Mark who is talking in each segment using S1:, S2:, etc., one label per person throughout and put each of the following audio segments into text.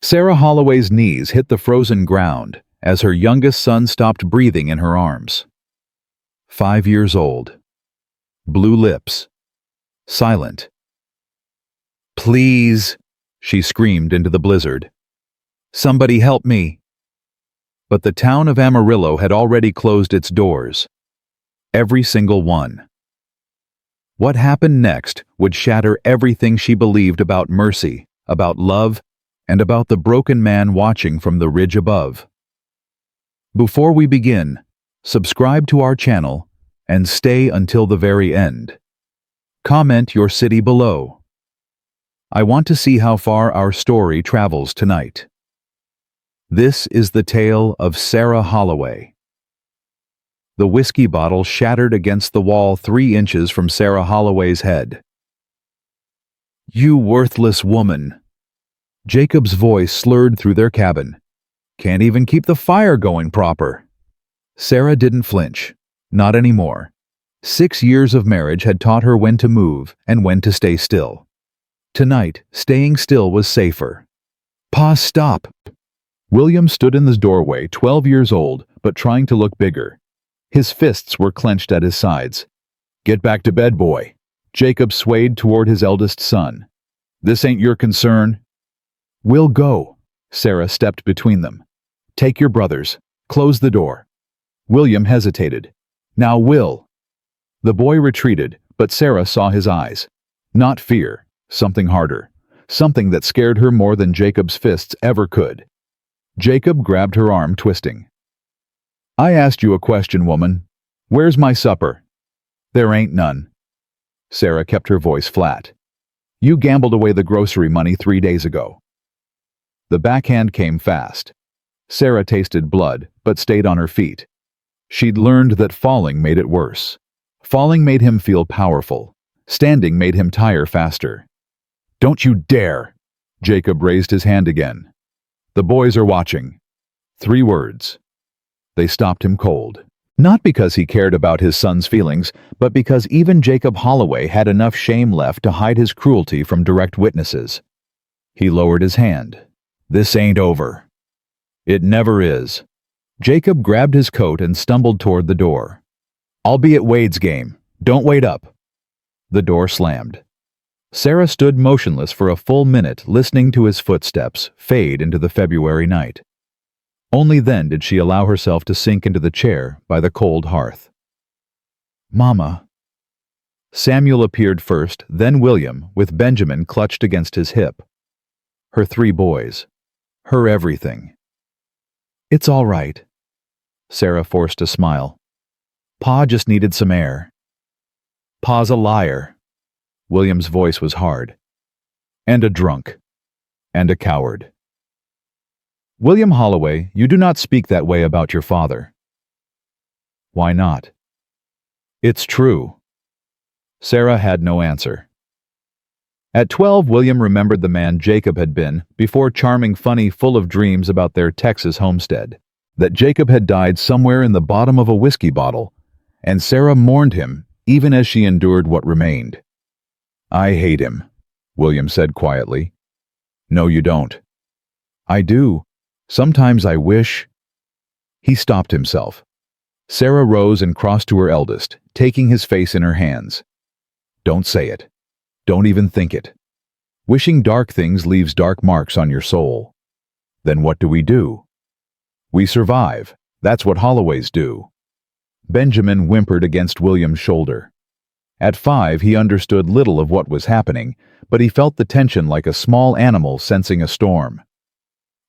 S1: Sarah Holloway's knees hit the frozen ground as her youngest son stopped breathing in her arms. 5 years old. Blue lips. Silent. "Please," she screamed into the blizzard. "Somebody help me." But the town of Amarillo had already closed its doors. Every single one. What happened next would shatter everything she believed about mercy, about love, and about the broken man watching from the ridge above. Before we begin, subscribe to our channel and stay until the very end. Comment your city below. I want to see how far our story travels tonight. This is the tale of Sarah Holloway. The whiskey bottle shattered against the wall 3 inches from Sarah Holloway's head. "You worthless woman." Jacob's voice slurred through their cabin. "Can't even keep the fire going proper." Sarah didn't flinch. Not anymore. 6 years of marriage had taught her when to move and when to stay still. Tonight, staying still was safer. "Pa, stop." William stood in the doorway, 12 years old, but trying to look bigger. His fists were clenched at his sides. "Get back to bed, boy." Jacob swayed toward his eldest son. "This ain't your concern." "We'll go." Sarah stepped between them. "Take your brothers. Close the door." William hesitated. "Now, Will." The boy retreated, but Sarah saw his eyes. Not fear, something harder. Something that scared her more than Jacob's fists ever could. Jacob grabbed her arm, twisting. "I asked you a question, woman. Where's my supper?" "There ain't none." Sarah kept her voice flat. "You gambled away the grocery money 3 days ago." The backhand came fast. Sarah tasted blood, but stayed on her feet. She'd learned that falling made it worse. Falling made him feel powerful. Standing made him tire faster. "Don't you dare!" Jacob raised his hand again. "The boys are watching." 3 words. They stopped him cold. Not because he cared about his son's feelings, but because even Jacob Holloway had enough shame left to hide his cruelty from direct witnesses. He lowered his hand. "This ain't over." "It never is." Jacob grabbed his coat and stumbled toward the door. "I'll be at Wade's game. Don't wait up." The door slammed. Sarah stood motionless for a full minute, listening to his footsteps fade into the February night. Only then did she allow herself to sink into the chair by the cold hearth. "Mama." Samuel appeared first, then William, with Benjamin clutched against his hip. Her 3 boys. Her everything. "It's all right." Sarah forced a smile. "Pa just needed some air." "Pa's a liar." William's voice was hard. "And a drunk. And a coward." "William Holloway, you do not speak that way about your father." "Why not?" "It's true." Sarah had no answer. At 12, William remembered the man Jacob had been before charming, funny, full of dreams about their Texas homestead. That Jacob had died somewhere in the bottom of a whiskey bottle, and Sarah mourned him even as she endured what remained. "I hate him," William said quietly. "No, you don't." "I do. Sometimes I wish—" He stopped himself. Sarah rose and crossed to her eldest, taking his face in her hands. "Don't say it. Don't even think it. Wishing dark things leaves dark marks on your soul. Then what do? We survive. That's what Holloways do." Benjamin whimpered against William's shoulder. At 5, he understood little of what was happening, but he felt the tension like a small animal sensing a storm.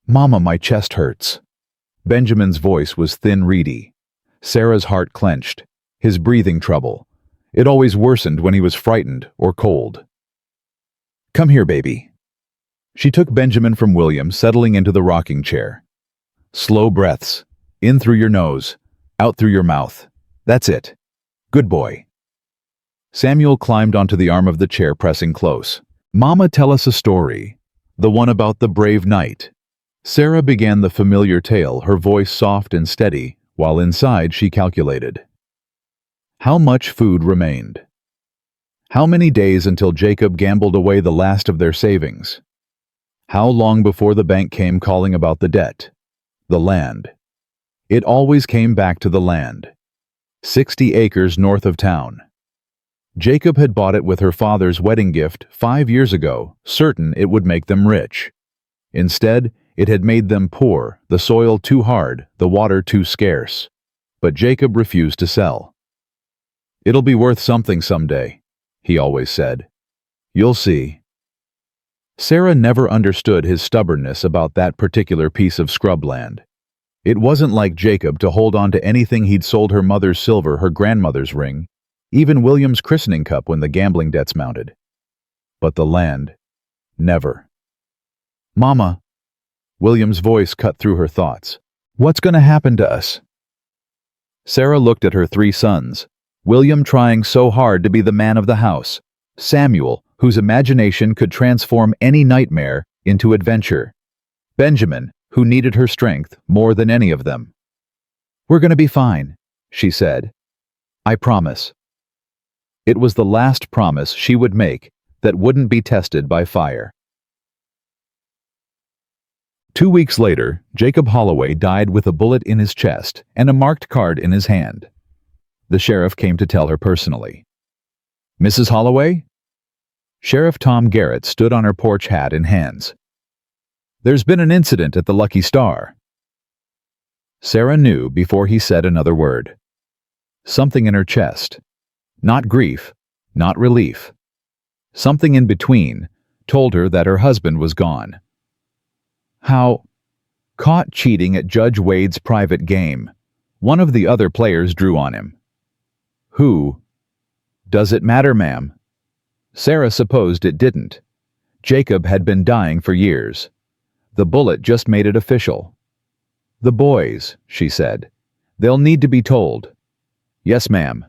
S1: "Mama, my chest hurts." Benjamin's voice was thin, reedy. Sarah's heart clenched. His breathing trouble. It always worsened when he was frightened or cold. "Come here, baby." She took Benjamin from William, settling into the rocking chair. "Slow breaths. In through your nose, out through your mouth. That's it. Good boy." Samuel climbed onto the arm of the chair, pressing close. "Mama, tell us a story. The one about the brave knight." Sarah began the familiar tale, her voice soft and steady, while inside she calculated. How much food remained? How many days until Jacob gambled away the last of their savings? How long before the bank came calling about the debt? The land. It always came back to the land. 60 acres north of town. Jacob had bought it with her father's wedding gift 5 years ago, certain it would make them rich. Instead, it had made them poor, the soil too hard, the water too scarce. But Jacob refused to sell. "It'll be worth something someday," he always said. "You'll see." Sarah never understood his stubbornness about that particular piece of scrubland. It wasn't like Jacob to hold on to anything he'd sold: her mother's silver, her grandmother's ring, even William's christening cup when the gambling debts mounted. But the land, never. "Mama," William's voice cut through her thoughts. "What's going to happen to us?" Sarah looked at her 3 sons, William trying so hard to be the man of the house, Samuel, whose imagination could transform any nightmare into adventure, Benjamin, who needed her strength more than any of them. "We're going to be fine," she said. "I promise." It was the last promise she would make that wouldn't be tested by fire. 2 weeks later, Jacob Holloway died with a bullet in his chest and a marked card in his hand. The sheriff came to tell her personally. "Mrs. Holloway?" Sheriff Tom Garrett stood on her porch, hat in hands. "There's been an incident at the Lucky Star." Sarah knew before he said another word. Something in her chest. Not grief, not relief. Something in between told her that her husband was gone. How? Caught cheating at Judge Wade's private game. One of the other players drew on him. Who? Does it matter, ma'am? Sarah supposed it didn't. Jacob had been dying for years. The bullet just made it official. "The boys," she said. "They'll need to be told." "Yes, ma'am."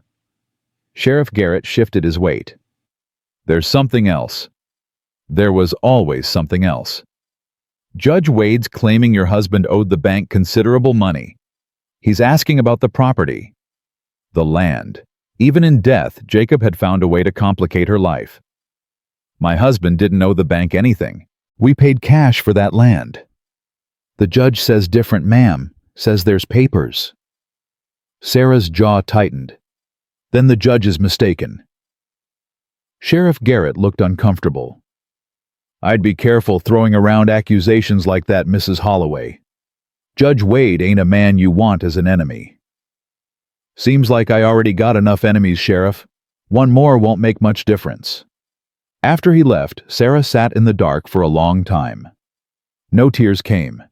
S1: Sheriff Garrett shifted his weight. "There's something else." There was always something else. "Judge Wade's claiming your husband owed the bank considerable money. He's asking about the property. The land. Even in death, Jacob had found a way to complicate her life. My husband didn't owe the bank anything. We paid cash for that land." "The judge says different, ma'am. Says there's papers." Sarah's jaw tightened. "Then the judge is mistaken." Sheriff Garrett looked uncomfortable. "I'd be careful throwing around accusations like that, Mrs. Holloway. Judge Wade ain't a man you want as an enemy." "Seems like I already got enough enemies, Sheriff. One more won't make much difference." After he left, Sarah sat in the dark for a long time. No tears came.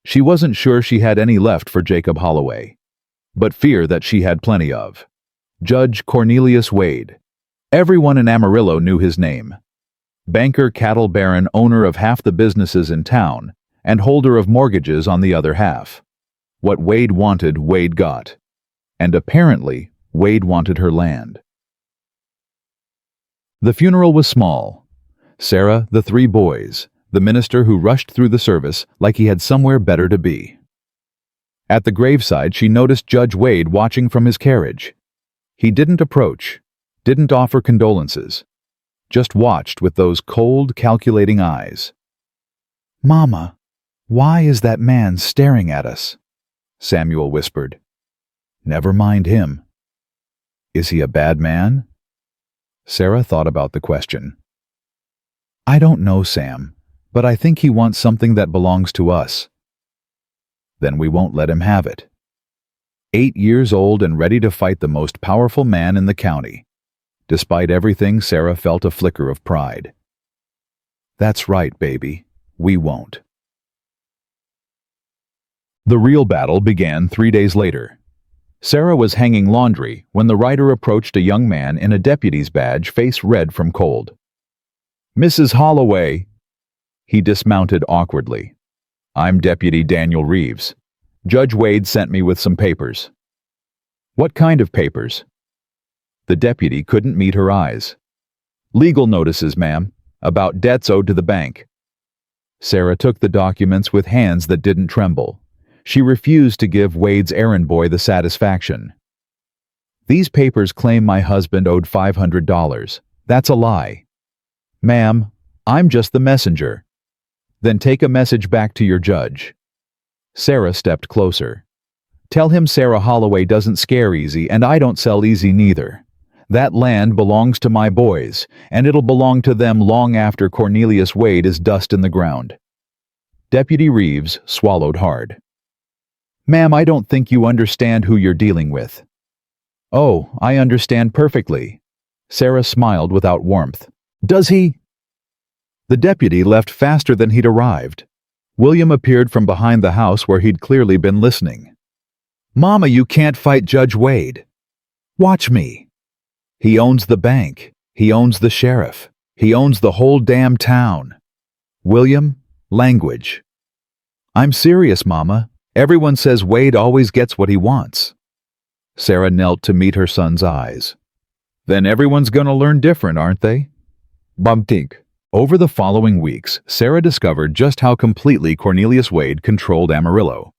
S1: She wasn't sure she had any left for Jacob Holloway, but fear that she had plenty of. Judge Cornelius Wade. Everyone in Amarillo knew his name. Banker, cattle baron, owner of half the businesses in town, and holder of mortgages on the other half. What Wade wanted, Wade got. And apparently, Wade wanted her land. The funeral was small. Sarah, the 3 boys, the minister who rushed through the service like he had somewhere better to be. At the graveside, she noticed Judge Wade watching from his carriage. He didn't approach, didn't offer condolences, just watched with those cold, calculating eyes. "Mama, why is that man staring at us?" Samuel whispered. "Never mind him." "Is he a bad man?" Sarah thought about the question. "I don't know, Sam, but I think he wants something that belongs to us." "Then we won't let him have it." 8 years old and ready to fight the most powerful man in the county. Despite everything, Sarah felt a flicker of pride. "That's right, baby. We won't." The real battle began 3 days later. Sarah was hanging laundry when the rider approached a young man in a deputy's badge, face red from cold. "Mrs. Holloway." He dismounted awkwardly. "I'm Deputy Daniel Reeves. Judge Wade sent me with some papers." "What kind of papers?" The deputy couldn't meet her eyes. "Legal notices, ma'am, about debts owed to the bank." Sarah took the documents with hands that didn't tremble. She refused to give Wade's errand boy the satisfaction. "These papers claim my husband owed $500. That's a lie." "Ma'am, I'm just the messenger." Then take a message back to your judge." Sarah stepped closer. "Tell him Sarah Holloway doesn't scare easy, and I don't sell easy neither. That land belongs to my boys, and it'll belong to them long after Cornelius Wade is dust in the ground." Deputy Reeves swallowed hard. "Ma'am, I don't think you understand who you're dealing with." "Oh, I understand perfectly." Sarah smiled without warmth. "Does he?" The deputy left faster than he'd arrived. William appeared from behind the house where he'd clearly been listening. "Mama, you can't fight Judge Wade. Watch me. He owns the bank. He owns the sheriff. He owns the whole damn town. William, language." "I'm serious, Mama. Everyone says Wade always gets what he wants." Sarah knelt to meet her son's eyes. "Then everyone's gonna learn different, aren't they?" Bumtink. Over the following weeks, Sarah discovered just how completely Cornelius Wade controlled Amarillo.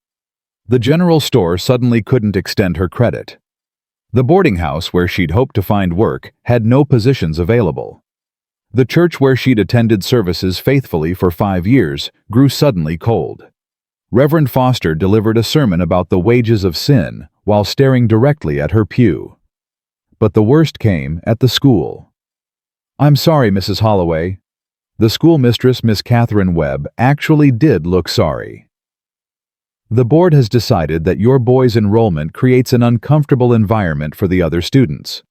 S1: The general store suddenly couldn't extend her credit. The boarding house where she'd hoped to find work had no positions available. The church where she'd attended services faithfully for 5 years grew suddenly cold. Reverend Foster delivered a sermon about the wages of sin while staring directly at her pew. But the worst came at the school. "I'm sorry, Mrs. Holloway." The schoolmistress, Miss Catherine Webb, actually did look sorry. "The board has decided that your boy's enrollment creates an uncomfortable environment for the other students."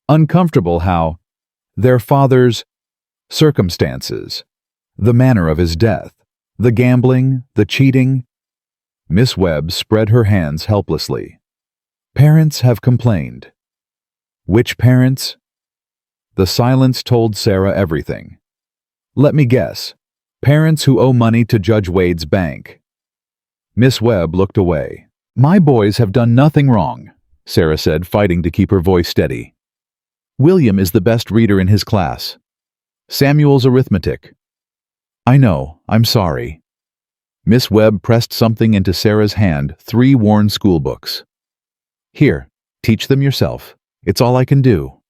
S1: Uncomfortable how? Their father's circumstances, the manner of his death, the gambling, the cheating. Miss Webb spread her hands helplessly. "Parents have complained." "Which parents?" The silence told Sarah everything. "Let me guess. Parents who owe money to Judge Wade's bank." Miss Webb looked away. "My boys have done nothing wrong," Sarah said, fighting to keep her voice steady. "William is the best reader in his class. Samuel's arithmetic." "I know, I'm sorry." Miss Webb pressed something into Sarah's hand, 3 worn school books. "Here, teach them yourself. It's all I can do."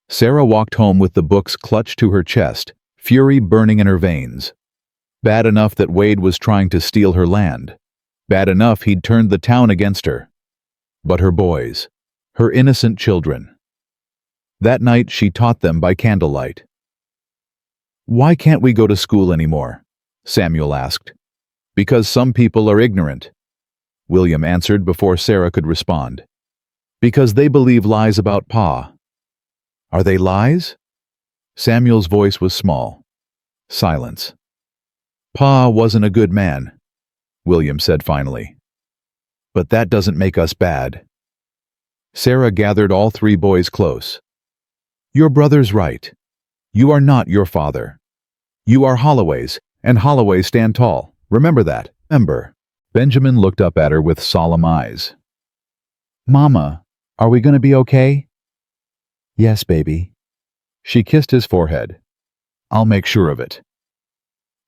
S1: Sarah walked home with the books clutched to her chest, fury burning in her veins. Bad enough that Wade was trying to steal her land. Bad enough he'd turned the town against her. But her boys, her innocent children. That night she taught them by candlelight. "Why can't we go to school anymore?" Samuel asked. "Because some people are ignorant," William answered before Sarah could respond. "Because they believe lies about Pa." "Are they lies?" Samuel's voice was small. Silence. "Pa wasn't a good man," William said finally. "But that doesn't make us bad." Sarah gathered all 3 boys close. "Your brother's right. You are not your father. You are Holloway's, and Holloways stand tall. Remember that. Remember." Benjamin looked up at her with solemn eyes. "Mama, are we going to be okay?" "Yes, baby." She kissed his forehead. "I'll make sure of it."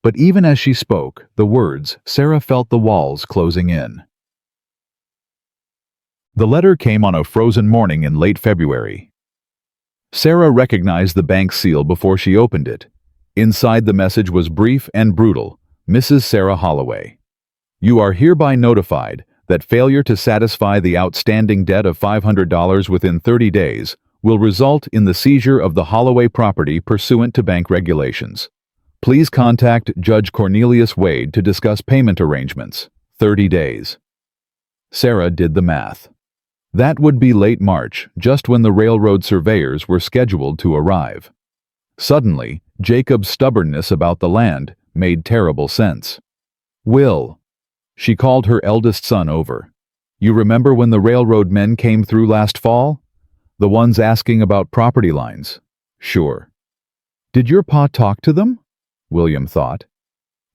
S1: But even as she spoke the words, Sarah felt the walls closing in. The letter came on a frozen morning in late February. Sarah recognized the bank seal before she opened it. Inside the message was brief and brutal. "Mrs. Sarah Holloway, you are hereby notified that failure to satisfy the outstanding debt of $500 within 30 days will result in the seizure of the Holloway property pursuant to bank regulations. Please contact Judge Cornelius Wade to discuss payment arrangements. 30 days. Sarah did the math. That would be late March, just when the railroad surveyors were scheduled to arrive. Suddenly, Jacob's stubbornness about the land made terrible sense. "Will," she called her eldest son over. "You remember when the railroad men came through last fall? The ones asking about property lines." "Sure." "Did your pa talk to them?" William thought.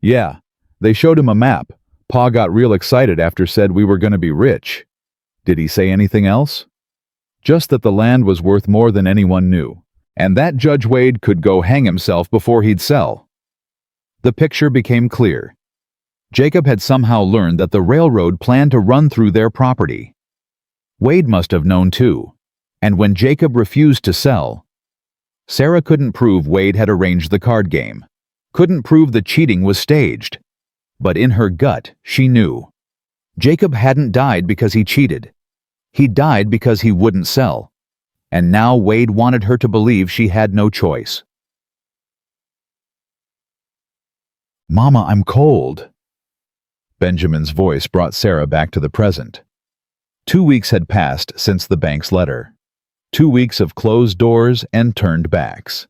S1: "Yeah, they showed him a map. Pa got real excited after said we were going to be rich." "Did he say anything else?" "Just that the land was worth more than anyone knew, and that Judge Wade could go hang himself before he'd sell." The picture became clear. Jacob had somehow learned that the railroad planned to run through their property. Wade must have known too, and when Jacob refused to sell, Sarah couldn't prove Wade had arranged the card game. couldn't prove the cheating was staged. But in her gut, she knew. Jacob hadn't died because he cheated. He died because he wouldn't sell. And now Wade wanted her to believe she had no choice. "Mama, I'm cold." Benjamin's voice brought Sarah back to the present. 2 weeks had passed since the bank's letter. 2 weeks of closed doors and turned backs.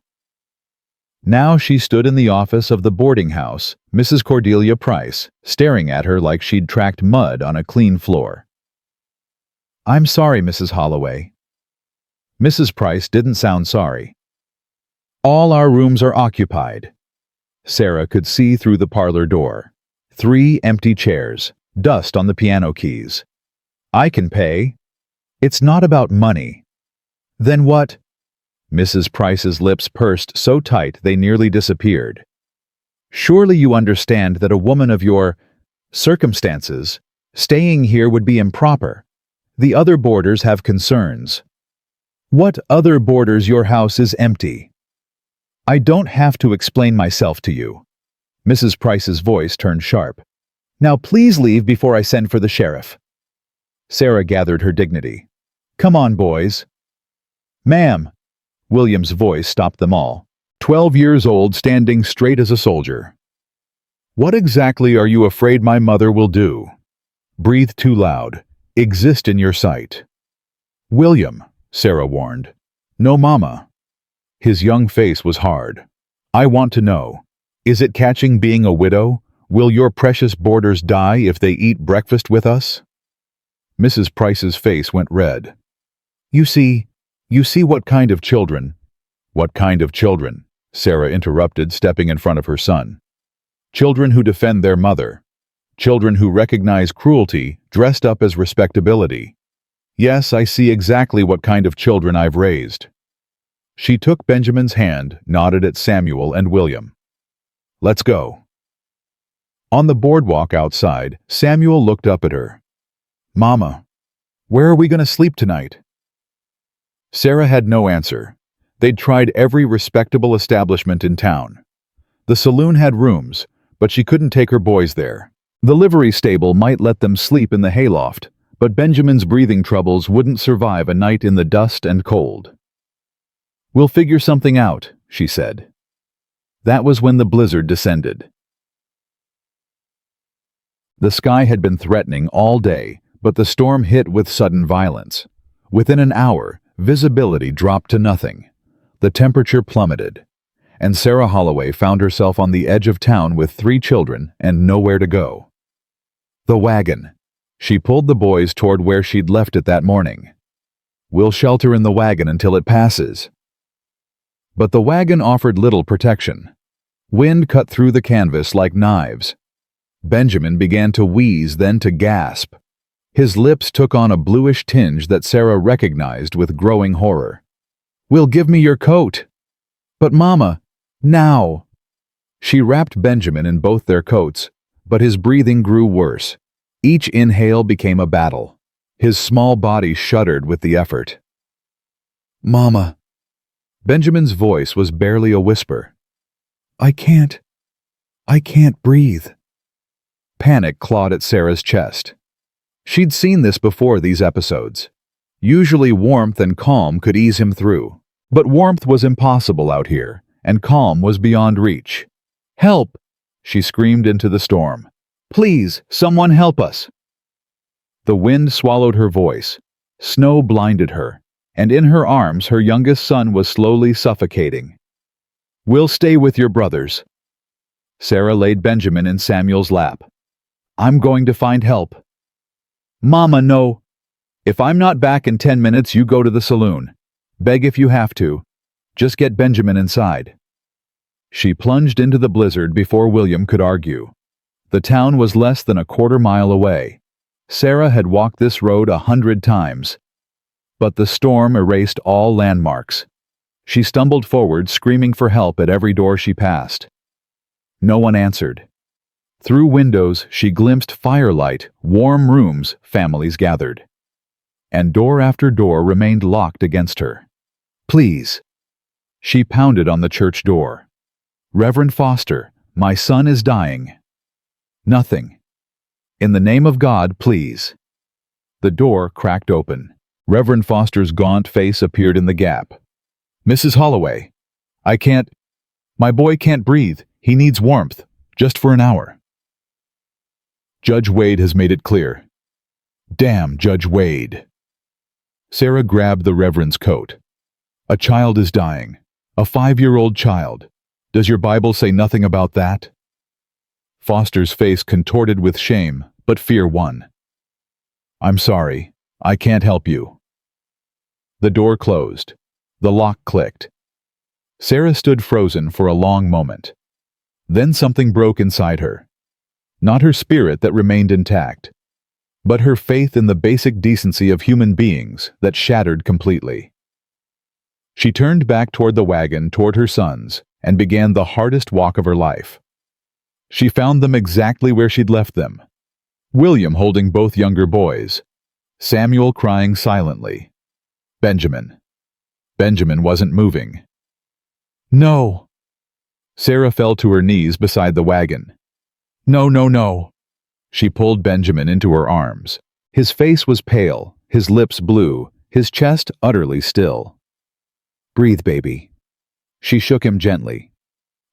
S1: Now she stood in the office of the boarding house, Mrs. Cordelia Price, staring at her like she'd tracked mud on a clean floor. "I'm sorry, Mrs. Holloway." Mrs. Price didn't sound sorry. "All our rooms are occupied." Sarah could see through the parlor door. 3 empty chairs, dust on the piano keys. "I can pay." "It's not about money." "Then what?" Mrs. Price's lips pursed so tight they nearly disappeared. "Surely you understand that a woman of your circumstances staying here would be improper. The other boarders have concerns." "What other boarders? Your house is empty." "I don't have to explain myself to you." Mrs. Price's voice turned sharp. "Now please leave before I send for the sheriff." Sarah gathered her dignity. "Come on, boys." "Ma'am." William's voice stopped them all. 12 years old, standing straight as a soldier. "What exactly are you afraid my mother will do?" "Breathe too loud. Exist in your sight." "William," Sarah warned. "No, Mama." His young face was hard. "I want to know. Is it catching being a widow? Will your precious boarders die if they eat breakfast with us?" Mrs. Price's face went red. You see what kind of children." "What kind of children?" Sarah interrupted, stepping in front of her son. "Children who defend their mother. Children who recognize cruelty dressed up as respectability. Yes, I see exactly what kind of children I've raised." She took Benjamin's hand, nodded at Samuel and William. "Let's go." On the boardwalk outside, Samuel looked up at her. "Mama, where are we going to sleep tonight?" Sarah had no answer. They'd tried every respectable establishment in town. The saloon had rooms, but she couldn't take her boys there. The livery stable might let them sleep in the hayloft, but Benjamin's breathing troubles wouldn't survive a night in the dust and cold. "We'll figure something out," she said. That was when the blizzard descended. The sky had been threatening all day, but the storm hit with sudden violence. Within an hour, visibility dropped to nothing. The temperature plummeted, and Sarah Holloway found herself on the edge of town with 3 children and nowhere to go. The wagon. She pulled the boys toward where she'd left it that morning. "We'll shelter in the wagon until it passes." But the wagon offered little protection. Wind cut through the canvas like knives. Benjamin began to wheeze, then to gasp. His lips took on a bluish tinge that Sarah recognized with growing horror. "Will, give me your coat." "But Mama, now." She wrapped Benjamin in both their coats, but his breathing grew worse. Each inhale became a battle. His small body shuddered with the effort. "Mama." Benjamin's voice was barely a whisper. I can't breathe." Panic clawed at Sarah's chest. She'd seen this before, these episodes. Usually warmth and calm could ease him through. But warmth was impossible out here, and calm was beyond reach. "Help!" she screamed into the storm. "Please, someone help us!" The wind swallowed her voice. Snow blinded her, and in her arms her youngest son was slowly suffocating. "We'll stay with your brothers." Sarah laid Benjamin in Samuel's lap. "I'm going to find help." "Mama, no. If I'm not back in 10 minutes, you go to the saloon. Beg if you have to. Just get Benjamin inside." She plunged into the blizzard before William could argue. The town was less than a quarter-mile away. Sarah had walked this road 100 times. But the storm erased all landmarks. She stumbled forward, screaming for help at every door she passed. No one answered. Through windows, she glimpsed firelight, warm rooms, families gathered. And door after door remained locked against her. "Please." She pounded on the church door. "Reverend Foster, My son is dying. Nothing. In the name of God, please. The door cracked open. Reverend Foster's gaunt face appeared in the gap. Mrs. Holloway, I can't. My boy can't breathe. He needs warmth. Just for an hour. Judge Wade has made it clear. Damn Judge Wade. Sarah grabbed the Reverend's coat. A child is dying. A 5-year-old child. Does your Bible say nothing about that? Foster's face contorted with shame, but fear won. I'm sorry. I can't help you. The door closed. The lock clicked. Sarah stood frozen for a long moment. Then something broke inside her. Not her spirit that remained intact, but her faith in the basic decency of human beings that shattered completely. She turned back toward the wagon, toward her sons, and began the hardest walk of her life. She found them exactly where she'd left them. William holding both younger boys. Samuel crying silently. Benjamin. Benjamin wasn't moving. No. Sarah fell to her knees beside the wagon. No, no, no. She pulled Benjamin into her arms. His face was pale, his lips blue, his chest utterly still. Breathe, baby. She shook him gently.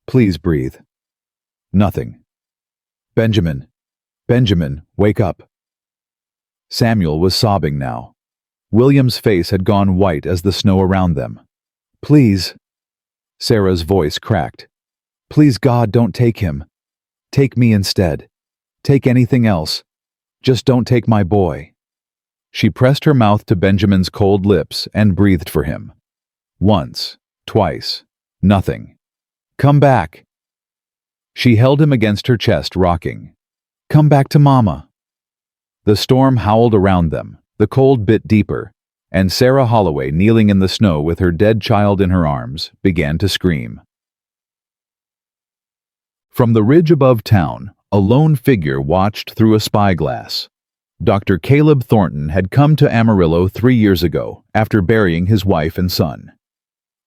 S1: Please breathe. Nothing. Benjamin. Benjamin, wake up. Samuel was sobbing now. William's face had gone white as the snow around them. Please. Sarah's voice cracked. Please, God, don't take him. Take me instead. Take anything else. Just don't take my boy. She pressed her mouth to Benjamin's cold lips and breathed for him. Once, twice, nothing. Come back. She held him against her chest, rocking. Come back to Mama. The storm howled around them, the cold bit deeper, and Sarah Holloway, kneeling in the snow with her dead child in her arms, began to scream. From the ridge above town, a lone figure watched through a spyglass. Dr. Caleb Thornton had come to Amarillo 3 years ago, after burying his wife and son.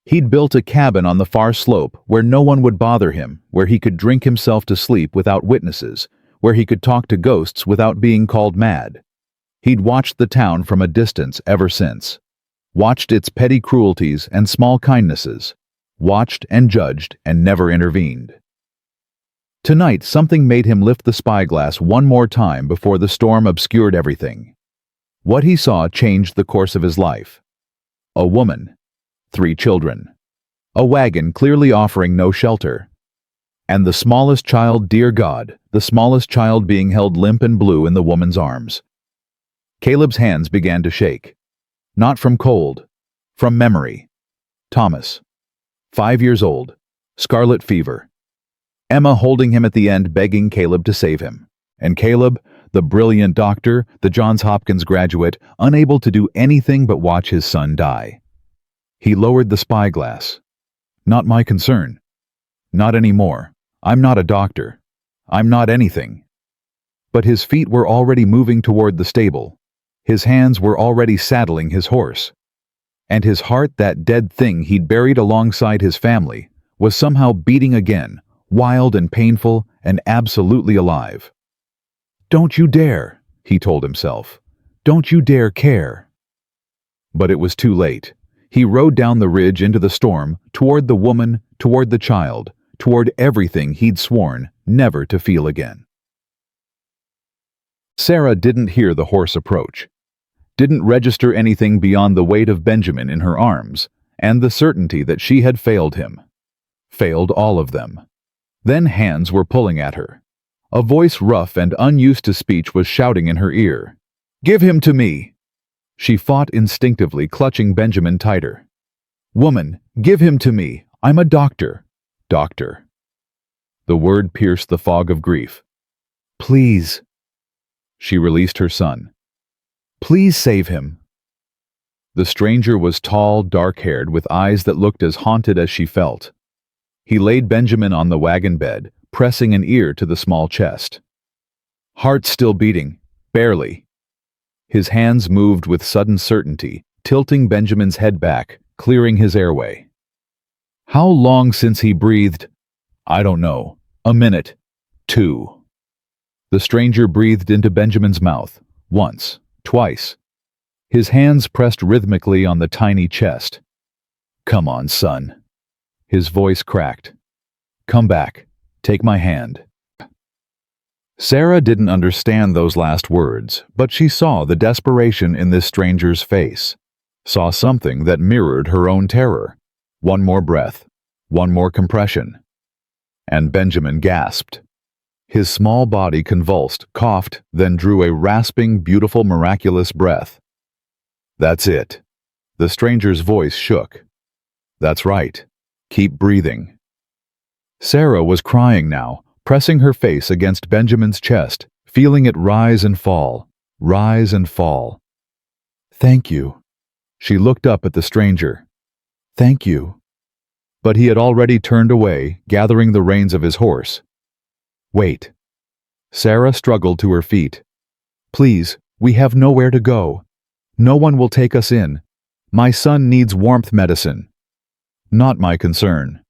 S1: He'd built a cabin on the far slope where no one would bother him, where he could drink himself to sleep without witnesses, where he could talk to ghosts without being called mad. He'd watched the town from a distance ever since. Watched its petty cruelties and small kindnesses. Watched and judged and never intervened. Tonight, something made him lift the spyglass one more time before the storm obscured everything. What he saw changed the course of his life. A woman. 3 children. A wagon clearly offering no shelter. And the smallest child, dear God, the smallest child being held limp and blue in the woman's arms. Caleb's hands began to shake. Not from cold, from memory. Thomas. 5 years old. Scarlet fever. Emma holding him at the end, begging Caleb to save him. And Caleb, the brilliant doctor, the Johns Hopkins graduate, unable to do anything but watch his son die. He lowered the spyglass. Not my concern. Not anymore. I'm not a doctor. I'm not anything. But his feet were already moving toward the stable. His hands were already saddling his horse. And his heart, that dead thing he'd buried alongside his family, was somehow beating again, wild and painful and absolutely alive. Don't you dare, he told himself. Don't you dare care. But it was too late. He rode down the ridge into the storm, toward the woman, toward the child, toward everything he'd sworn never to feel again. Sarah didn't hear the horse approach, didn't register anything beyond the weight of Benjamin in her arms, and the certainty that she had failed him. Failed all of them. Then hands were pulling at her. A voice rough and unused to speech was shouting in her ear. Give him to me! She fought instinctively, clutching Benjamin tighter. Woman, give him to me. I'm a doctor. Doctor. The word pierced the fog of grief. Please. She released her son. Please save him. The stranger was tall, dark-haired, with eyes that looked as haunted as she felt. He laid Benjamin on the wagon bed, pressing an ear to the small chest. Heart still beating, barely. His hands moved with sudden certainty, tilting Benjamin's head back, clearing his airway. How long since he breathed? I don't know. A minute. 2. The stranger breathed into Benjamin's mouth, once, twice. His hands pressed rhythmically on the tiny chest. Come on, son. His voice cracked. Come back. Take my hand. Sarah didn't understand those last words, but she saw the desperation in this stranger's face, saw something that mirrored her own terror. One more breath, one more compression. And Benjamin gasped. His small body convulsed, coughed, then drew a rasping, beautiful, miraculous breath. That's it. The stranger's voice shook. That's right. Keep breathing. Sarah was crying now, pressing her face against Benjamin's chest, feeling it rise and fall, rise and fall. Thank you. She looked up at the stranger. Thank you. But he had already turned away, gathering the reins of his horse. Wait. Sarah struggled to her feet. Please, we have nowhere to go. No one will take us in. My son needs warmth medicine. Not my concern.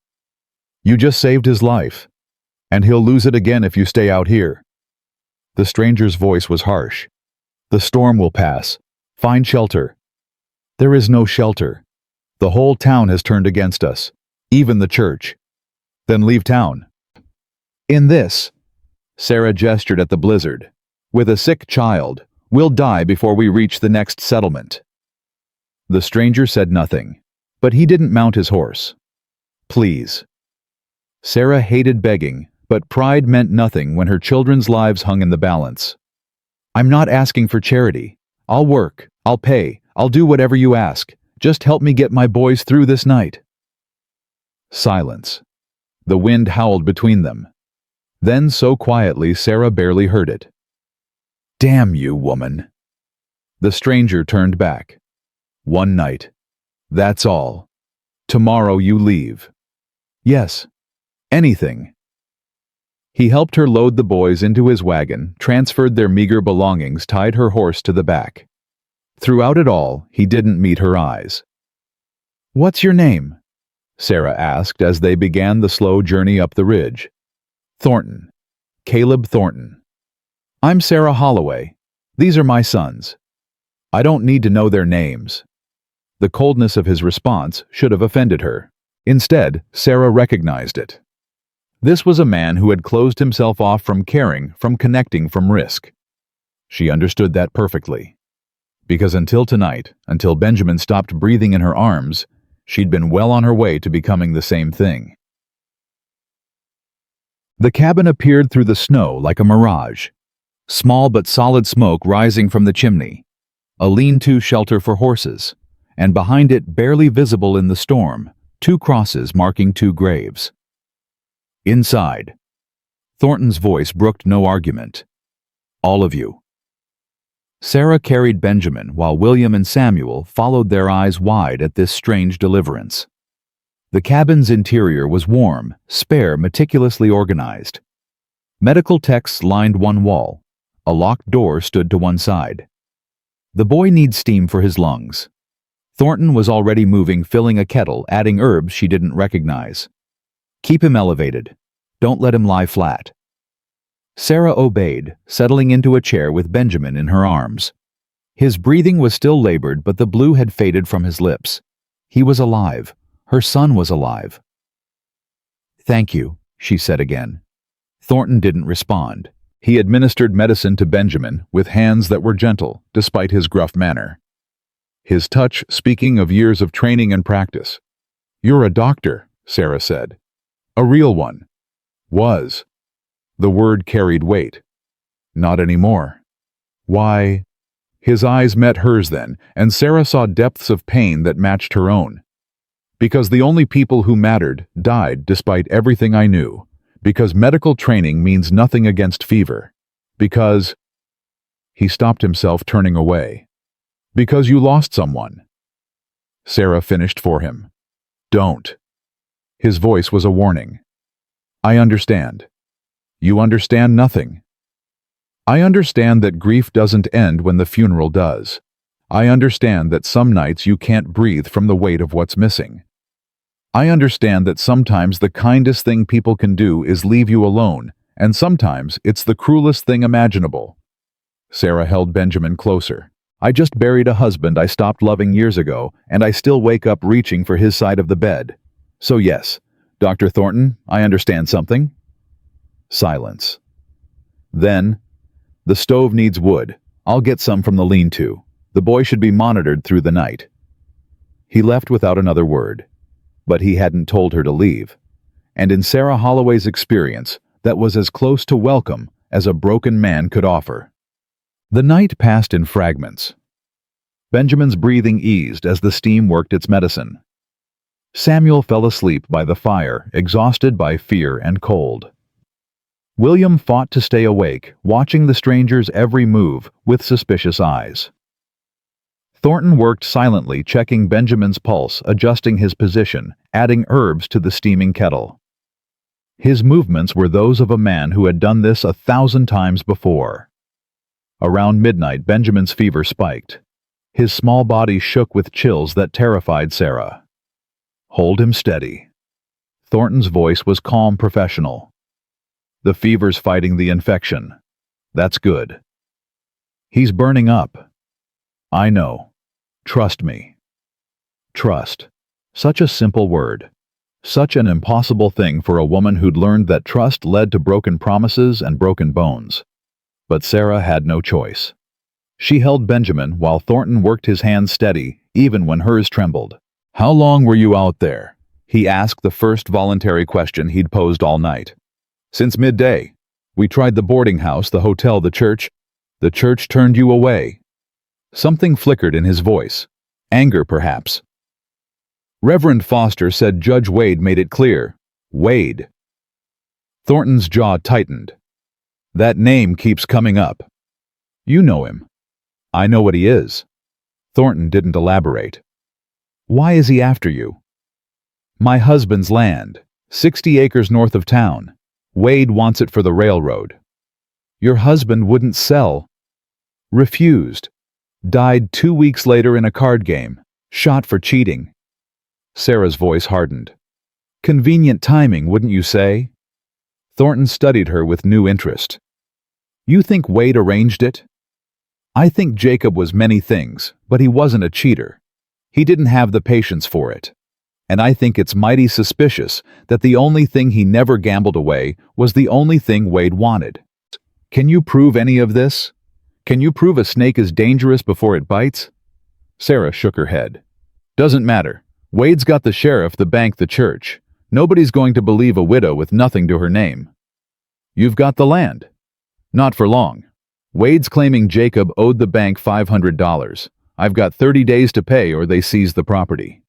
S1: You just saved his life, and he'll lose it again if you stay out here. The stranger's voice was harsh. The storm will pass. Find shelter. There is no shelter. The whole town has turned against us, even the church. Then leave town. In this, Sarah gestured at the blizzard, with a sick child, we'll die before we reach the next settlement. The stranger said nothing, but he didn't mount his horse. Please. Sarah hated begging, but pride meant nothing when her children's lives hung in the balance. I'm not asking for charity. I'll work, I'll pay, I'll do whatever you ask. Just help me get my boys through this night. Silence. The wind howled between them. Then so quietly Sarah barely heard it. Damn you, woman. The stranger turned back. One night. That's all. Tomorrow you leave. Yes. Anything. He helped her load the boys into his wagon, transferred their meager belongings, tied her horse to the back. Throughout it all, he didn't meet her eyes. What's your name? Sarah asked as they began the slow journey up the ridge. Thornton. Caleb Thornton. I'm Sarah Holloway. These are my sons. I don't need to know their names. The coldness of his response should have offended her. Instead, Sarah recognized it. This was a man who had closed himself off from caring, from connecting, from risk. She understood that perfectly. Because until tonight, until Benjamin stopped breathing in her arms, she'd been well on her way to becoming the same thing. The cabin appeared through the snow like a mirage. Small but solid smoke rising from the chimney. A lean-to shelter for horses. And behind it, barely visible in the storm, 2 crosses marking 2 graves. Inside. Thornton's voice brooked no argument. All of you. Sarah carried Benjamin while William and Samuel followed, their eyes wide at this strange deliverance. The cabin's interior was warm, spare, meticulously organized. Medical texts lined one wall. A locked door stood to one side. The boy needs steam for his lungs. Thornton was already moving, filling a kettle, adding herbs she didn't recognize. Keep him elevated. Don't let him lie flat. Sarah obeyed, settling into a chair with Benjamin in her arms. His breathing was still labored, but the blue had faded from his lips. He was alive. Her son was alive. Thank you, she said again. Thornton didn't respond. He administered medicine to Benjamin with hands that were gentle, despite his gruff manner. His touch speaking of years of training and practice. You're a doctor, Sarah said. A real one. Was. The word carried weight. Not anymore. Why? His eyes met hers then, and Sarah saw depths of pain that matched her own. Because the only people who mattered died despite everything I knew. Because medical training means nothing against fever. Because... He stopped himself, turning away. Because you lost someone. Sarah finished for him. Don't. His voice was a warning. I understand. You understand nothing. I understand that grief doesn't end when the funeral does. I understand that some nights you can't breathe from the weight of what's missing. I understand that sometimes the kindest thing people can do is leave you alone, and sometimes it's the cruelest thing imaginable. Sarah held Benjamin closer. I just buried a husband I stopped loving years ago, and I still wake up reaching for his side of the bed. So yes, Dr. Thornton, I understand something. Silence. Then, the stove needs wood. I'll get some from the lean-to. The boy should be monitored through the night. He left without another word. But he hadn't told her to leave. And in Sarah Holloway's experience, that was as close to welcome as a broken man could offer. The night passed in fragments. Benjamin's breathing eased as the steam worked its medicine. Samuel fell asleep by the fire, exhausted by fear and cold. William fought to stay awake, watching the stranger's every move with suspicious eyes. Thornton worked silently, checking Benjamin's pulse, adjusting his position, adding herbs to the steaming kettle. His movements were those of a man who had done this 1,000 times before. Around midnight, Benjamin's fever spiked. His small body shook with chills that terrified Sarah. "Hold him steady." Thornton's voice was calm, professional. "The fever's fighting the infection. That's good. He's burning up. I know. Trust me." Trust. Such a simple word. Such an impossible thing for a woman who'd learned that trust led to broken promises and broken bones. But Sarah had no choice. She held Benjamin while Thornton worked his hands steady, even when hers trembled. "How long were you out there?" he asked, the first voluntary question he'd posed all night. "Since midday. We tried the boarding house, the hotel, the church. The church turned you away." Something flickered in his voice. Anger, perhaps. "Reverend Foster said Judge Wade made it clear." Wade. Thornton's jaw tightened. "That name keeps coming up." "You know him." "I know what he is." Thornton didn't elaborate. "Why is he after you?" "My husband's land, 60 acres north of town. Wade wants it for the railroad." "Your husband wouldn't sell." "Refused. Died 2 weeks later in a card game. Shot for cheating." Sarah's voice hardened. "Convenient timing, wouldn't you say?" Thornton studied her with new interest. "You think Wade arranged it?" "I think Jacob was many things, but he wasn't a cheater. He didn't have the patience for it. And I think it's mighty suspicious that the only thing he never gambled away was the only thing Wade wanted. Can you prove any of this? Can you prove a snake is dangerous before it bites?" Sarah shook her head. "Doesn't matter. Wade's got the sheriff, the bank, the church. Nobody's going to believe a widow with nothing to her name. You've got the land." "Not for long. Wade's claiming Jacob owed the bank $500. I've got 30 days to pay or they seize the property."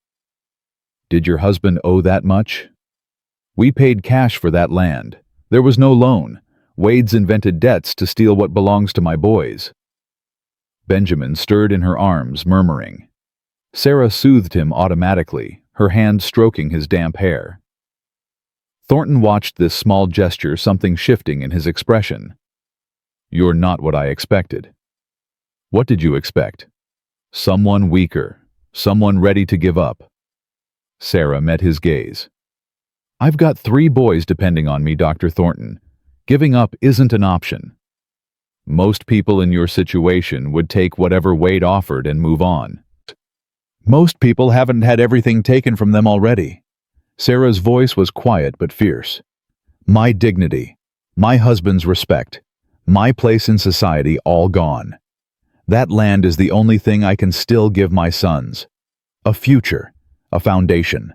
S1: "Did your husband owe that much?" "We paid cash for that land. There was no loan. Wade's invented debts to steal what belongs to my boys." Benjamin stirred in her arms, murmuring. Sarah soothed him automatically, her hand stroking his damp hair. Thornton watched this small gesture, something shifting in his expression. "You're not what I expected." "What did you expect?" "Someone weaker, someone ready to give up." Sarah met his gaze. "I've got 3 boys depending on me, Dr. Thornton. Giving up isn't an option." "Most people in your situation would take whatever Wade offered and move on." "Most people haven't had everything taken from them already." Sarah's voice was quiet but fierce. "My dignity, my husband's respect, my place in society all gone. That land is the only thing I can still give my sons. A future, a foundation.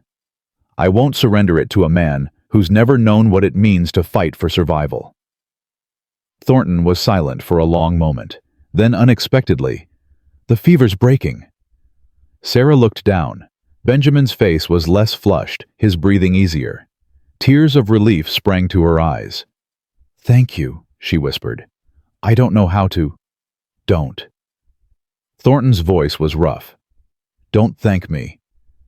S1: I won't surrender it to a man who's never known what it means to fight for survival." Thornton was silent for a long moment. Then unexpectedly, "The fever's breaking." Sarah looked down. Benjamin's face was less flushed, his breathing easier. Tears of relief sprang to her eyes. "Thank you," she whispered. "I don't know how to." "Don't." Thornton's voice was rough. "Don't thank me.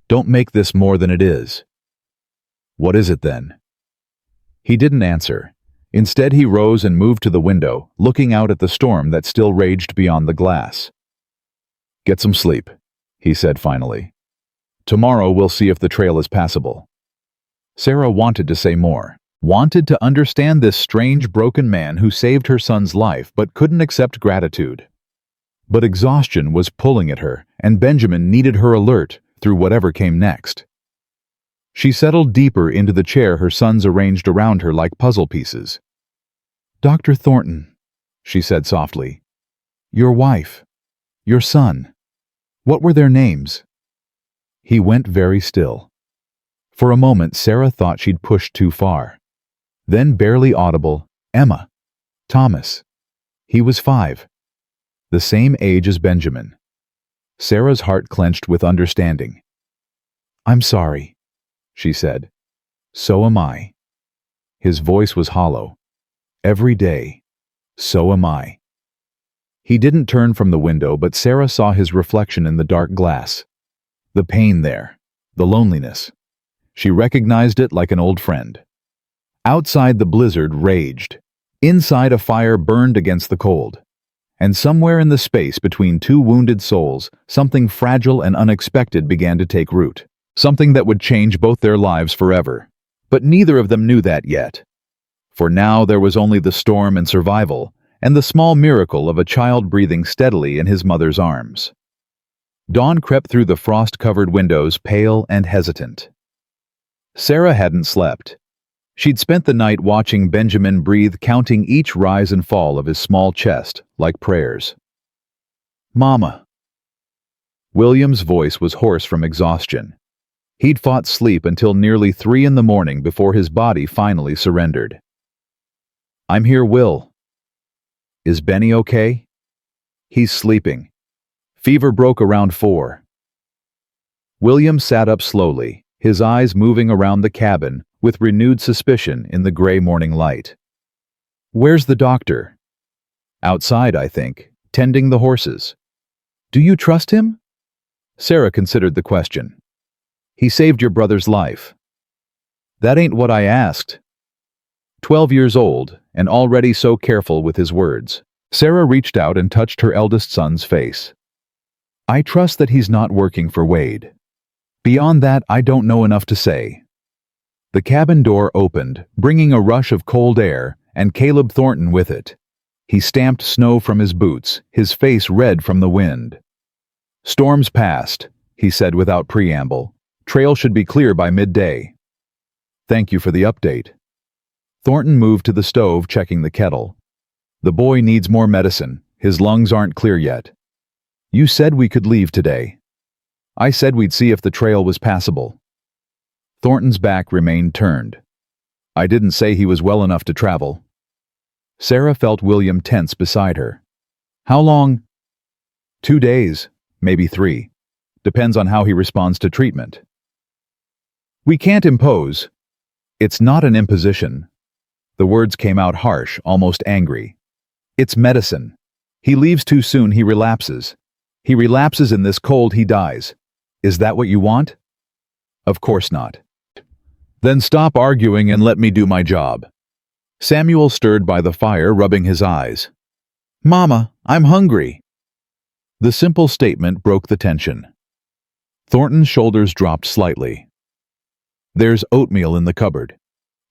S1: Don't make this more than it is." "What is it then?" He didn't answer. Instead, he rose and moved to the window, looking out at the storm that still raged beyond the glass. "Get some sleep," he said finally. "Tomorrow we'll see if the trail is passable." Sarah wanted to say more, wanted to understand this strange, broken man who saved her son's life but couldn't accept gratitude. But exhaustion was pulling at her, and Benjamin needed her alert through whatever came next. She settled deeper into the chair her sons arranged around her like puzzle pieces. "Dr. Thornton," she said softly, "your wife, your son, what were their names?" He went very still. For a moment, Sarah thought she'd pushed too far. Then, barely audible, "Emma, Thomas." He was 5, the same age as Benjamin. Sarah's heart clenched with understanding. "I'm sorry," she said. "So am I." His voice was hollow. "Every day, so am I." He didn't turn from the window, but Sarah saw his reflection in the dark glass. The pain there, the loneliness. She recognized it like an old friend. Outside, the blizzard raged. Inside, a fire burned against the cold. And somewhere in the space between two wounded souls, something fragile and unexpected began to take root. Something that would change both their lives forever. But neither of them knew that yet. For now there was only the storm and survival, and the small miracle of a child breathing steadily in his mother's arms. Dawn crept through the frost-covered windows, pale and hesitant. Sarah hadn't slept. She'd spent the night watching Benjamin breathe, counting each rise and fall of his small chest, like prayers. "Mama." William's voice was hoarse from exhaustion. He'd fought sleep until nearly 3 in the morning before his body finally surrendered. "I'm here, Will." "Is Benny okay?" "He's sleeping. Fever broke around 4. William sat up slowly, his eyes moving around the cabin with renewed suspicion in the gray morning light. "Where's the doctor?" "Outside, I think, tending the horses." "Do you trust him?" Sarah considered the question. "He saved your brother's life." "That ain't what I asked." 12 years old, and already so careful with his words, Sarah reached out and touched her eldest son's face. "I trust that he's not working for Wade. Beyond that, I don't know enough to say." The cabin door opened, bringing a rush of cold air, and Caleb Thornton with it. He stamped snow from his boots, his face red from the wind. "Storm's past," he said without preamble. "Trail should be clear by midday." "Thank you for the update." Thornton moved to the stove, checking the kettle. "The boy needs more medicine. His lungs aren't clear yet." "You said we could leave today." "I said we'd see if the trail was passable." Thornton's back remained turned. "I didn't say he was well enough to travel." Sarah felt William tense beside her. "How long?" 2 days, maybe 3. Depends on how he responds to treatment." "We can't impose." "It's not an imposition." The words came out harsh, almost angry. "It's medicine. He leaves too soon, he relapses. He relapses in this cold, he dies. Is that what you want?" "Of course not." "Then stop arguing and let me do my job." Samuel stirred by the fire, rubbing his eyes. "Mama, I'm hungry." The simple statement broke the tension. Thornton's shoulders dropped slightly. "There's oatmeal in the cupboard,"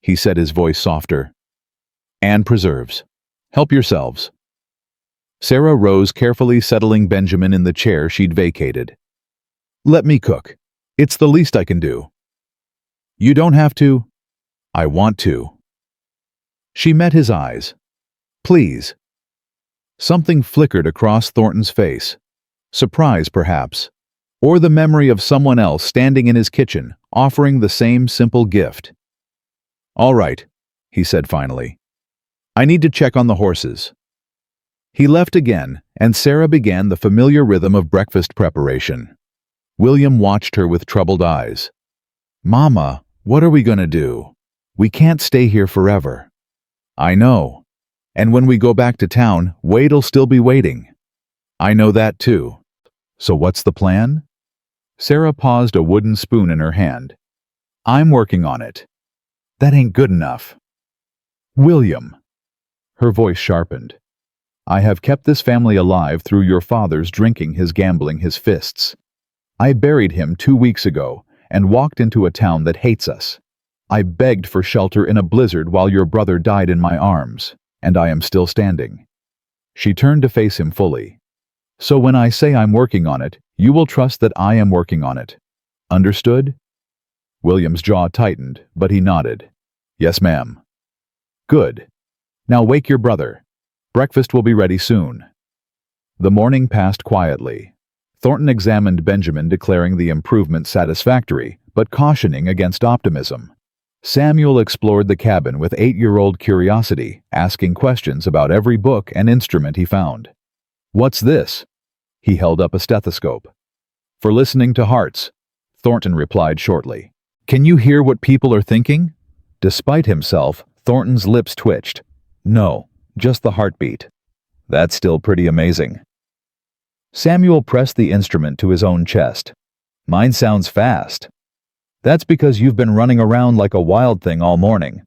S1: he said, his voice softer. "And preserves. Help yourselves." Sarah rose, carefully settling Benjamin in the chair she'd vacated. "Let me cook. It's the least I can do." "You don't have to." "I want to." She met his eyes. "Please." Something flickered across Thornton's face. Surprise, perhaps. Or the memory of someone else standing in his kitchen, offering the same simple gift. "All right," he said finally. "I need to check on the horses." He left again, and Sarah began the familiar rhythm of breakfast preparation. William watched her with troubled eyes. "Mama, what are we going to do? We can't stay here forever." "I know. And when we go back to town, Wade'll still be waiting." "I know that too. So what's the plan?" Sarah paused, a wooden spoon in her hand. "I'm working on it." "That ain't good enough." "William." Her voice sharpened. "I have kept this family alive through your father's drinking, his gambling, his fists. I buried him 2 weeks ago and walked into a town that hates us. I begged for shelter in a blizzard while your brother died in my arms, and I am still standing." She turned to face him fully. "So when I say I'm working on it, you will trust that I am working on it. Understood?" William's jaw tightened, but he nodded. "Yes, ma'am." "Good. Now wake your brother. Breakfast will be ready soon." The morning passed quietly. Thornton examined Benjamin, declaring the improvement satisfactory, but cautioning against optimism. Samuel explored the cabin with 8-year-old curiosity, asking questions about every book and instrument he found. "What's this?" He held up a stethoscope. "For listening to hearts," Thornton replied shortly. "Can you hear what people are thinking?" Despite himself, Thornton's lips twitched. "No, just the heartbeat." "That's still pretty amazing." Samuel pressed the instrument to his own chest. "Mine sounds fast." "That's because you've been running around like a wild thing all morning.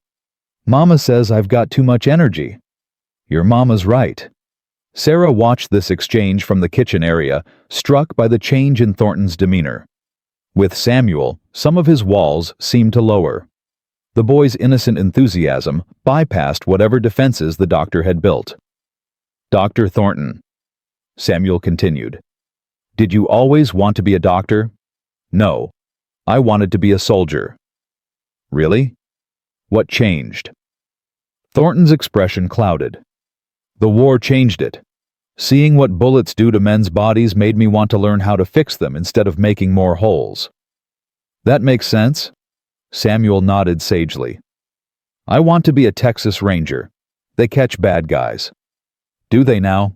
S1: Mama says I've got too much energy." "Your mama's right." Sarah watched this exchange from the kitchen area, struck by the change in Thornton's demeanor. With Samuel, some of his walls seemed to lower. The boy's innocent enthusiasm bypassed whatever defenses the doctor had built. "Dr. Thornton," Samuel continued, "did you always want to be a doctor?" "No. I wanted to be a soldier." "Really? What changed?" Thornton's expression clouded. "The war changed it. Seeing what bullets do to men's bodies made me want to learn how to fix them instead of making more holes." "That makes sense." Samuel nodded sagely. "I want to be a Texas Ranger. They catch bad guys." "Do they now?"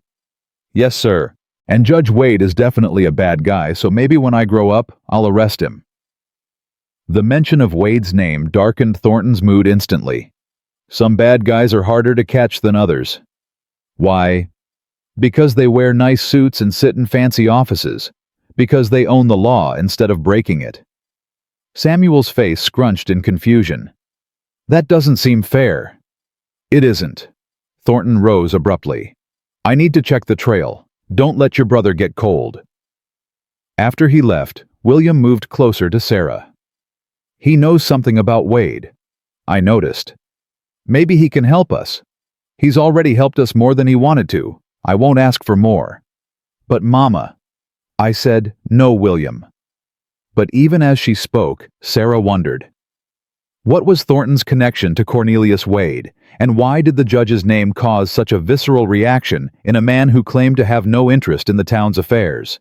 S1: "Yes, sir. And Judge Wade is definitely a bad guy, so maybe when I grow up, I'll arrest him." The mention of Wade's name darkened Thornton's mood instantly. "Some bad guys are harder to catch than others." "Why?" "Because they wear nice suits and sit in fancy offices. Because they own the law instead of breaking it." Samuel's face scrunched in confusion. "That doesn't seem fair." "It isn't." Thornton rose abruptly. "I need to check the trail. Don't let your brother get cold." After he left, William moved closer to Sarah. "He knows something about Wade. I noticed. Maybe he can help us. He's already helped us more than he wanted to. I won't ask for more." "But Mama." I said, "No, William." But even as she spoke, Sarah wondered. What was Thornton's connection to Cornelius Wade, and why did the judge's name cause such a visceral reaction in a man who claimed to have no interest in the town's affairs?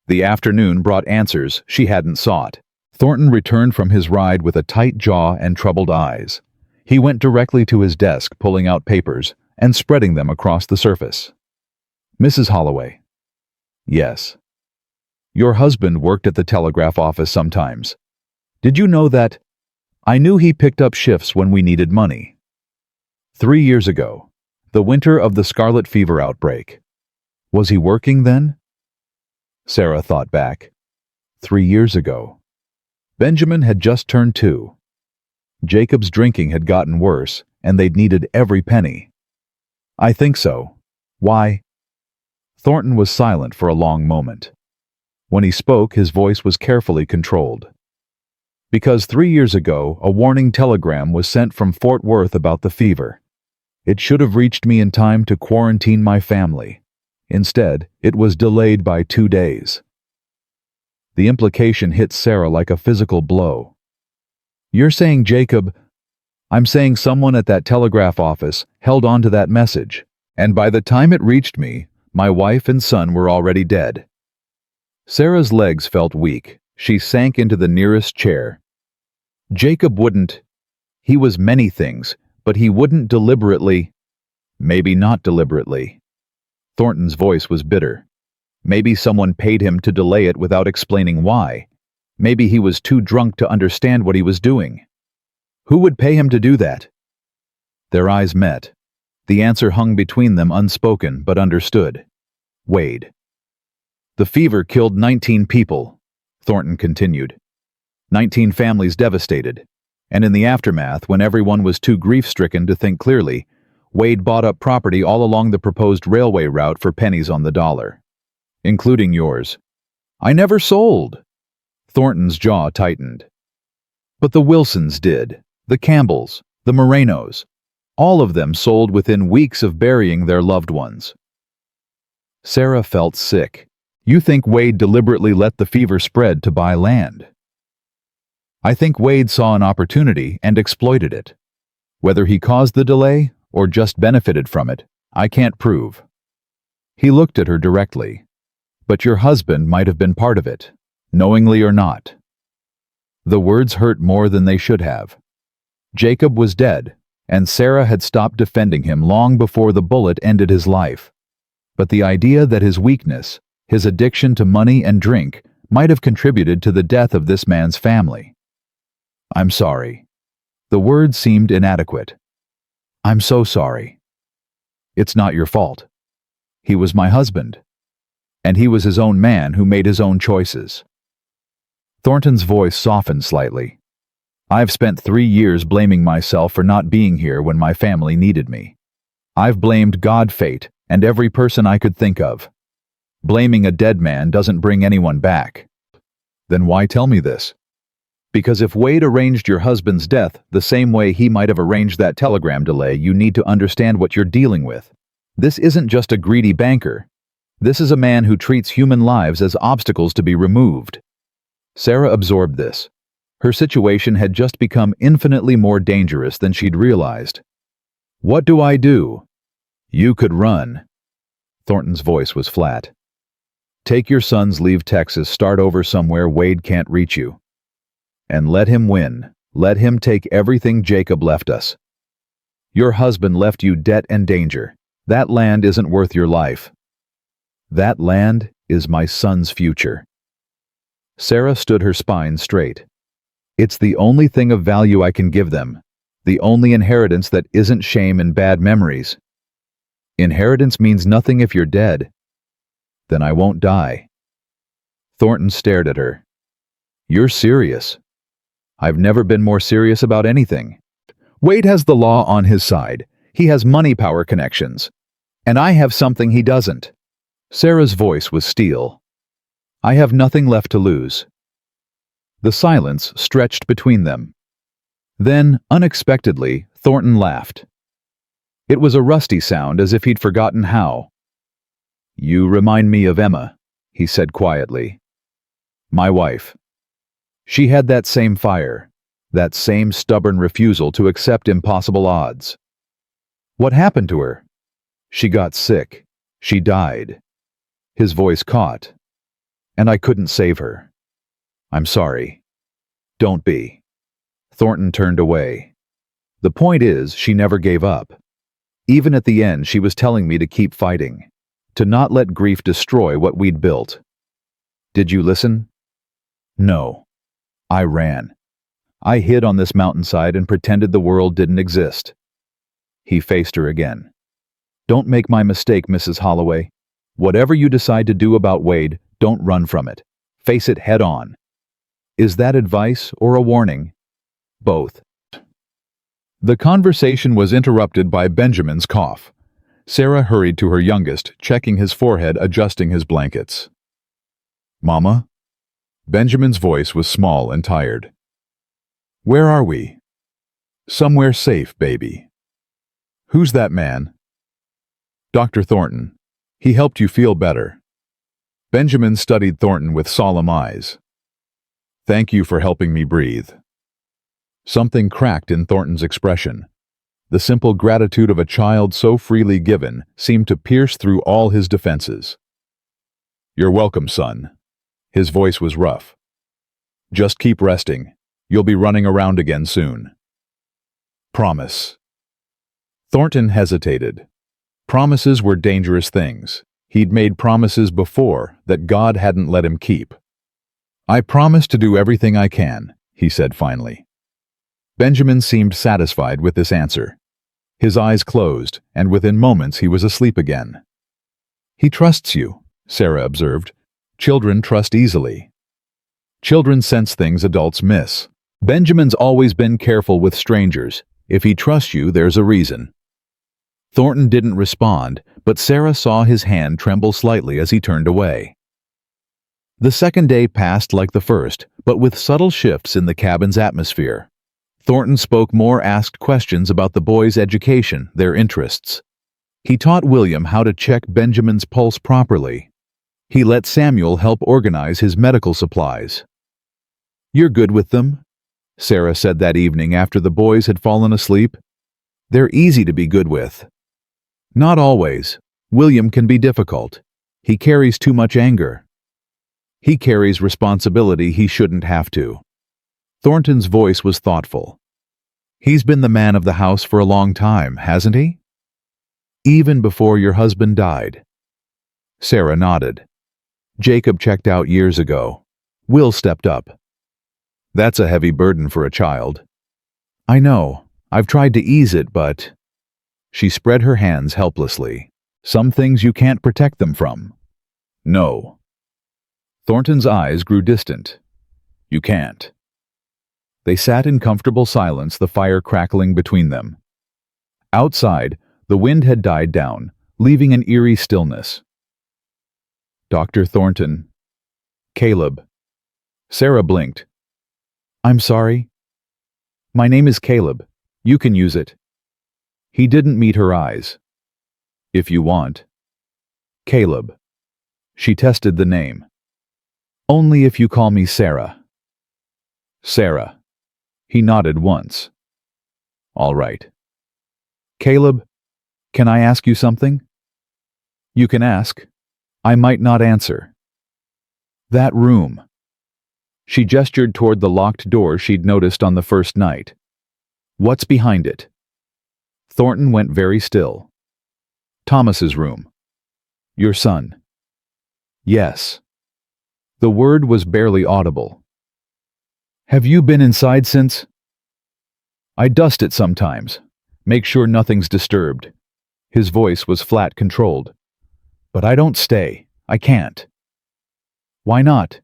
S1: The afternoon brought answers she hadn't sought. Thornton returned from his ride with a tight jaw and troubled eyes. He went directly to his desk, pulling out papers and spreading them across the surface. "Mrs. Holloway." "Yes." "Your husband worked at the telegraph office sometimes. Did you know that?" "I knew he picked up shifts when we needed money." 3 years ago, the winter of the scarlet fever outbreak. Was he working then? Sarah thought back. 3 years ago. Benjamin had just turned 2. Jacob's drinking had gotten worse, and they'd needed every penny. "I think so. Why?" Thornton was silent for a long moment. When he spoke, his voice was carefully controlled. "Because 3 years ago, a warning telegram was sent from Fort Worth about the fever. It should have reached me in time to quarantine my family. Instead, it was delayed by 2 days." The implication hit Sarah like a physical blow. "You're saying Jacob—" "I'm saying someone at that telegraph office held on to that message, and by the time it reached me, my wife and son were already dead." Sarah's legs felt weak. She sank into the nearest chair. "Jacob wouldn't— He was many things, but he wouldn't deliberately—" "Maybe not deliberately." Thornton's voice was bitter. "Maybe someone paid him to delay it without explaining why. Maybe he was too drunk to understand what he was doing." "Who would pay him to do that?" Their eyes met. The answer hung between them, unspoken but understood. Wade. "The fever killed 19 people," Thornton continued. 19 families devastated. And in the aftermath, when everyone was too grief-stricken to think clearly, Wade bought up property all along the proposed railway route for pennies on the dollar. Including yours. "I never sold." Thornton's jaw tightened. "But the Wilsons did." The Campbells, the Morenos, all of them sold within weeks of burying their loved ones. Sarah felt sick. You think Wade deliberately let the fever spread to buy land? I think Wade saw an opportunity and exploited it. Whether he caused the delay or just benefited from it, I can't prove. He looked at her directly. But your husband might have been part of it, knowingly or not. The words hurt more than they should have. Jacob was dead, and Sarah had stopped defending him long before the bullet ended his life. But the idea that his weakness, his addiction to money and drink, might have contributed to the death of this man's family. I'm sorry. The words seemed inadequate. I'm so sorry. It's not your fault. He was my husband. And he was his own man who made his own choices. Thornton's voice softened slightly. I've spent 3 years blaming myself for not being here when my family needed me. I've blamed God, fate, and every person I could think of. Blaming a dead man doesn't bring anyone back. Then why tell me this? Because if Wade arranged your husband's death the same way he might have arranged that telegram delay, you need to understand what you're dealing with. This isn't just a greedy banker. This is a man who treats human lives as obstacles to be removed. Sarah absorbed this. Her situation had just become infinitely more dangerous than she'd realized. What do I do? You could run. Thornton's voice was flat. Take your sons, leave Texas, start over somewhere Wade can't reach you. And let him win. Let him take everything Jacob left us. Your husband left you debt and danger. That land isn't worth your life. That land is my son's future. Sarah stood her spine straight. It's the only thing of value I can give them, the only inheritance that isn't shame and bad memories. Inheritance means nothing if you're dead. Then I won't die. Thornton stared at her. You're serious. I've never been more serious about anything. Wade has the law on his side. He has money power connections. And I have something he doesn't. Sarah's voice was steel. I have nothing left to lose. The silence stretched between them. Then, unexpectedly, Thornton laughed. It was a rusty sound, as if he'd forgotten how. You remind me of Emma, he said quietly. My wife. She had that same fire, that same stubborn refusal to accept impossible odds. What happened to her? She got sick. She died. His voice caught. And I couldn't save her. I'm sorry. Don't be. Thornton turned away. The point is, she never gave up. Even at the end, she was telling me to keep fighting, to not let grief destroy what we'd built. Did you listen? No. I ran. I hid on this mountainside and pretended the world didn't exist. He faced her again. Don't make my mistake, Mrs. Holloway. Whatever you decide to do about Wade, don't run from it. Face it head on. Is that advice or a warning? Both. The conversation was interrupted by Benjamin's cough. Sarah hurried to her youngest, checking his forehead, adjusting his blankets. Mama? Benjamin's voice was small and tired. Where are we? Somewhere safe, baby. Who's that man? Dr. Thornton. He helped you feel better. Benjamin studied Thornton with solemn eyes. Thank you for helping me breathe. Something cracked in Thornton's expression. The simple gratitude of a child so freely given seemed to pierce through all his defenses. You're welcome, son. His voice was rough. Just keep resting. You'll be running around again soon. Promise. Thornton hesitated. Promises were dangerous things. He'd made promises before that God hadn't let him keep. I promise to do everything I can, he said finally. Benjamin seemed satisfied with this answer. His eyes closed, and within moments he was asleep again. He trusts you, Sarah observed. Children trust easily. Children sense things adults miss. Benjamin's always been careful with strangers. If he trusts you, there's a reason. Thornton didn't respond, but Sarah saw his hand tremble slightly as he turned away. The second day passed like the first, but with subtle shifts in the cabin's atmosphere. Thornton spoke more, asked questions about the boys' education, their interests. He taught William how to check Benjamin's pulse properly. He let Samuel help organize his medical supplies. "You're good with them," Sarah said that evening after the boys had fallen asleep. "They're easy to be good with." "Not always. William can be difficult. He carries too much anger. He carries responsibility he shouldn't have to." Thornton's voice was thoughtful. "He's been the man of the house for a long time, hasn't he? Even before your husband died." Sarah nodded. "Jacob checked out years ago. Will stepped up." "That's a heavy burden for a child." "I know. I've tried to ease it, but—" She spread her hands helplessly. "Some things you can't protect them from." "No." Thornton's eyes grew distant. "You can't." They sat in comfortable silence, the fire crackling between them. Outside, the wind had died down, leaving an eerie stillness. "Dr. Thornton." "Caleb." Sarah blinked. "I'm sorry." "My name is Caleb. You can use it." He didn't meet her eyes. "If you want." "Caleb." She tested the name. "Only if you call me Sarah." "Sarah." He nodded once. "All right." "Caleb, can I ask you something?" "You can ask. I might not answer." "That room." She gestured toward the locked door she'd noticed on the first night. "What's behind it?" Thornton went very still. "Thomas's room." "Your son?" "Yes." The word was barely audible. "Have you been inside since?" "I dust it sometimes. Make sure nothing's disturbed." His voice was flat, controlled. "But I don't stay. I can't." "Why not?"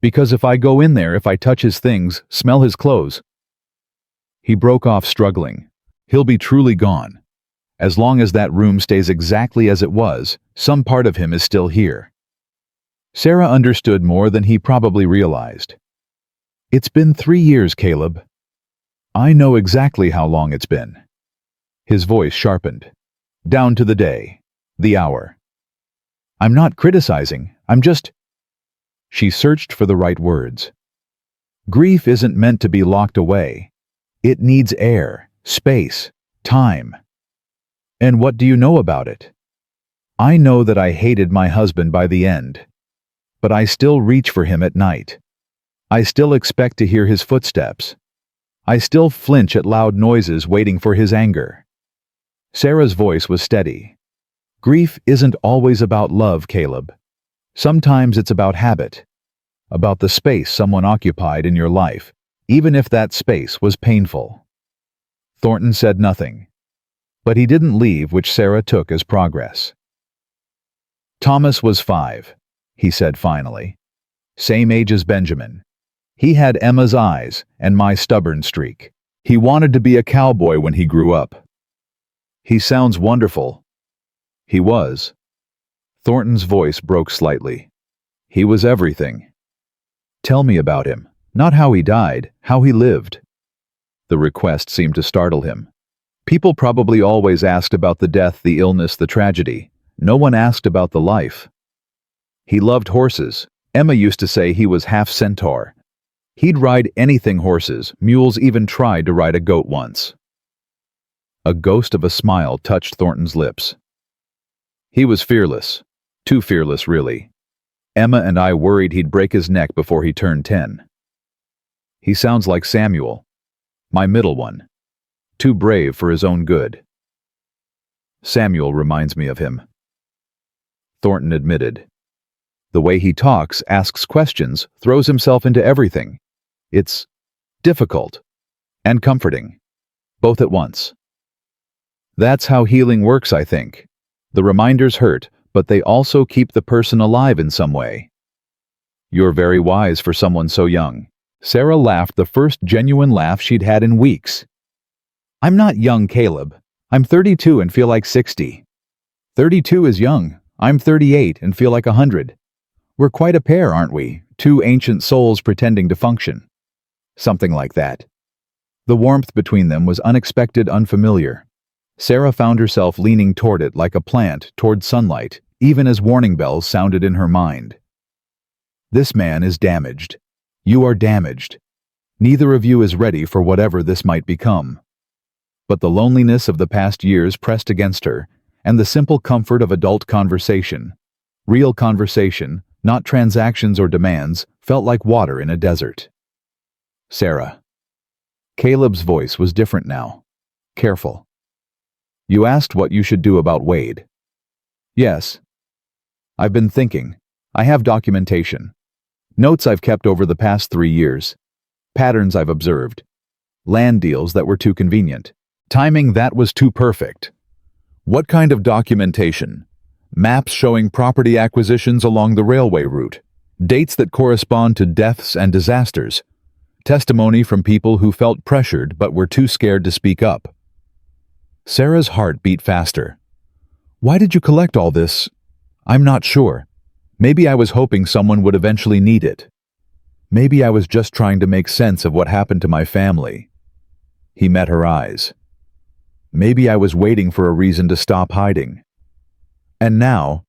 S1: "Because if I go in there, if I touch his things, smell his clothes—" He broke off, struggling. "He'll be truly gone. As long as that room stays exactly as it was, some part of him is still here." Sarah understood more than he probably realized. "It's been 3 years, Caleb." "I know exactly how long it's been." His voice sharpened. "Down to the day, the hour." "I'm not criticizing, I'm just—" She searched for the right words. "Grief isn't meant to be locked away. It needs air, space, time." "And what do you know about it?" "I know that I hated my husband by the end. But I still reach for him at night. I still expect to hear his footsteps. I still flinch at loud noises, waiting for his anger." Sarah's voice was steady. "Grief isn't always about love, Caleb. Sometimes it's about habit. About the space someone occupied in your life, even if that space was painful." Thornton said nothing. But he didn't leave, which Sarah took as progress. "Thomas was 5, he said finally. Same age as Benjamin. He had Emma's eyes and my stubborn streak. He wanted to be a cowboy when he grew up." "He sounds wonderful." "He was." Thornton's voice broke slightly. "He was everything." "Tell me about him. Not how he died, how he lived." The request seemed to startle him. People probably always asked about the death, the illness, the tragedy. No one asked about the life. "He loved horses. Emma used to say he was half centaur. He'd ride anything, horses, mules, even tried to ride a goat once." A ghost of a smile touched Thornton's lips. "He was fearless. Too fearless, really. Emma and I worried he'd break his neck before he turned 10. He sounds like Samuel, my middle one. Too brave for his own good." "Samuel reminds me of him," Thornton admitted. "The way he talks, asks questions, throws himself into everything. It's difficult and comforting, both at once." "That's how healing works, I think. The reminders hurt, but they also keep the person alive in some way." "You're very wise for someone so young." Sarah laughed, the first genuine laugh she'd had in weeks. "I'm not young, Caleb. I'm 32 and feel like 60. 32 is young. I'm 38 and feel like 100. We're quite a pair, aren't we? Two ancient souls pretending to function." "Something like that." The warmth between them was unexpected, unfamiliar. Sarah found herself leaning toward it like a plant toward sunlight, even as warning bells sounded in her mind. This man is damaged. You are damaged. Neither of you is ready for whatever this might become. But the loneliness of the past years pressed against her, and the simple comfort of adult conversation, real conversation, not transactions or demands, felt like water in a desert. Sarah. Caleb's voice was different now. Careful. You asked what you should do about Wade. Yes. I've been thinking. I have documentation. Notes I've kept over the past 3 years. Patterns I've observed. Land deals that were too convenient. Timing that was too perfect. What kind of documentation? Maps showing property acquisitions along the railway route. Dates that correspond to deaths and disasters. Testimony from people who felt pressured but were too scared to speak up. Sarah's heart beat faster. Why did you collect all this? I'm not sure. Maybe I was hoping someone would eventually need it. Maybe I was just trying to make sense of what happened to my family. He met her eyes. Maybe I was waiting for a reason to stop hiding. And now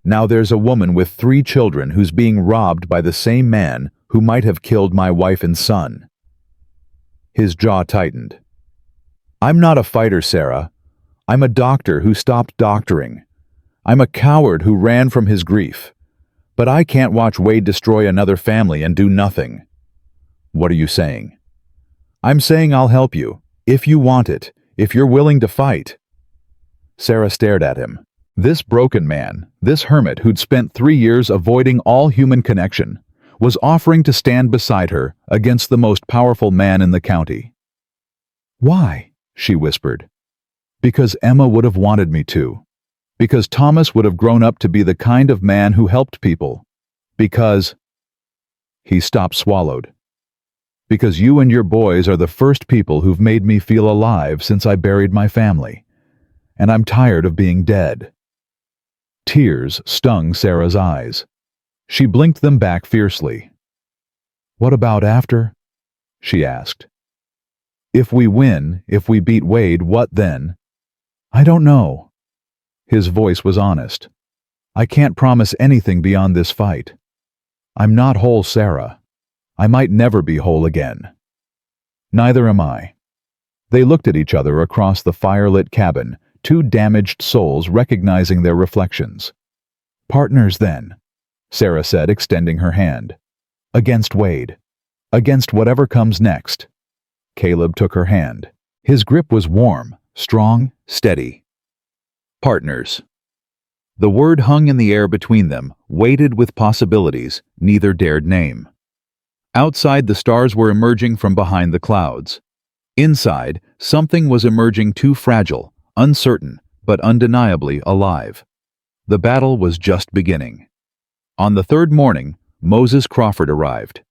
S1: there's a woman with 3 children who's being robbed by the same man who might have killed my wife and son. His jaw tightened. I'm not a fighter, Sarah. I'm a doctor who stopped doctoring. I'm a coward who ran from his grief. But I can't watch Wade destroy another family and do nothing. What are you saying? I'm saying I'll help you, if you want it, if you're willing to fight. Sarah stared at him. This broken man, this hermit who'd spent 3 years avoiding all human connection, was offering to stand beside her against the most powerful man in the county. Why? She whispered. Because Emma would have wanted me to. Because Thomas would have grown up to be the kind of man who helped people. Because... He stopped, swallowed. Because you and your boys are the first people who've made me feel alive since I buried my family. And I'm tired of being dead. Tears stung Sarah's eyes. She blinked them back fiercely. What about after? She asked. If we win, if we beat Wade, what then? I don't know. His voice was honest. I can't promise anything beyond this fight. I'm not whole, Sarah. I might never be whole again. Neither am I. They looked at each other across the firelit cabin, 2 damaged souls recognizing their reflections. Partners, then, Sarah said, extending her hand. Against Wade. Against whatever comes next. Caleb took her hand. His grip was warm, strong, steady. Partners. The word hung in the air between them, weighted with possibilities neither dared name. Outside, the stars were emerging from behind the clouds. Inside, something was emerging too fragile, uncertain, but undeniably alive. The battle was just beginning. On the 3rd morning, Moses Crawford arrived.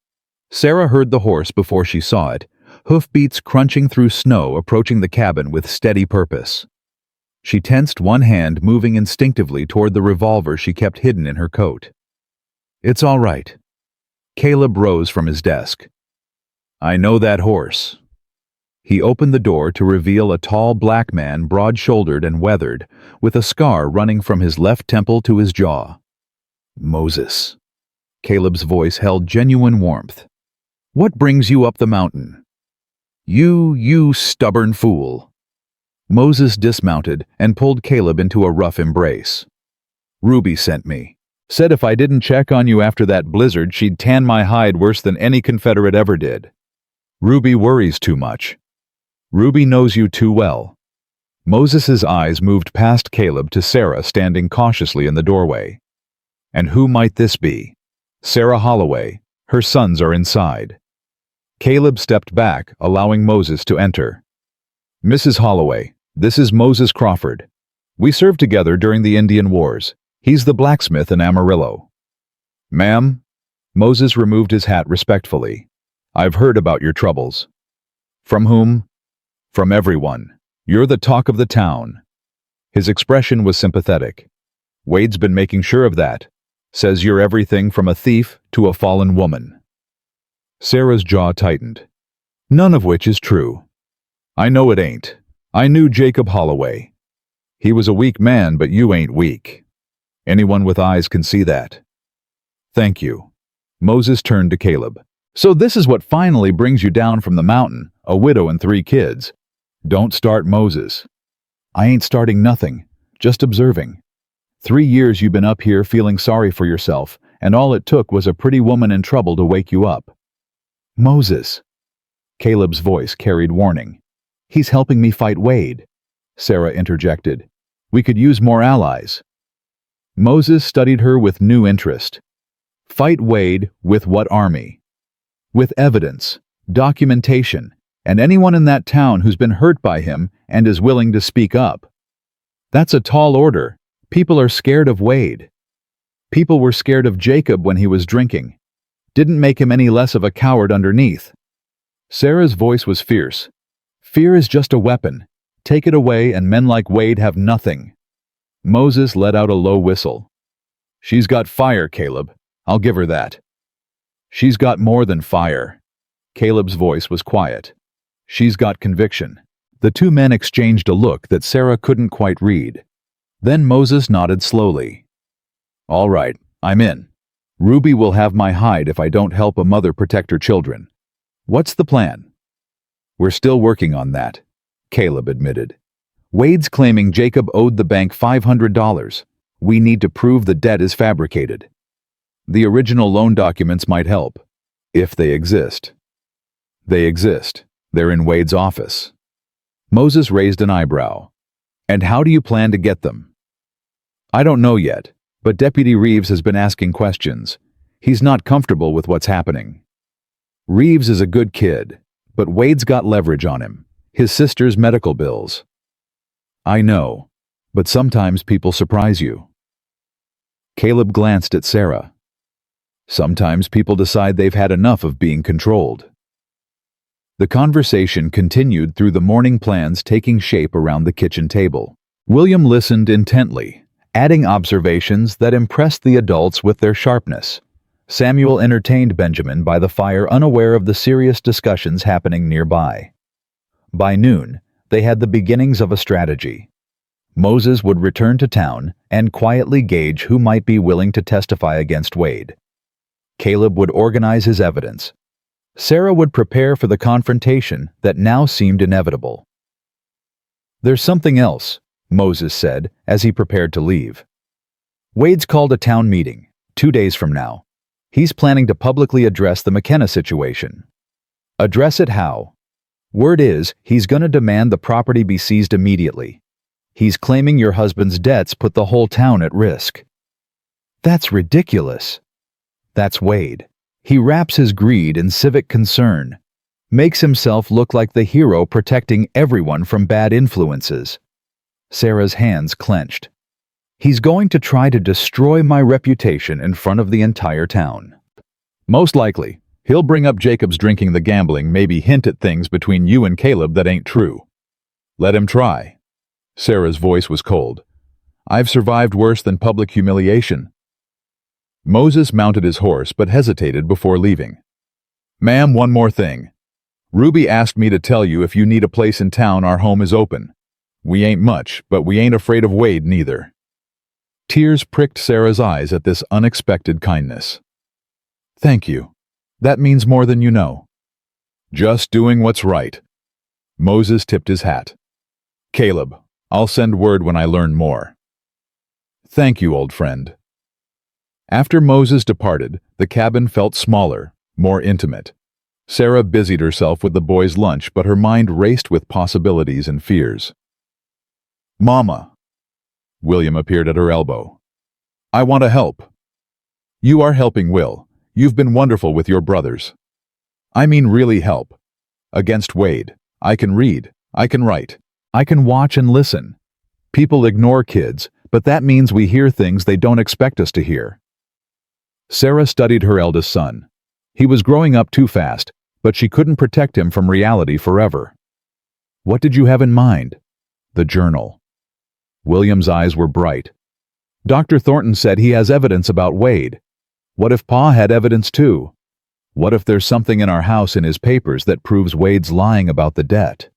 S1: Sarah heard the horse before she saw it, hoofbeats crunching through snow approaching the cabin with steady purpose. She tensed one hand, moving instinctively toward the revolver she kept hidden in her coat. It's all right. Caleb rose from his desk. I know that horse. He opened the door to reveal a tall black man, broad-shouldered and weathered, with a scar running from his left temple to his jaw. Moses. Caleb's voice held genuine warmth. What brings you up the mountain? You stubborn fool. Moses dismounted and pulled Caleb into a rough embrace. Ruby sent me. Said if I didn't check on you after that blizzard, she'd tan my hide worse than any Confederate ever did. Ruby worries too much. Ruby knows you too well. Moses's eyes moved past Caleb to Sarah standing cautiously in the doorway. And who might this be? Sarah Holloway. Her sons are inside. Caleb stepped back, allowing Moses to enter. Mrs. Holloway, this is Moses Crawford. We served together during the Indian Wars. He's the blacksmith in Amarillo. Ma'am? Moses removed his hat respectfully. I've heard about your troubles. From whom? From everyone. You're the talk of the town. His expression was sympathetic. Wade's been making sure of that. Says you're everything from a thief to a fallen woman. Sarah's jaw tightened. None of which is true. I know it ain't. I knew Jacob Holloway. He was a weak man, but you ain't weak. Anyone with eyes can see that. Thank you. Moses turned to Caleb. So this is what finally brings you down from the mountain, a widow and 3 kids. Don't start, Moses. I ain't starting nothing, just observing. 3 years you've been up here feeling sorry for yourself, and all it took was a pretty woman in trouble to wake you up. Moses. Caleb's voice carried warning. He's helping me fight Wade. Sarah interjected. We could use more allies. Moses studied her with new interest. Fight Wade with what army? With evidence, documentation, and anyone in that town who's been hurt by him and is willing to speak up. That's a tall order. People are scared of Wade. People were scared of Jacob when he was drinking. Didn't make him any less of a coward underneath. Sarah's voice was fierce. Fear is just a weapon. Take it away and men like Wade have nothing. Moses let out a low whistle. She's got fire, Caleb. I'll give her that. She's got more than fire. Caleb's voice was quiet. She's got conviction. The 2 men exchanged a look that Sarah couldn't quite read. Then Moses nodded slowly. All right, I'm in. Ruby will have my hide if I don't help a mother protect her children. What's the plan? We're still working on that, Caleb admitted. Wade's claiming Jacob owed the bank $500. We need to prove the debt is fabricated. The original loan documents might help, if they exist. They exist. They're in Wade's office. Moses raised an eyebrow. And how do you plan to get them? I don't know yet, but Deputy Reeves has been asking questions. He's not comfortable with what's happening. Reeves is a good kid, but Wade's got leverage on him. His sister's medical bills. I know, but sometimes people surprise you. Caleb glanced at Sarah. Sometimes people decide they've had enough of being controlled. The conversation continued through the morning plans taking shape around the kitchen table. William listened intently, adding observations that impressed the adults with their sharpness. Samuel entertained Benjamin by the fire, unaware of the serious discussions happening nearby. By noon, they had the beginnings of a strategy. Moses would return to town and quietly gauge who might be willing to testify against Wade. Caleb would organize his evidence. Sarah would prepare for the confrontation that now seemed inevitable. There's something else, Moses said as he prepared to leave. Wade's called a town meeting, 2 days from now. He's planning to publicly address the McKenna situation. Address it how? Word is, he's going to demand the property be seized immediately. He's claiming your husband's debts put the whole town at risk. That's ridiculous. That's Wade. He wraps his greed in civic concern, makes himself look like the hero protecting everyone from bad influences. Sarah's hands clenched. He's going to try to destroy my reputation in front of the entire town. Most likely, he'll bring up Jacob's drinking, the gambling, maybe hint at things between you and Caleb that ain't true. Let him try. Sarah's voice was cold. I've survived worse than public humiliation. Moses mounted his horse but hesitated before leaving. Ma'am, one more thing. Ruby asked me to tell you if you need a place in town, our home is open. We ain't much, but we ain't afraid of Wade neither. Tears pricked Sarah's eyes at this unexpected kindness. Thank you. That means more than you know. Just doing what's right. Moses tipped his hat. Caleb, I'll send word when I learn more. Thank you, old friend. After Moses departed, the cabin felt smaller, more intimate. Sarah busied herself with the boys' lunch, but her mind raced with possibilities and fears. Mama. William appeared at her elbow. I want to help. You are helping, Will. You've been wonderful with your brothers. I mean really help. Against Wade. I can read. I can write. I can watch and listen. People ignore kids, but that means we hear things they don't expect us to hear. Sarah studied her eldest son. He was growing up too fast, but she couldn't protect him from reality forever. What did you have in mind? The journal. William's eyes were bright. Dr. Thornton said he has evidence about Wade. What if Pa had evidence too? What if there's something in our house in his papers that proves Wade's lying about the debt?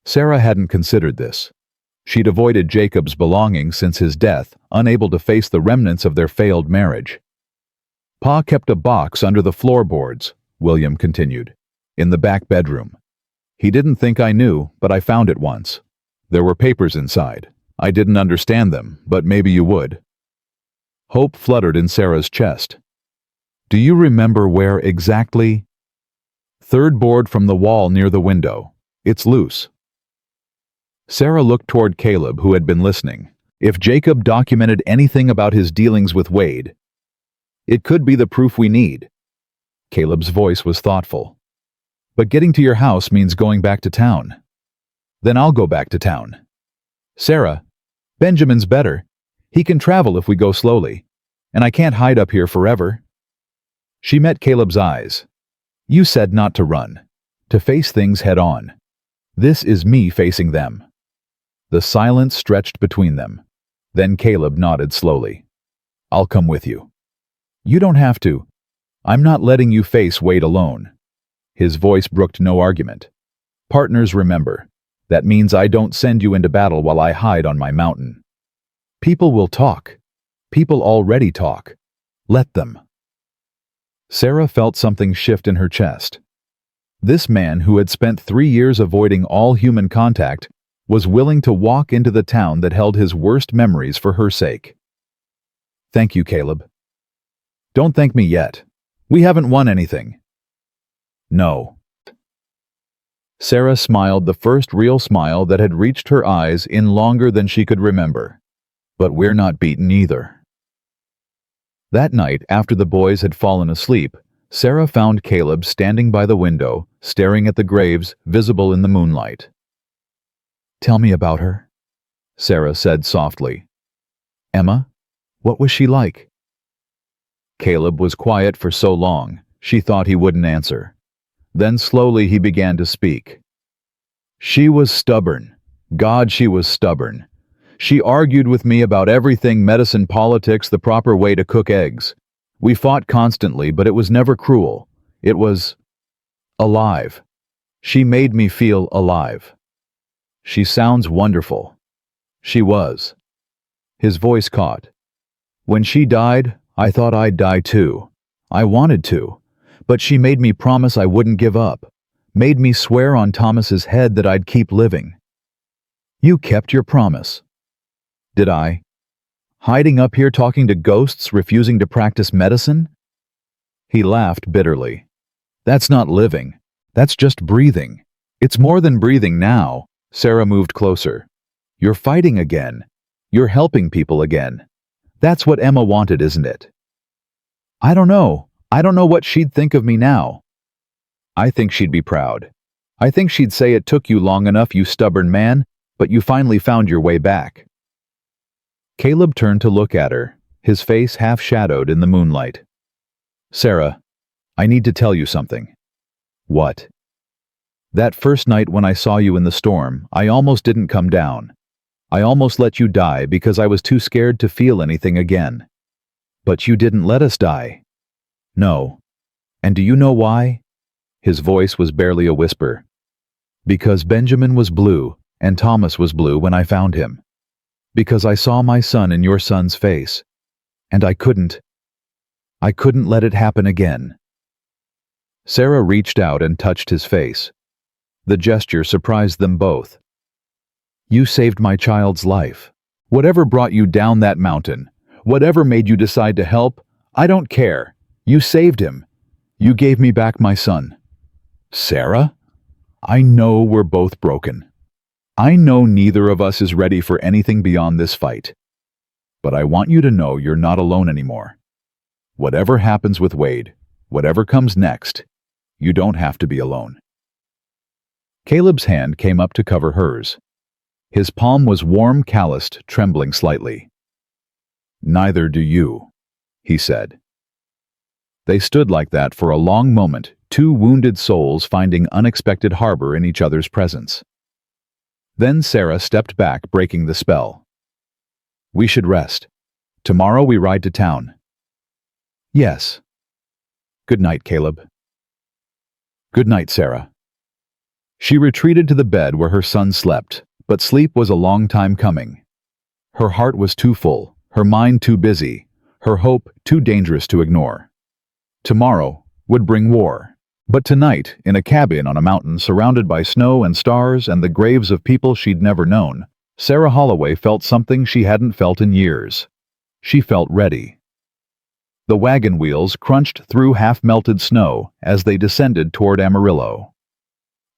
S1: Sarah hadn't considered this. She'd avoided Jacob's belongings since his death, unable to face the remnants of their failed marriage. Pa kept a box under the floorboards, William continued, in the back bedroom. He didn't think I knew, but I found it once. There were papers inside. I didn't understand them, but maybe you would. Hope fluttered in Sarah's chest. Do you remember where exactly? Third board from the wall near the window. It's loose. Sarah looked toward Caleb, who had been listening. If Jacob documented anything about his dealings with Wade, it could be the proof we need. Caleb's voice was thoughtful. But getting to your house means going back to town. Then I'll go back to town. Sarah, Benjamin's better. He can travel if we go slowly. And I can't hide up here forever. She met Caleb's eyes. You said not to run, to face things head on. This is me facing them. The silence stretched between them. Then Caleb nodded slowly. I'll come with you. You don't have to. I'm not letting you face Wade alone. His voice brooked no argument. Partners, remember. That means I don't send you into battle while I hide on my mountain. People will talk. People already talk. Let them. Sarah felt something shift in her chest. This man, who had spent 3 years avoiding all human contact, was willing to walk into the town that held his worst memories for her sake. Thank you, Caleb. Don't thank me yet. We haven't won anything. No. Sarah smiled, the first real smile that had reached her eyes in longer than she could remember. But we're not beaten either. That night, after the boys had fallen asleep, Sarah found Caleb standing by the window, staring at the graves visible in the moonlight. Tell me about her, Sarah said softly. Emma, what was she like? Caleb was quiet for so long, she thought he wouldn't answer. Then slowly he began to speak. She was stubborn. God, she was stubborn. She argued with me about everything: medicine, politics, the proper way to cook eggs. We fought constantly, but it was never cruel. It was alive. She made me feel alive. She sounds wonderful. She was. His voice caught. When she died, I thought I'd die too. I wanted to. But she made me promise I wouldn't give up. Made me swear on Thomas's head that I'd keep living. You kept your promise. Did I? Hiding up here talking to ghosts, refusing to practice medicine? He laughed bitterly. That's not living. That's just breathing. It's more than breathing now. Sarah moved closer. You're fighting again. You're helping people again. That's what Emma wanted, isn't it? I don't know. I don't know what she'd think of me now. I think she'd be proud. I think she'd say it took you long enough, you stubborn man, but you finally found your way back. Caleb turned to look at her, his face half shadowed in the moonlight. Sarah, I need to tell you something. What? That first night when I saw you in the storm, I almost didn't come down. I almost let you die because I was too scared to feel anything again. But you didn't let us die. No. And do you know why? His voice was barely a whisper. Because Benjamin was blue, and Thomas was blue when I found him. Because I saw my son in your son's face. And I couldn't let it happen again. Sarah reached out and touched his face. The gesture surprised them both. You saved my child's life. Whatever brought you down that mountain, whatever made you decide to help, I don't care. You saved him. You gave me back my son. Sarah? I know we're both broken. I know neither of us is ready for anything beyond this fight. But I want you to know you're not alone anymore. Whatever happens with Wade, whatever comes next, you don't have to be alone. Caleb's hand came up to cover hers. His palm was warm, calloused, trembling slightly. Neither do you, he said. They stood like that for a long moment, two wounded souls finding unexpected harbor in each other's presence. Then Sarah stepped back, breaking the spell. We should rest. Tomorrow we ride to town. Yes. Good night, Caleb. Good night, Sarah. She retreated to the bed where her son slept, but sleep was a long time coming. Her heart was too full, her mind too busy, her hope too dangerous to ignore. Tomorrow would bring war. But tonight, in a cabin on a mountain surrounded by snow and stars and the graves of people she'd never known, Sarah Holloway felt something she hadn't felt in years. She felt ready. The wagon wheels crunched through half-melted snow as they descended toward Amarillo.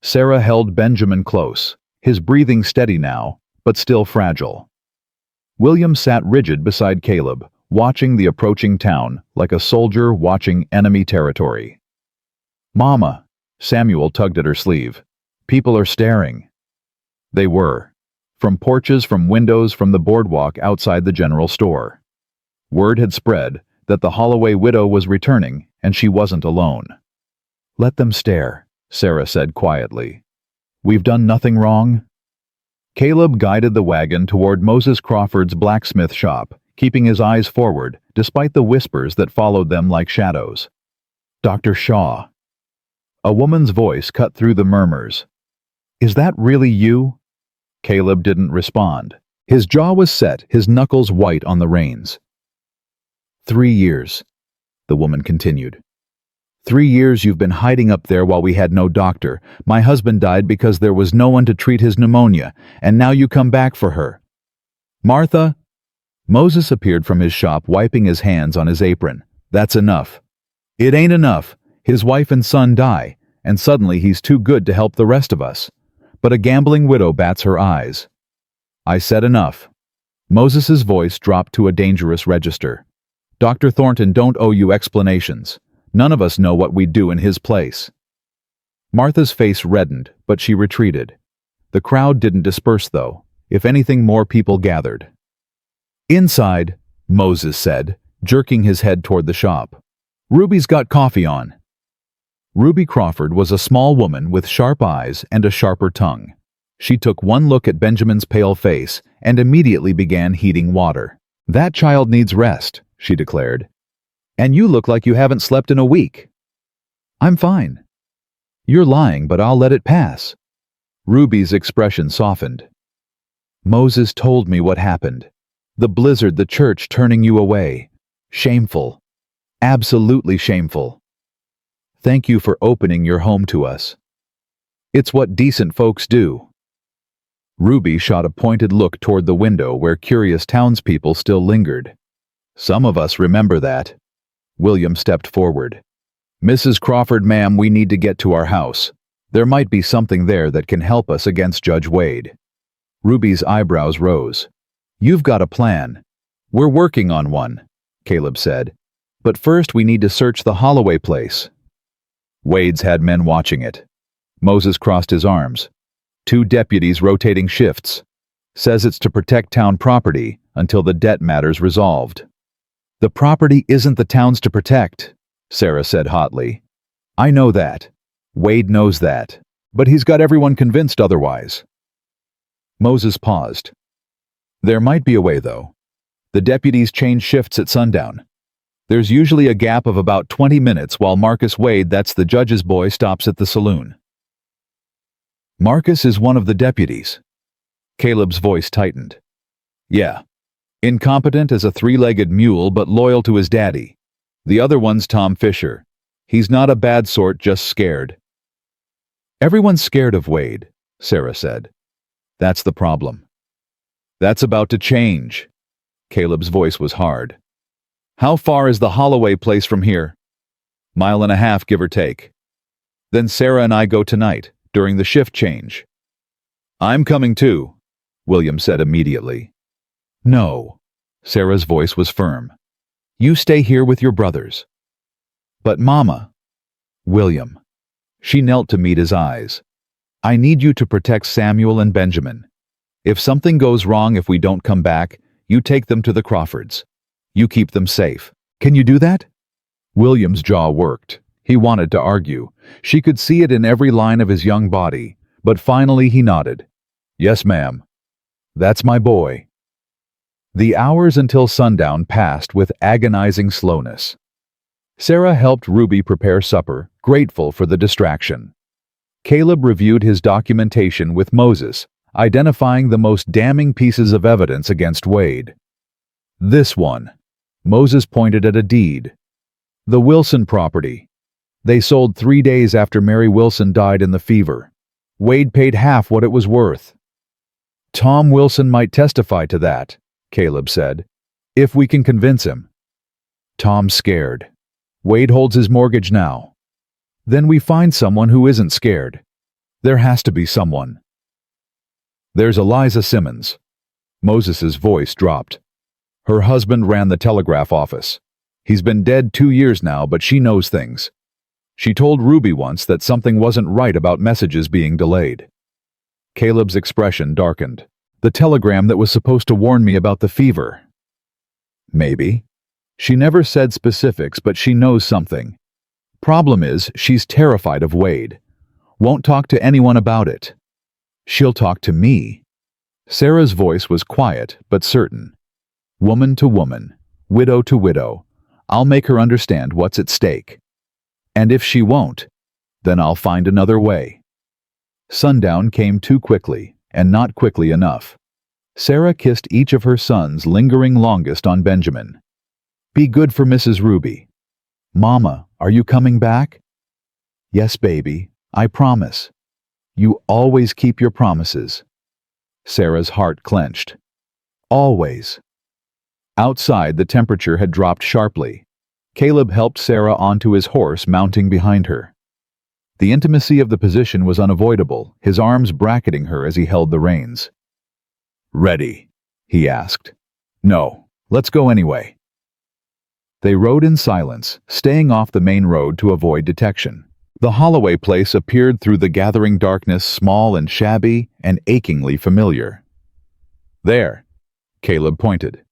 S1: Sarah held Benjamin close, his breathing steady now, but still fragile. William sat rigid beside Caleb, watching the approaching town like a soldier watching enemy territory. "Mama," Samuel tugged at her sleeve. "People are staring." They were. From porches, from windows, from the boardwalk outside the general store. Word had spread that the Holloway widow was returning, and she wasn't alone. "Let them stare," Sarah said quietly. "We've done nothing wrong." Caleb guided the wagon toward Moses Crawford's blacksmith shop, keeping his eyes forward, despite the whispers that followed them like shadows. "Dr. Shaw." A woman's voice cut through the murmurs. "Is that really you?" Caleb didn't respond. His jaw was set, his knuckles white on the reins. 3 years, the woman continued. 3 years you've been hiding up there while we had no doctor. My husband died because there was no one to treat his pneumonia, and now you come back for her. Martha? Moses appeared from his shop, wiping his hands on his apron. "That's enough." "It ain't enough. His wife and son die, and suddenly he's too good to help the rest of us." But a gambling widow bats her eyes. "I said enough." Moses's voice dropped to a dangerous register. "Dr. Thornton don't owe you explanations. None of us know what we'd do in his place." Martha's face reddened, but she retreated. The crowd didn't disperse, though. If anything, more people gathered. "Inside," Moses said, jerking his head toward the shop. "Ruby's got coffee on." Ruby Crawford was a small woman with sharp eyes and a sharper tongue. She took one look at Benjamin's pale face and immediately began heating water. "That child needs rest," she declared. "And you look like you haven't slept in a week." "I'm fine." "You're lying, but I'll let it pass." Ruby's expression softened. "Moses told me what happened. The blizzard, the church turning you away. Shameful. Absolutely shameful. Thank you for opening your home to us. It's what decent folks do." Ruby shot a pointed look toward the window where curious townspeople still lingered. "Some of us remember that." William stepped forward. "Mrs. Crawford, ma'am, we need to get to our house. There might be something there that can help us against Judge Wade." Ruby's eyebrows rose. "You've got a plan." "We're working on one," Caleb said. "But first we need to search the Holloway place." Wade's had men watching it. Moses crossed his arms. 2 deputies rotating shifts. Says it's to protect town property until the debt matter's resolved. "The property isn't the town's to protect," Sarah said hotly. "I know that. Wade knows that. But he's got everyone convinced otherwise." Moses paused. "There might be a way, though. The deputies change shifts at sundown. There's usually a gap of about 20 minutes while Marcus Wade, that's the judge's boy, stops at the saloon." "Marcus is one of the deputies." Caleb's voice tightened. "Yeah. Incompetent as a 3-legged mule, but loyal to his daddy. The other one's Tom Fisher. He's not a bad sort, just scared." "Everyone's scared of Wade," Sarah said. "That's the problem." "That's about to change." Caleb's voice was hard. "How far is the Holloway place from here?" "1.5 miles, give or take." "Then Sarah and I go tonight, during the shift change." "I'm coming too," William said immediately. "No." Sarah's voice was firm. "You stay here with your brothers." "But Mama." "William." She knelt to meet his eyes. "I need you to protect Samuel and Benjamin. If something goes wrong, if we don't come back, you take them to the Crawfords. You keep them safe. Can you do that?" William's jaw worked. He wanted to argue. She could see it in every line of his young body, but finally he nodded. "Yes, ma'am. That's my boy." The hours until sundown passed with agonizing slowness. Sarah helped Ruby prepare supper, grateful for the distraction. Caleb reviewed his documentation with Moses, identifying the most damning pieces of evidence against Wade. This one. Moses pointed at a deed. The Wilson property. They sold 3 days after Mary Wilson died in the fever. Wade paid half what it was worth. Tom Wilson might testify to that, Caleb said, if we can convince him. Tom's scared. Wade holds his mortgage now. Then we find someone who isn't scared. There has to be someone. There's Eliza Simmons. Moses's voice dropped. Her husband ran the telegraph office. He's been dead 2 years now, but she knows things. She told Ruby once that something wasn't right about messages being delayed. Caleb's expression darkened. The telegram that was supposed to warn me about the fever. Maybe. She never said specifics, but she knows something. Problem is, she's terrified of Wade. Won't talk to anyone about it. She'll talk to me. Sarah's voice was quiet, but certain. Woman to woman, widow to widow, I'll make her understand what's at stake. And if she won't, then I'll find another way. Sundown came too quickly, and not quickly enough. Sarah kissed each of her sons, lingering longest on Benjamin. Be good for Mrs. Ruby. Mama, are you coming back? Yes, baby, I promise. You always keep your promises. Sarah's heart clenched. Always. Outside, the temperature had dropped sharply. Caleb helped Sarah onto his horse, mounting behind her. The intimacy of the position was unavoidable, his arms bracketing her as he held the reins. Ready? He asked. No, let's go anyway. They rode in silence, staying off the main road to avoid detection. The Holloway place appeared through the gathering darkness, small and shabby and achingly familiar. There, Caleb pointed.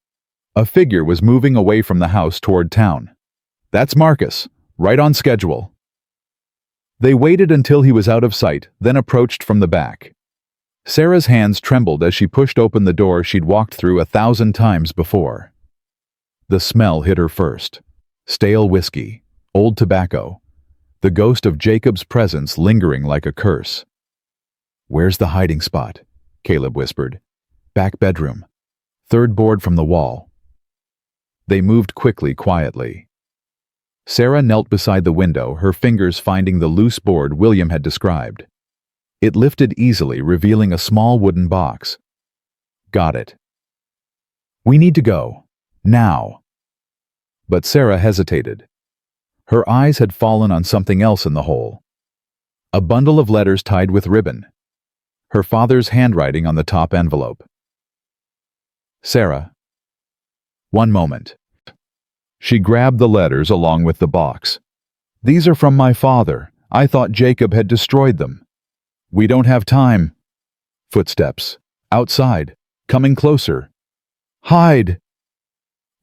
S1: A figure was moving away from the house toward town. That's Marcus, right on schedule. They waited until he was out of sight, then approached from the back. Sarah's hands trembled as she pushed open the door she'd walked through 1,000 times before. The smell hit her first. Stale whiskey, old tobacco, the ghost of Jacob's presence lingering like a curse. Where's the hiding spot? Caleb whispered. Back bedroom. 3rd board from the wall. They moved quickly, quietly. Sarah knelt beside the window, her fingers finding the loose board William had described. It lifted easily, revealing a small wooden box. Got it. We need to go. Now. But Sarah hesitated. Her eyes had fallen on something else in the hole. A bundle of letters tied with ribbon. Her father's handwriting on the top envelope. Sarah. One moment. She grabbed the letters along with the box. These are from my father. I thought Jacob had destroyed them. We don't have time. Footsteps. Outside. Coming closer. Hide!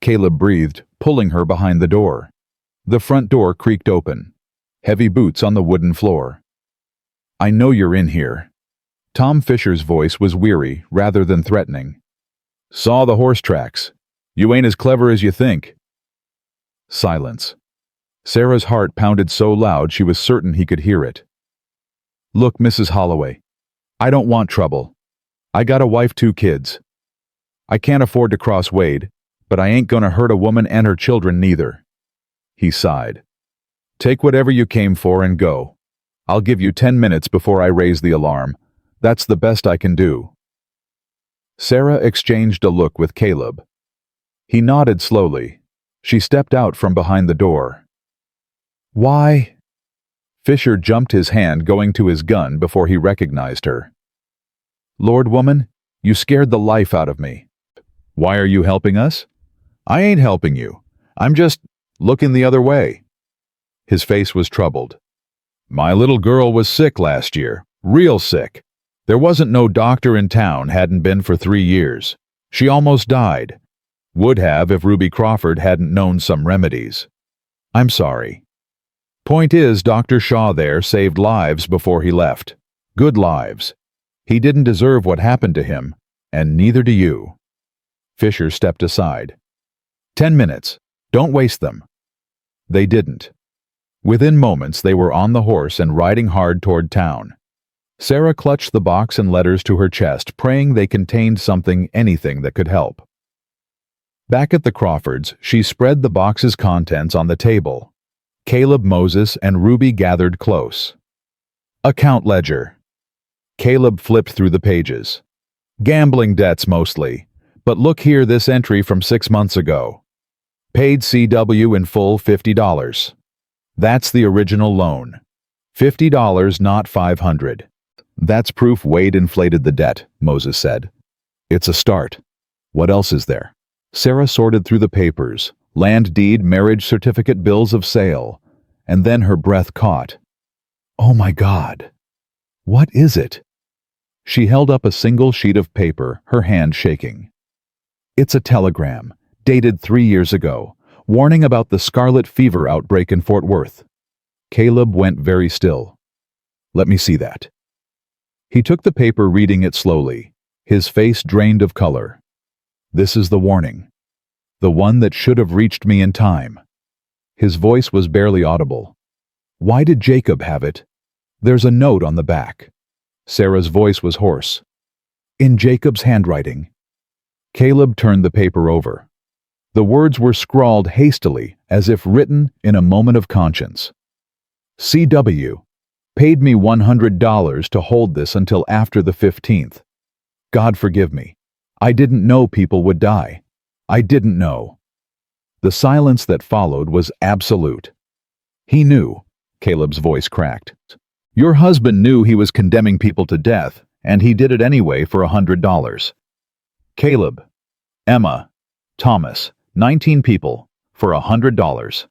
S1: Caleb breathed, pulling her behind the door. The front door creaked open. Heavy boots on the wooden floor. I know you're in here. Tom Fisher's voice was weary rather than threatening. Saw the horse tracks. You ain't as clever as you think. Silence. Sarah's heart pounded so loud she was certain he could hear it. Look, Mrs. Holloway, I don't want trouble. I got a wife, 2 kids. I can't afford to cross Wade, but I ain't gonna hurt a woman and her children neither. He sighed. Take whatever you came for and go. I'll give you 10 minutes before I raise the alarm. That's the best I can do. Sarah exchanged a look with Caleb. He nodded slowly. She stepped out from behind the door. Why? Fisher jumped his hand, going to his gun before he recognized her. Lord woman, you scared the life out of me. Why are you helping us? I ain't helping you. I'm just looking the other way. His face was troubled. My little girl was sick last year, real sick. There wasn't no doctor in town, hadn't been for 3 years. She almost died. Would have if Ruby Crawford hadn't known some remedies. I'm sorry. Point is, Dr. Shaw there saved lives before he left. Good lives. He didn't deserve what happened to him, and neither do you. Fisher stepped aside. 10 minutes. Don't waste them. They didn't. Within moments, they were on the horse and riding hard toward town. Sarah clutched the box and letters to her chest, praying they contained something, anything that could help. Back at the Crawfords, she spread the box's contents on the table. Caleb, Moses, and Ruby gathered close. Account ledger. Caleb flipped through the pages. Gambling debts mostly, but look here, this entry from 6 months ago. Paid CW in full $50. That's the original loan. $50, not $500. That's proof Wade inflated the debt, Moses said. It's a start. What else is there? Sarah sorted through the papers, land deed, marriage certificate, bills of sale, and then her breath caught. Oh my God! What is it? She held up a single sheet of paper, her hand shaking. It's a telegram, dated 3 years ago, warning about the scarlet fever outbreak in Fort Worth. Caleb went very still. Let me see that. He took the paper, reading it slowly, his face drained of color. This is the warning. The one that should have reached me in time. His voice was barely audible. Why did Jacob have it? There's a note on the back. Sarah's voice was hoarse. In Jacob's handwriting. Caleb turned the paper over. The words were scrawled hastily, as if written in a moment of conscience. CW. Paid me $100 to hold this until after the 15th. God forgive me. I didn't know people would die. I didn't know. The silence that followed was absolute. He knew. Caleb's voice cracked. Your husband knew he was condemning people to death, and he did it anyway for $100. Caleb, Emma, Thomas, 19 people, for $100.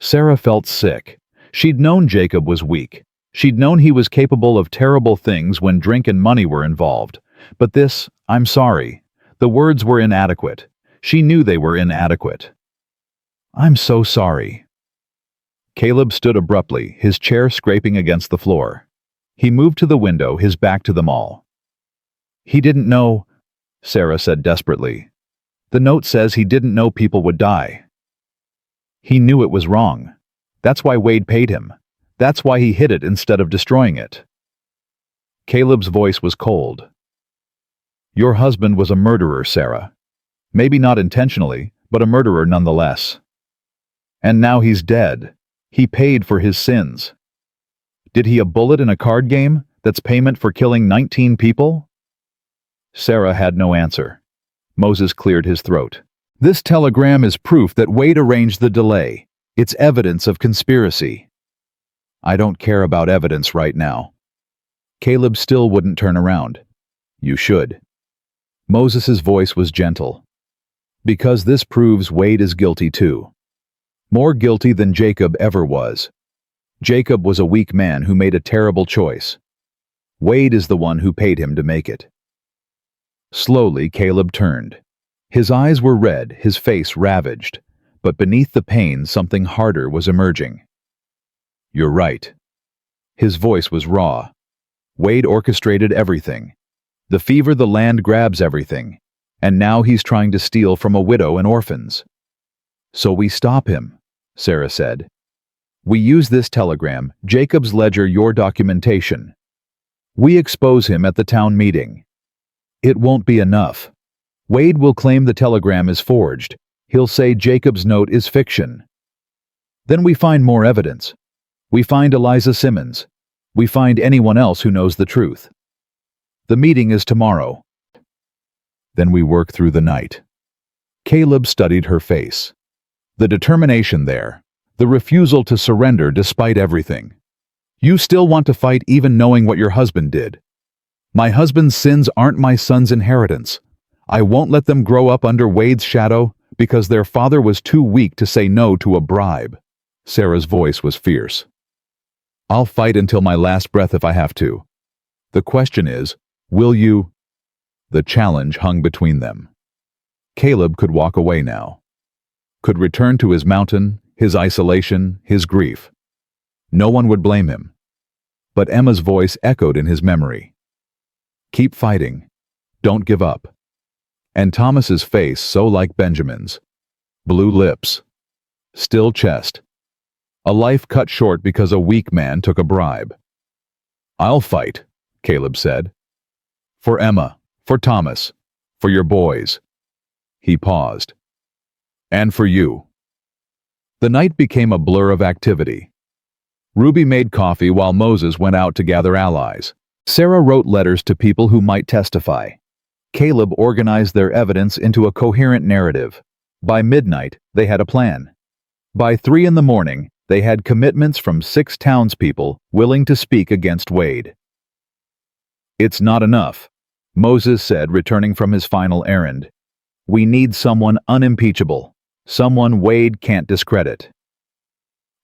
S1: Sarah felt sick. She'd known Jacob was weak. She'd known he was capable of terrible things when drink and money were involved. But this, I'm sorry, the words were inadequate. She knew they were inadequate. I'm so sorry. Caleb stood abruptly, his chair scraping against the floor. He moved to the window, his back to them all. He didn't know, Sarah said desperately. The note says he didn't know people would die. He knew it was wrong. That's why Wade paid him. That's why he hid it instead of destroying it. Caleb's voice was cold. Your husband was a murderer, Sarah. Maybe not intentionally, but a murderer nonetheless. And now he's dead. He paid for his sins. Did he a bullet in a card game that's payment for killing 19 people? Sarah had no answer. Moses cleared his throat. This telegram is proof that Wade arranged the delay. It's evidence of conspiracy. I don't care about evidence right now. Caleb still wouldn't turn around. You should. Moses's voice was gentle. Because this proves Wade is guilty too. More guilty than Jacob ever was. Jacob was a weak man who made a terrible choice. Wade is the one who paid him to make it. Slowly, Caleb turned. His eyes were red, his face ravaged, but beneath the pain something harder was emerging. You're right. His voice was raw. Wade orchestrated everything. The fever, the land grabs everything, and now he's trying to steal from a widow and orphans. So we stop him, Sarah said. We use this telegram, Jacob's ledger, your documentation. We expose him at the town meeting. It won't be enough. Wade will claim the telegram is forged. He'll say Jacob's note is fiction. Then we find more evidence. We find Eliza Simmons. We find anyone else who knows the truth. The meeting is tomorrow. Then we work through the night. Caleb studied her face. The determination there, the refusal to surrender despite everything. You still want to fight even knowing what your husband did. My husband's sins aren't my son's inheritance. I won't let them grow up under Wade's shadow because their father was too weak to say no to a bribe. Sarah's voice was fierce. I'll fight until my last breath if I have to. The question is, will you? The challenge hung between them. Caleb could walk away now. Could return to his mountain, his isolation, his grief. No one would blame him. But Emma's voice echoed in his memory. Keep fighting. Don't give up. And Thomas's face so like Benjamin's. Blue lips. Still chest. A life cut short because a weak man took a bribe. I'll fight, Caleb said. For Emma, for Thomas, for your boys. He paused. And for you. The night became a blur of activity. Ruby made coffee while Moses went out to gather allies. Sarah wrote letters to people who might testify. Caleb organized their evidence into a coherent narrative. By midnight, they had a plan. By 3 a.m, they had commitments from 6 townspeople willing to speak against Wade. It's not enough, Moses said, returning from his final errand. We need someone unimpeachable, someone Wade can't discredit.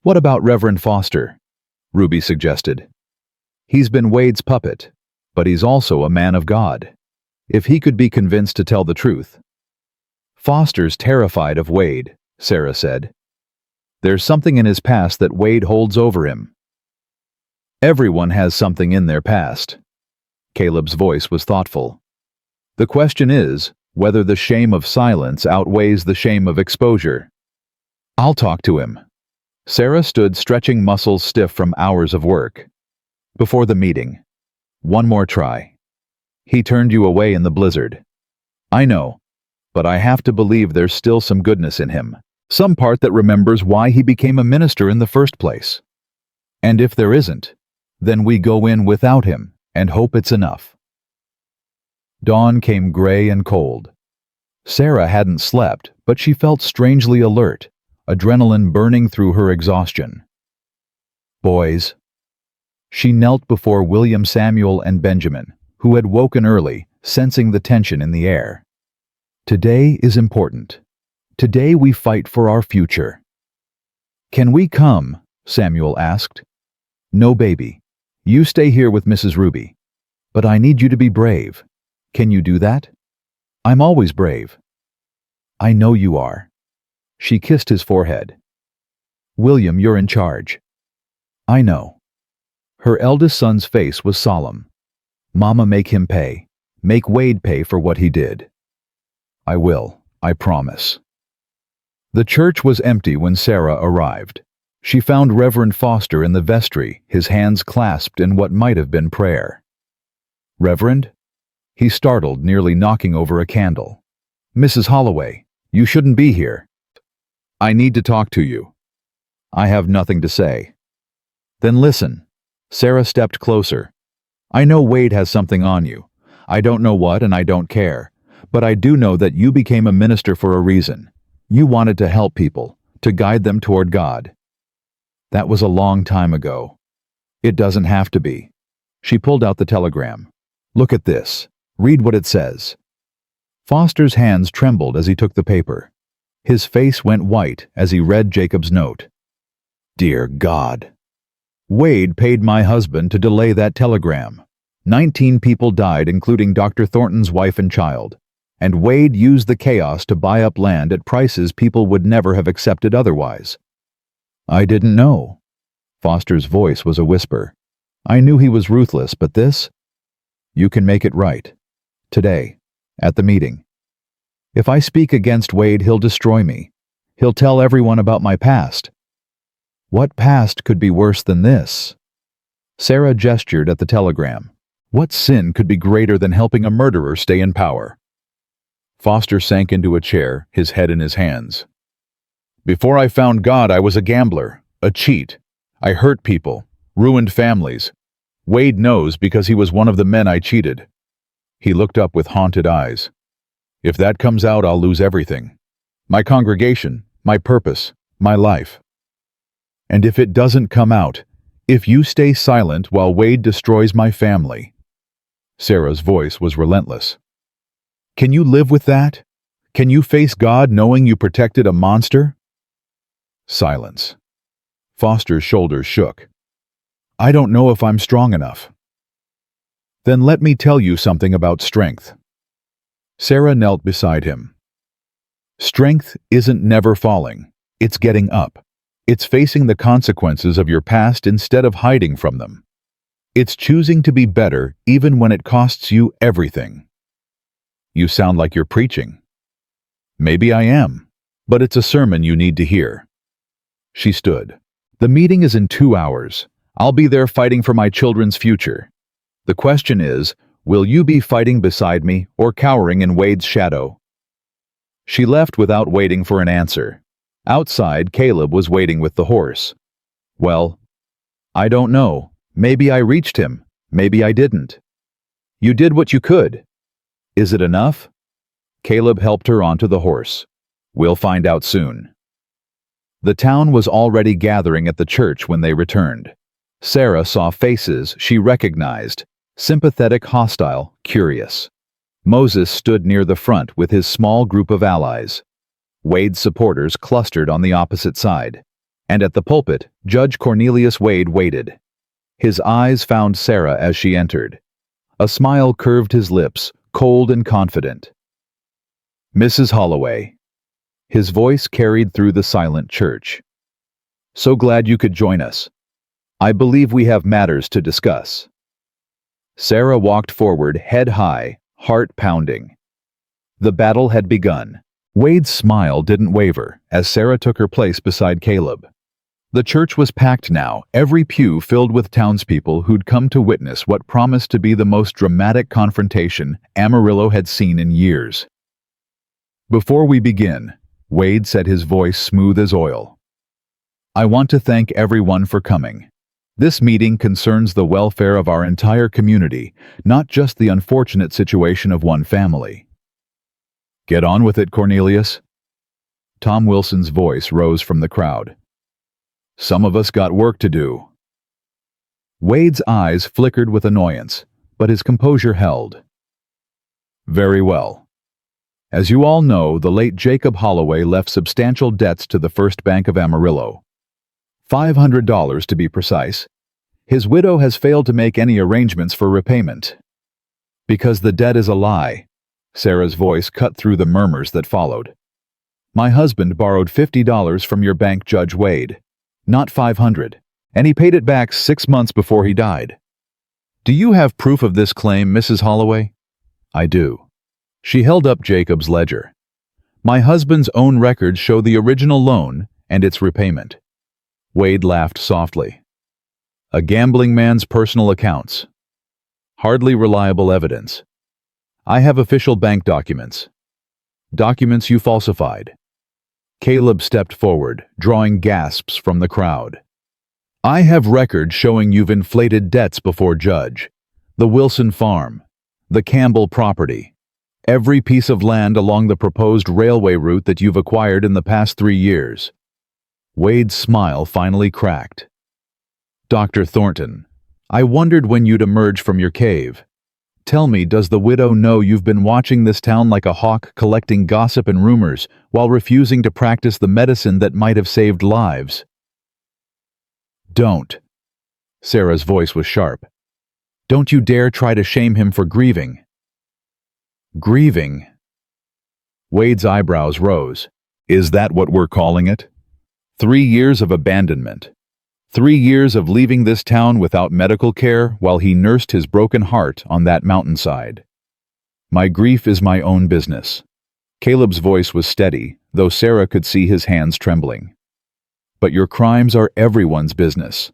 S1: What about Reverend Foster? Ruby suggested. He's been Wade's puppet, but he's also a man of God. If he could be convinced to tell the truth. Foster's terrified of Wade, Sarah said. There's something in his past that Wade holds over him. Everyone has something in their past. Caleb's voice was thoughtful. The question is whether the shame of silence outweighs the shame of exposure. I'll talk to him. Sarah stood stretching muscles stiff from hours of work. Before the meeting. One more try. He turned you away in the blizzard. I know, but I have to believe there's still some goodness in him. Some part that remembers why he became a minister in the first place. And if there isn't, then we go in without him and hope it's enough. Dawn came gray and cold. Sarah hadn't slept, but she felt strangely alert, adrenaline burning through her exhaustion. Boys. She knelt before William, Samuel, and Benjamin, who had woken early, sensing the tension in the air. Today is important. Today we fight for our future. Can we come? Samuel asked. No, baby. You stay here with Mrs. Ruby. But I need you to be brave. Can you do that? I'm always brave. I know you are. She kissed his forehead. William, you're in charge. I know. Her eldest son's face was solemn. Mama, make him pay. Make Wade pay for what he did. I will, I promise. The church was empty when Sarah arrived. She found Reverend Foster in the vestry, his hands clasped in what might have been prayer. Reverend? He startled, nearly knocking over a candle. Mrs. Holloway, you shouldn't be here. I need to talk to you. I have nothing to say. Then listen. Sarah stepped closer. I know Wade has something on you. I don't know what and I don't care. But I do know that you became a minister for a reason. You wanted to help people, to guide them toward God. That was a long time ago. It doesn't have to be. She pulled out the telegram. Look at this. Read what it says. Foster's hands trembled as he took the paper. His face went white as he read Jacob's note. Dear God. Wade paid my husband to delay that telegram. 19 people died, including Dr. Thornton's wife and child. And Wade used the chaos to buy up land at prices people would never have accepted otherwise. I didn't know. Foster's voice was a whisper. I knew he was ruthless, but this? You can make it right. Today, at the meeting. If I speak against Wade, he'll destroy me. He'll tell everyone about my past. What past could be worse than this? Sarah gestured at the telegram. What sin could be greater than helping a murderer stay in power? Foster sank into a chair, his head in his hands. Before I found God, I was a gambler, a cheat. I hurt people, ruined families. Wade knows because he was one of the men I cheated. He looked up with haunted eyes. If that comes out, I'll lose everything. My congregation, my purpose, my life. And if it doesn't come out, if you stay silent while Wade destroys my family. Sarah's voice was relentless. Can you live with that? Can you face God knowing you protected a monster? Silence. Foster's shoulders shook. I don't know if I'm strong enough. Then let me tell you something about strength. Sarah knelt beside him. Strength isn't never falling. It's getting up. It's facing the consequences of your past instead of hiding from them. It's choosing to be better even when it costs you everything. You sound like you're preaching. Maybe I am, but it's a sermon you need to hear. She stood. "The meeting is in 2 hours. I'll be there fighting for my children's future. The question is, will you be fighting beside me or cowering in Wade's shadow?" She left without waiting for an answer. Outside, Caleb was waiting with the horse. "Well, I don't know. Maybe I reached him. Maybe I didn't." "You did what you could. Is it enough?" Caleb helped her onto the horse. "We'll find out soon." The town was already gathering at the church when they returned. Sarah saw faces she recognized, sympathetic, hostile, curious. Moses stood near the front with his small group of allies. Wade's supporters clustered on the opposite side. And at the pulpit, Judge Cornelius Wade waited. His eyes found Sarah as she entered. A smile curved his lips, cold and confident. "Mrs. Holloway." His voice carried through the silent church. "So glad you could join us. I believe we have matters to discuss." Sarah walked forward, head high, heart pounding. The battle had begun. Wade's smile didn't waver as Sarah took her place beside Caleb. The church was packed now, every pew filled with townspeople who'd come to witness what promised to be the most dramatic confrontation Amarillo had seen in years. "Before we begin," Wade said, his voice smooth as oil, "I want to thank everyone for coming. This meeting concerns the welfare of our entire community, not just the unfortunate situation of one family." "Get on with it, Cornelius." Tom Wilson's voice rose from the crowd. "Some of us got work to do." Wade's eyes flickered with annoyance, but his composure held. "Very well. As you all know, the late Jacob Holloway left substantial debts to the First Bank of Amarillo. $500 to be precise. His widow has failed to make any arrangements for repayment. Because the debt is a lie." Sarah's voice cut through the murmurs that followed. "My husband borrowed $50 from your bank, Judge Wade. Not $500, and he paid it back 6 months before he died. Do you have proof of this claim, Mrs. Holloway?" "I do." She held up Jacob's ledger. "My husband's own records show the original loan and its repayment." Wade laughed softly. "A gambling man's personal accounts. Hardly reliable evidence. I have official bank documents. Documents you falsified." Caleb stepped forward, drawing gasps from the crowd. "I have records showing you've inflated debts before Judge. The Wilson farm, the Campbell property, every piece of land along the proposed railway route that you've acquired in the past 3 years. Wade's smile finally cracked. "Dr. Thornton, I wondered when you'd emerge from your cave. Tell me, does the widow know you've been watching this town like a hawk, collecting gossip and rumors, while refusing to practice the medicine that might have saved lives?" "Don't." Sarah's voice was sharp. "Don't you dare try to shame him for grieving." "Grieving?" Wade's eyebrows rose. "Is that what we're calling it? 3 years of abandonment. 3 years of leaving this town without medical care while he nursed his broken heart on that mountainside. My grief is my own business." Caleb's voice was steady, though Sarah could see his hands trembling. "But your crimes are everyone's business.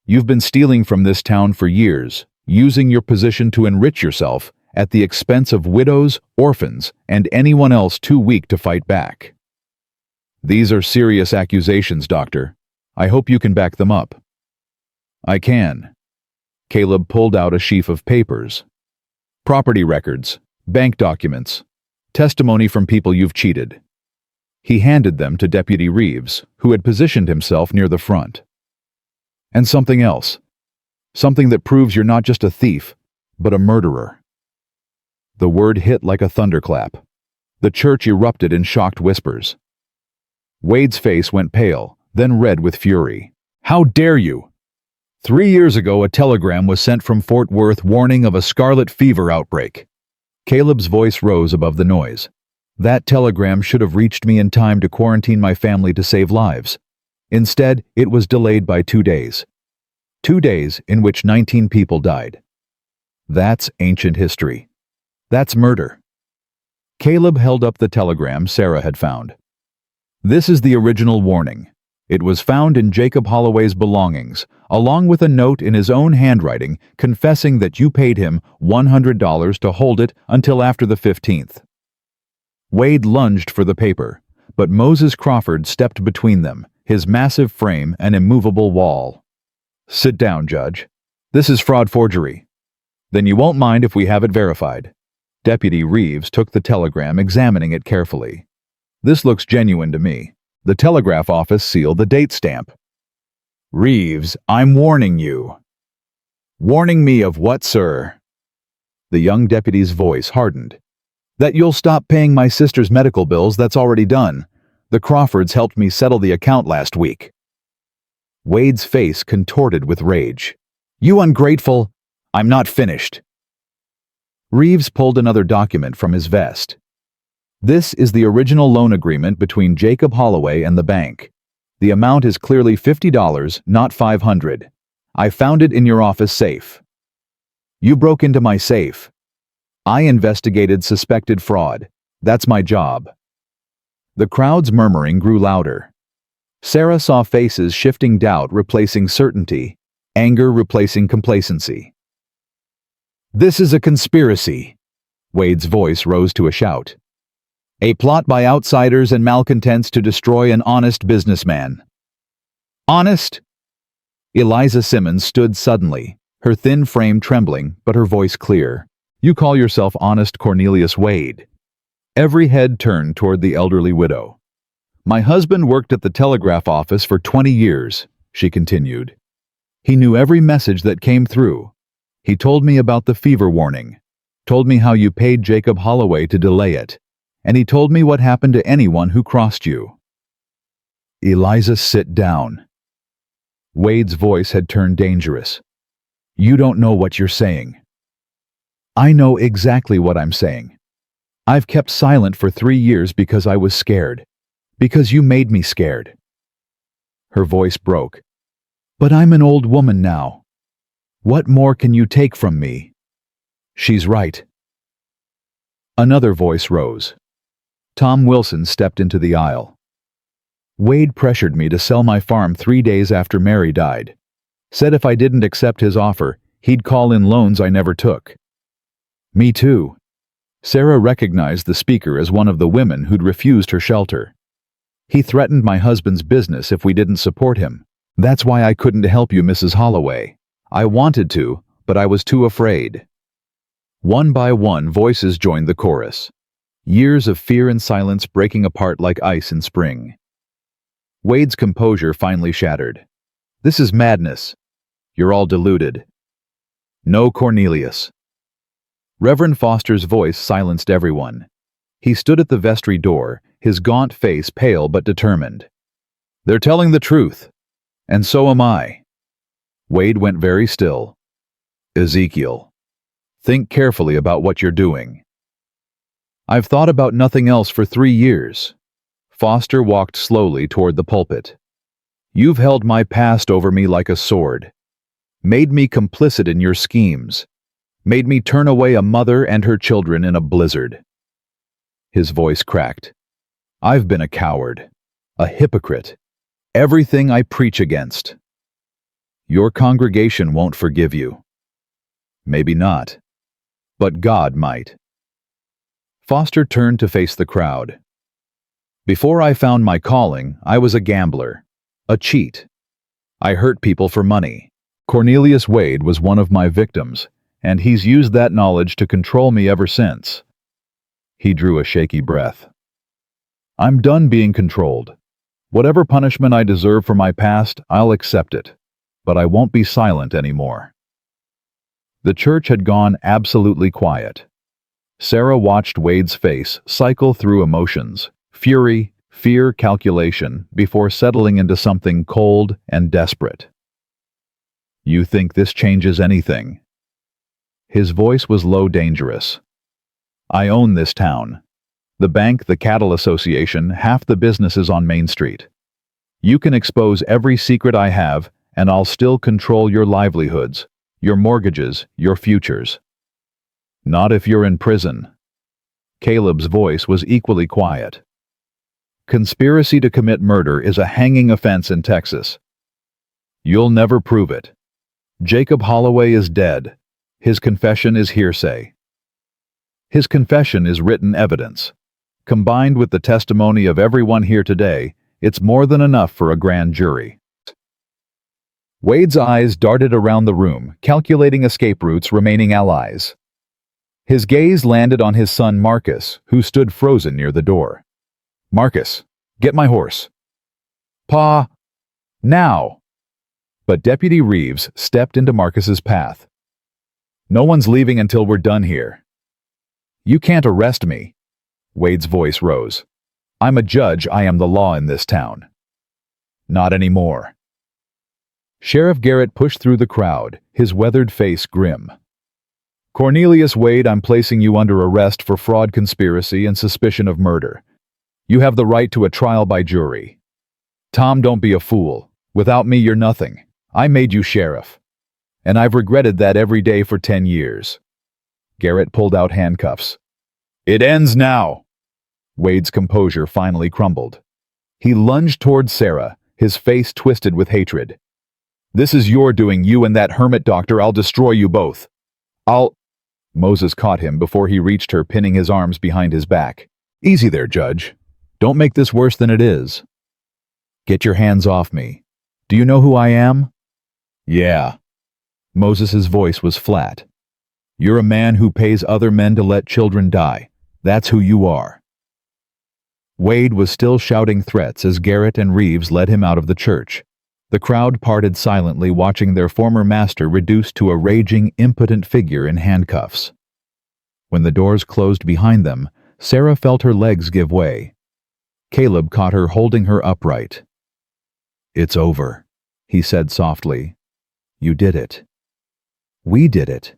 S1: You've been stealing from this town for years, using your position to enrich yourself at the expense of widows, orphans, and anyone else too weak to fight back. These are serious accusations, Doctor. I hope you can back them up." "I can." Caleb pulled out a sheaf of papers. "Property records, bank documents, testimony from people you've cheated." He handed them to Deputy Reeves, who had positioned himself near the front. "And something else. Something that proves you're not just a thief, but a murderer." The word hit like a thunderclap. The church erupted in shocked whispers. Wade's face went pale, then red with fury. "How dare you! 3 years ago, a telegram was sent from Fort Worth warning of a scarlet fever outbreak." Caleb's voice rose above the noise. "That telegram should have reached me in time to quarantine my family to save lives. Instead, it was delayed by 2 days. 2 days in which 19 people died. That's ancient history. That's murder." Caleb held up the telegram Sarah had found. "This is the original warning. It was found in Jacob Holloway's belongings, along with a note in his own handwriting confessing that you paid him $100 to hold it until after the 15th. Wade lunged for the paper, but Moses Crawford stepped between them, his massive frame an immovable wall. "Sit down, Judge. This is fraud forgery. Then you won't mind if we have it verified." Deputy Reeves took the telegram, examining it carefully. "This looks genuine to me." The telegraph office sealed the date stamp. "Reeves, I'm warning you." "Warning me of what, sir?" The young deputy's voice hardened. "That you'll stop paying my sister's medical bills. That's already done. The Crawfords helped me settle the account last week." Wade's face contorted with rage. "You ungrateful! I'm not finished." Reeves pulled another document from his vest. "This is the original loan agreement between Jacob Holloway and the bank. The amount is clearly $50, not $500. I found it in your office safe." "You broke into my safe." "I investigated suspected fraud. That's my job." The crowd's murmuring grew louder. Sarah saw faces shifting, doubt replacing certainty, anger replacing complacency. "This is a conspiracy." Wade's voice rose to a shout. "A plot by outsiders and malcontents to destroy an honest businessman." "Honest?" Eliza Simmons stood suddenly, her thin frame trembling, but her voice clear. "You call yourself honest, Cornelius Wade?" Every head turned toward the elderly widow. "My husband worked at the telegraph office for 20 years, she continued. "He knew every message that came through. He told me about the fever warning, told me how you paid Jacob Holloway to delay it, and he told me what happened to anyone who crossed you." "Eliza, sit down." Wade's voice had turned dangerous. "You don't know what you're saying." "I know exactly what I'm saying. I've kept silent for 3 years because I was scared. Because you made me scared." Her voice broke. "But I'm an old woman now. What more can you take from me?" "She's right." Another voice rose. Tom Wilson stepped into the aisle. "Wade pressured me to sell my farm 3 days after Mary died. Said if I didn't accept his offer, he'd call in loans I never took." "Me too." Sarah recognized the speaker as one of the women who'd refused her shelter. "He threatened my husband's business if we didn't support him. That's why I couldn't help you, Mrs. Holloway. I wanted to, but I was too afraid." One by one, voices joined the chorus. Years of fear and silence breaking apart like ice in spring. Wade's composure finally shattered. "This is madness. You're all deluded." "No, Cornelius." Reverend Foster's voice silenced everyone. He stood at the vestry door, his gaunt face pale but determined. "They're telling the truth. And so am I." Wade went very still. "Ezekiel, think carefully about what you're doing." "I've thought about nothing else for 3 years." Foster walked slowly toward the pulpit. "You've held my past over me like a sword. Made me complicit in your schemes. Made me turn away a mother and her children in a blizzard." His voice cracked. "I've been a coward, a hypocrite, everything I preach against. Your congregation won't forgive you. Maybe not, but God might." Foster turned to face the crowd. "Before I found my calling, I was a gambler, a cheat. I hurt people for money. Cornelius Wade was one of my victims, and he's used that knowledge to control me ever since." He drew a shaky breath. "I'm done being controlled. Whatever punishment I deserve for my past, I'll accept it, but I won't be silent anymore." The church had gone absolutely quiet. Sarah watched Wade's face cycle through emotions, fury, fear, calculation, before settling into something cold and desperate. "You think this changes anything?" His voice was low, dangerous. "I own this town. The bank, the cattle association, half the businesses on Main Street. You can expose every secret I have, and I'll still control your livelihoods, your mortgages, your futures. Not if you're in prison." Caleb's voice was equally quiet. Conspiracy to commit murder is a hanging offense in Texas. You'll never prove it. Jacob Holloway is dead. His confession is hearsay. His confession is written evidence. Combined with the testimony of everyone here today, it's more than enough for a grand jury. Wade's eyes darted around the room, calculating escape routes remaining allies. His gaze landed on his son Marcus, who stood frozen near the door. Marcus, get my horse. Pa, now! But Deputy Reeves stepped into Marcus's path. No one's leaving until we're done here. You can't arrest me. Wade's voice rose. I'm a judge, I am the law in this town. Not anymore. Sheriff Garrett pushed through the crowd, his weathered face grim. Cornelius Wade, I'm placing you under arrest for fraud, conspiracy, and suspicion of murder. You have the right to a trial by jury. Tom, don't be a fool. Without me, you're nothing. I made you sheriff. And I've regretted that every day for 10 years. Garrett pulled out handcuffs. It ends now. Wade's composure finally crumbled. He lunged toward Sarah, his face twisted with hatred. This is your doing, you and that hermit doctor. I'll destroy you both. Moses caught him before he reached her, pinning his arms behind his back. Easy there, Judge. Don't make this worse than it is. Get your hands off me. Do you know who I am? Yeah. Moses's voice was flat. You're a man who pays other men to let children die. That's who you are. Wade was still shouting threats as Garrett and Reeves led him out of the church. The crowd parted silently, watching their former master reduced to a raging, impotent figure in handcuffs. When the doors closed behind them, Sarah felt her legs give way. Caleb caught her, holding her upright. It's over, he said softly. You did it. We did it.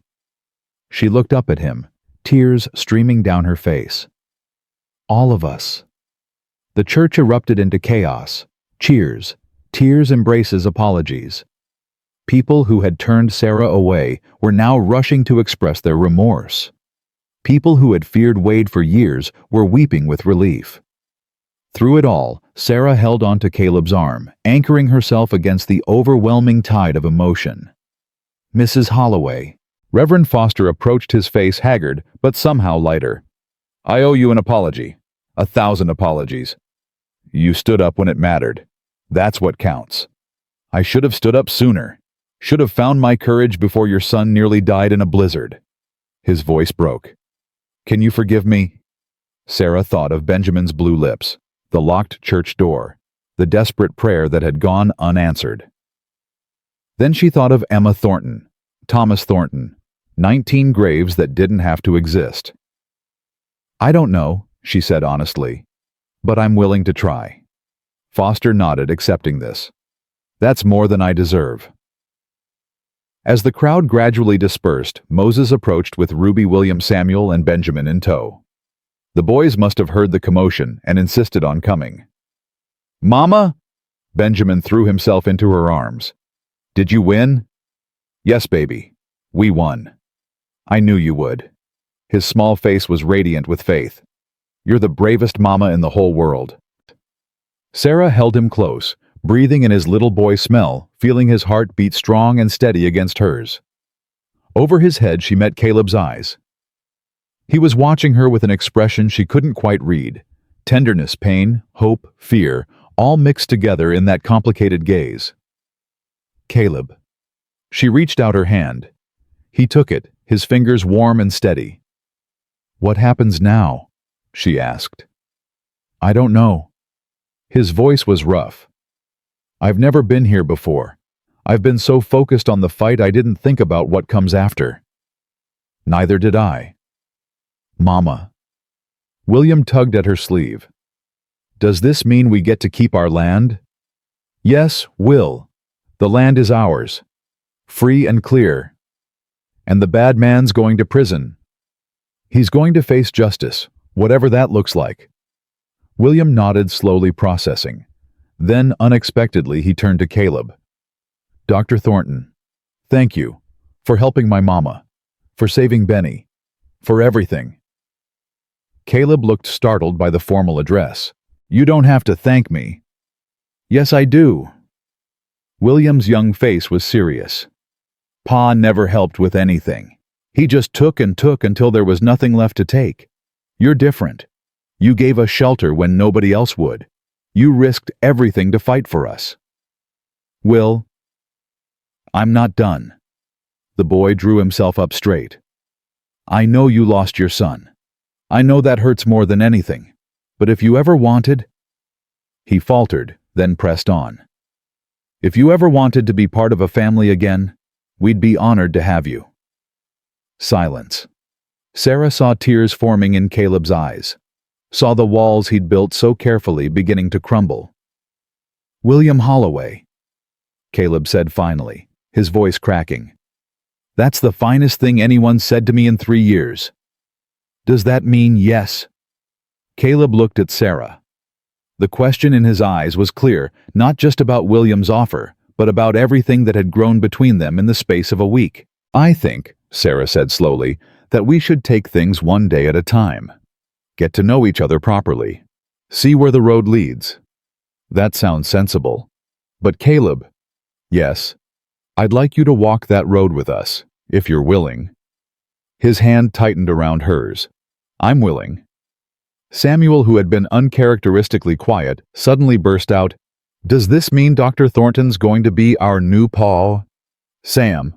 S1: She looked up at him, tears streaming down her face. All of us. The church erupted into chaos. Cheers, tears, embraces, apologies. People who had turned Sarah away were now rushing to express their remorse. People who had feared Wade for years were weeping with relief. Through it all, Sarah held onto Caleb's arm, anchoring herself against the overwhelming tide of emotion. Mrs. Holloway. Reverend Foster approached, his face haggard, but somehow lighter. I owe you an apology. 1,000 apologies. You stood up when it mattered. That's what counts. I should have stood up sooner. Should have found my courage before your son nearly died in a blizzard. His voice broke. Can you forgive me? Sarah thought of Benjamin's blue lips, the locked church door, the desperate prayer that had gone unanswered. Then she thought of Emma Thornton, Thomas Thornton, 19 graves that didn't have to exist. I don't know, she said honestly, but I'm willing to try. Foster nodded, accepting this. That's more than I deserve. As the crowd gradually dispersed, Moses approached with Ruby, William, Samuel, and Benjamin in tow. The boys must have heard the commotion and insisted on coming. Mama? Benjamin threw himself into her arms. Did you win? Yes, baby. We won. I knew you would. His small face was radiant with faith. You're the bravest mama in the whole world. Sarah held him close, breathing in his little boy smell, feeling his heart beat strong and steady against hers. Over his head she met Caleb's eyes. He was watching her with an expression she couldn't quite read. Tenderness, pain, hope, fear, all mixed together in that complicated gaze. Caleb. She reached out her hand. He took it, his fingers warm and steady. What happens now? She asked. I don't know. His voice was rough. I've never been here before. I've been so focused on the fight I didn't think about what comes after. Neither did I. Mama. William tugged at her sleeve. Does this mean we get to keep our land? Yes, Will. The land is ours. Free and clear. And the bad man's going to prison. He's going to face justice, whatever that looks like. William nodded, slowly processing. Then, unexpectedly, he turned to Caleb. Dr. Thornton, thank you for helping my mama, for saving Benny, for everything. Caleb looked startled by the formal address. You don't have to thank me. Yes, I do. William's young face was serious. Pa never helped with anything. He just took and took until there was nothing left to take. You're different. You gave us shelter when nobody else would. You risked everything to fight for us. Will, I'm not done. The boy drew himself up straight. I know you lost your son. I know that hurts more than anything. But if you ever wanted... He faltered, then pressed on. If you ever wanted to be part of a family again, we'd be honored to have you. Silence. Sarah saw tears forming in Caleb's eyes, saw the walls he'd built so carefully beginning to crumble. William Holloway, Caleb said finally, his voice cracking. That's the finest thing anyone said to me in 3 years. Does that mean yes? Caleb looked at Sarah. The question in his eyes was clear, not just about William's offer, but about everything that had grown between them in the space of a week. I think, Sarah said slowly, that we should take things one day at a time. Get to know each other properly. See where the road leads. That sounds sensible. But Caleb, yes, I'd like you to walk that road with us, if you're willing. His hand tightened around hers. I'm willing. Samuel, who had been uncharacteristically quiet, suddenly burst out, Does this mean Dr. Thornton's going to be our new pa? Sam.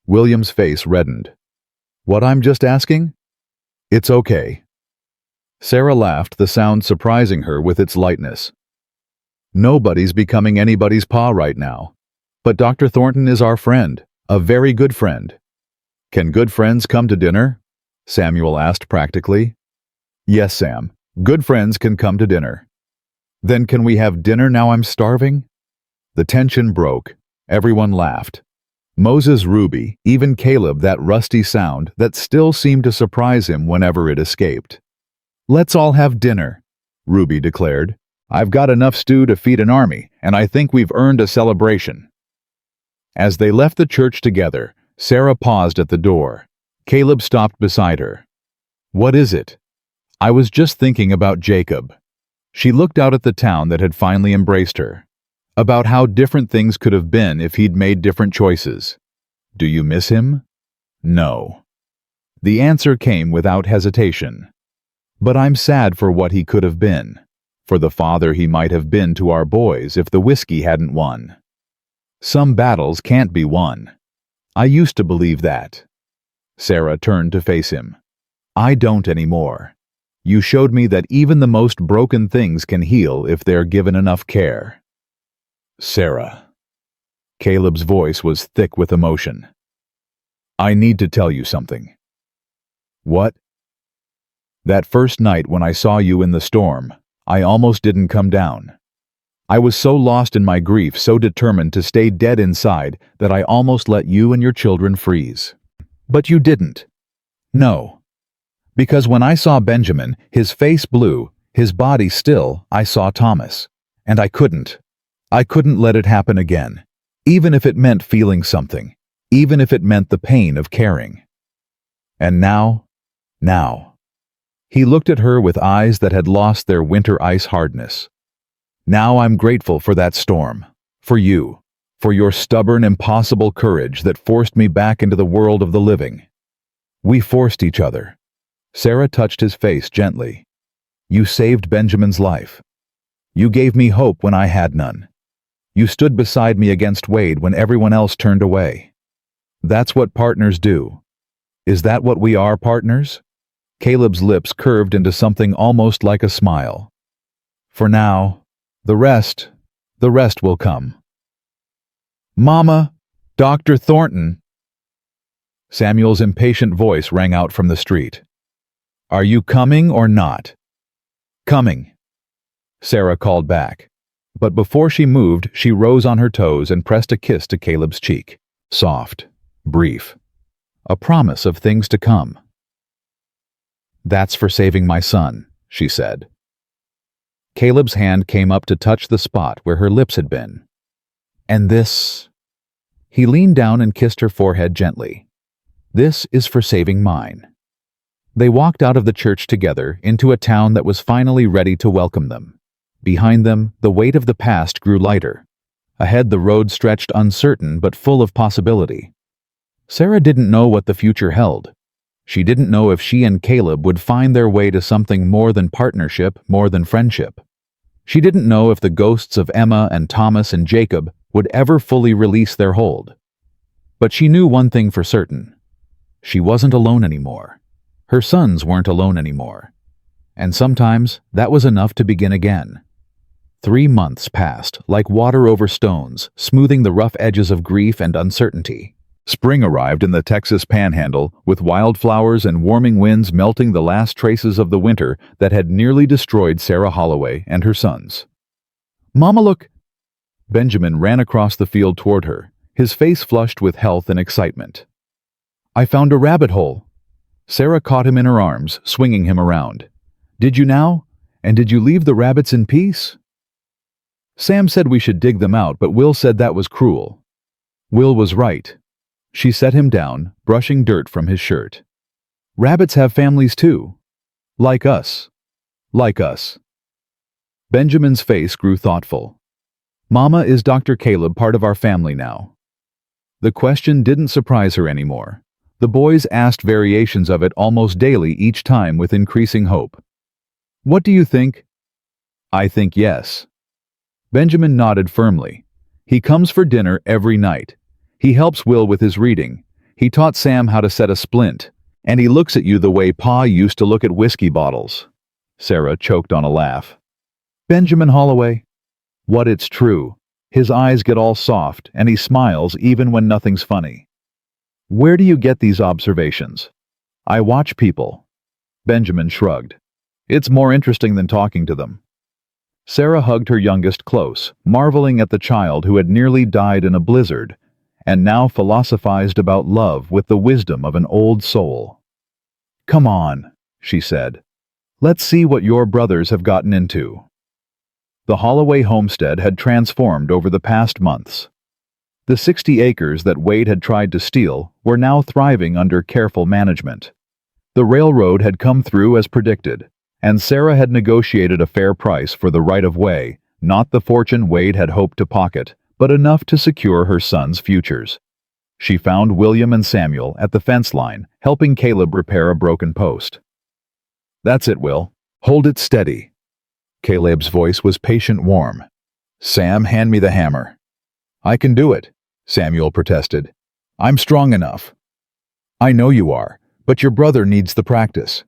S1: William's face reddened. What I'm just asking? It's okay. Sarah laughed, the sound surprising her with its lightness. Nobody's becoming anybody's pa right now. But Dr. Thornton is our friend, a very good friend. Can good friends come to dinner? Samuel asked practically. Yes, Sam. Good friends can come to dinner. Then can we have dinner now I'm starving? The tension broke. Everyone laughed. Moses Ruby, even Caleb, that rusty sound that still seemed to surprise him whenever it escaped. Let's all have dinner, Ruby declared. I've got enough stew to feed an army, and I think we've earned a celebration. As they left the church together, Sarah paused at the door. Caleb stopped beside her. What is it? I was just thinking about Jacob. She looked out at the town that had finally embraced her. About how different things could have been if he'd made different choices. Do you miss him? No. The answer came without hesitation. But I'm sad for what he could have been, for the father he might have been to our boys if the whiskey hadn't won. Some battles can't be won. I used to believe that. Sarah turned to face him. I don't anymore. You showed me that even the most broken things can heal if they're given enough care. Sarah. Caleb's voice was thick with emotion. I need to tell you something. What? That first night when I saw you in the storm, I almost didn't come down. I was so lost in my grief, so determined to stay dead inside, that I almost let you and your children freeze. But you didn't. No. Because when I saw Benjamin, his face blue, his body still, I saw Thomas. And I couldn't let it happen again. Even if it meant feeling something. Even if it meant the pain of caring. And now. He looked at her with eyes that had lost their winter ice hardness. Now I'm grateful for that storm. For you. For your stubborn, impossible courage that forced me back into the world of the living. We forced each other. Sarah touched his face gently. You saved Benjamin's life. You gave me hope when I had none. You stood beside me against Wade when everyone else turned away. That's what partners do. Is that what we are, partners? Caleb's lips curved into something almost like a smile. For now, the rest will come. Mama, Dr. Thornton. Samuel's impatient voice rang out from the street. Are you coming or not? Coming, Sarah called back. But before she moved, she rose on her toes and pressed a kiss to Caleb's cheek. Soft, brief. A promise of things to come. That's for saving my son, she said. Caleb's hand came up to touch the spot where her lips had been. And this... He leaned down and kissed her forehead gently. This is for saving mine. They walked out of the church together into a town that was finally ready to welcome them. Behind them, the weight of the past grew lighter. Ahead, the road stretched uncertain but full of possibility. Sarah didn't know what the future held. She didn't know if she and Caleb would find their way to something more than partnership, more than friendship. She didn't know if the ghosts of Emma and Thomas and Jacob would ever fully release their hold. But she knew one thing for certain. She wasn't alone anymore. Her sons weren't alone anymore. And sometimes that was enough to begin again. 3 months passed, like water over stones, smoothing the rough edges of grief and uncertainty. Spring arrived in the Texas Panhandle, with wildflowers and warming winds melting the last traces of the winter that had nearly destroyed Sarah Holloway and her sons. "Mama, look!" Benjamin ran across the field toward her, his face flushed with health and excitement. "I found a rabbit hole." Sarah caught him in her arms, swinging him around. "Did you now? And did you leave the rabbits in peace?" "Sam said we should dig them out, but Will said that was cruel." Will was right. She set him down, brushing dirt from his shirt. "Rabbits have families too. Like us. Like us." Benjamin's face grew thoughtful. "Mama, is Dr. Caleb part of our family now?" The question didn't surprise her anymore. The boys asked variations of it almost daily, each time with increasing hope. "What do you think?" "I think yes." Benjamin nodded firmly. "He comes for dinner every night. He helps Will with his reading. He taught Sam how to set a splint. And he looks at you the way Pa used to look at whiskey bottles." Sarah choked on a laugh. "Benjamin Holloway." "What, it's true. His eyes get all soft, and he smiles even when nothing's funny." "Where do you get these observations?" "I watch people." Benjamin shrugged. "It's more interesting than talking to them." Sarah hugged her youngest close, marveling at the child who had nearly died in a blizzard, and now philosophized about love with the wisdom of an old soul. "Come on," she said. "Let's see what your brothers have gotten into." The Holloway homestead had transformed over the past months. The 60 acres that Wade had tried to steal were now thriving under careful management. The railroad had come through as predicted, and Sarah had negotiated a fair price for the right-of-way, not the fortune Wade had hoped to pocket, but enough to secure her sons' futures. She found William and Samuel at the fence line, helping Caleb repair a broken post. "That's it, Will. Hold it steady." Caleb's voice was patient, warm. "Sam, hand me the hammer." "I can do it," Samuel protested. "I'm strong enough." "I know you are, but your brother needs the practice."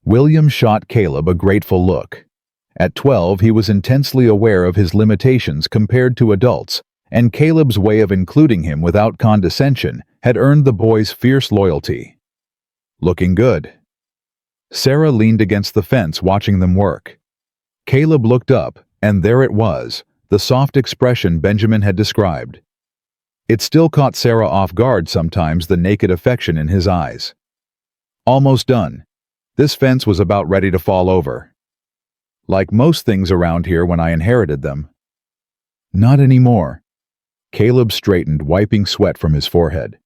S1: William shot Caleb a grateful look. At 12, he was intensely aware of his limitations compared to adults, and Caleb's way of including him without condescension had earned the boy's fierce loyalty. "Looking good." Sarah leaned against the fence watching them work. Caleb looked up, and there it was, the soft expression Benjamin had described. It still caught Sarah off guard sometimes, the naked affection in his eyes. "Almost done. This fence was about ready to fall over. Like most things around here when I inherited them." "Not anymore." Caleb straightened, wiping sweat from his forehead.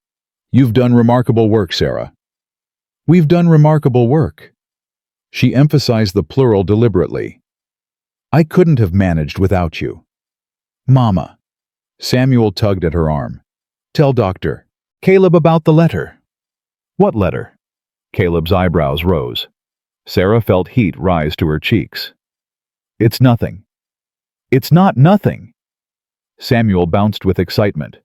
S1: "You've done remarkable work, Sarah." "We've done remarkable work." She emphasized the plural deliberately. "I couldn't have managed without you." "Mama." Samuel tugged at her arm. "Tell Dr. Caleb about the letter." "What letter?" Caleb's eyebrows rose. Sarah felt heat rise to her cheeks. "It's nothing." "It's not nothing." Samuel bounced with excitement.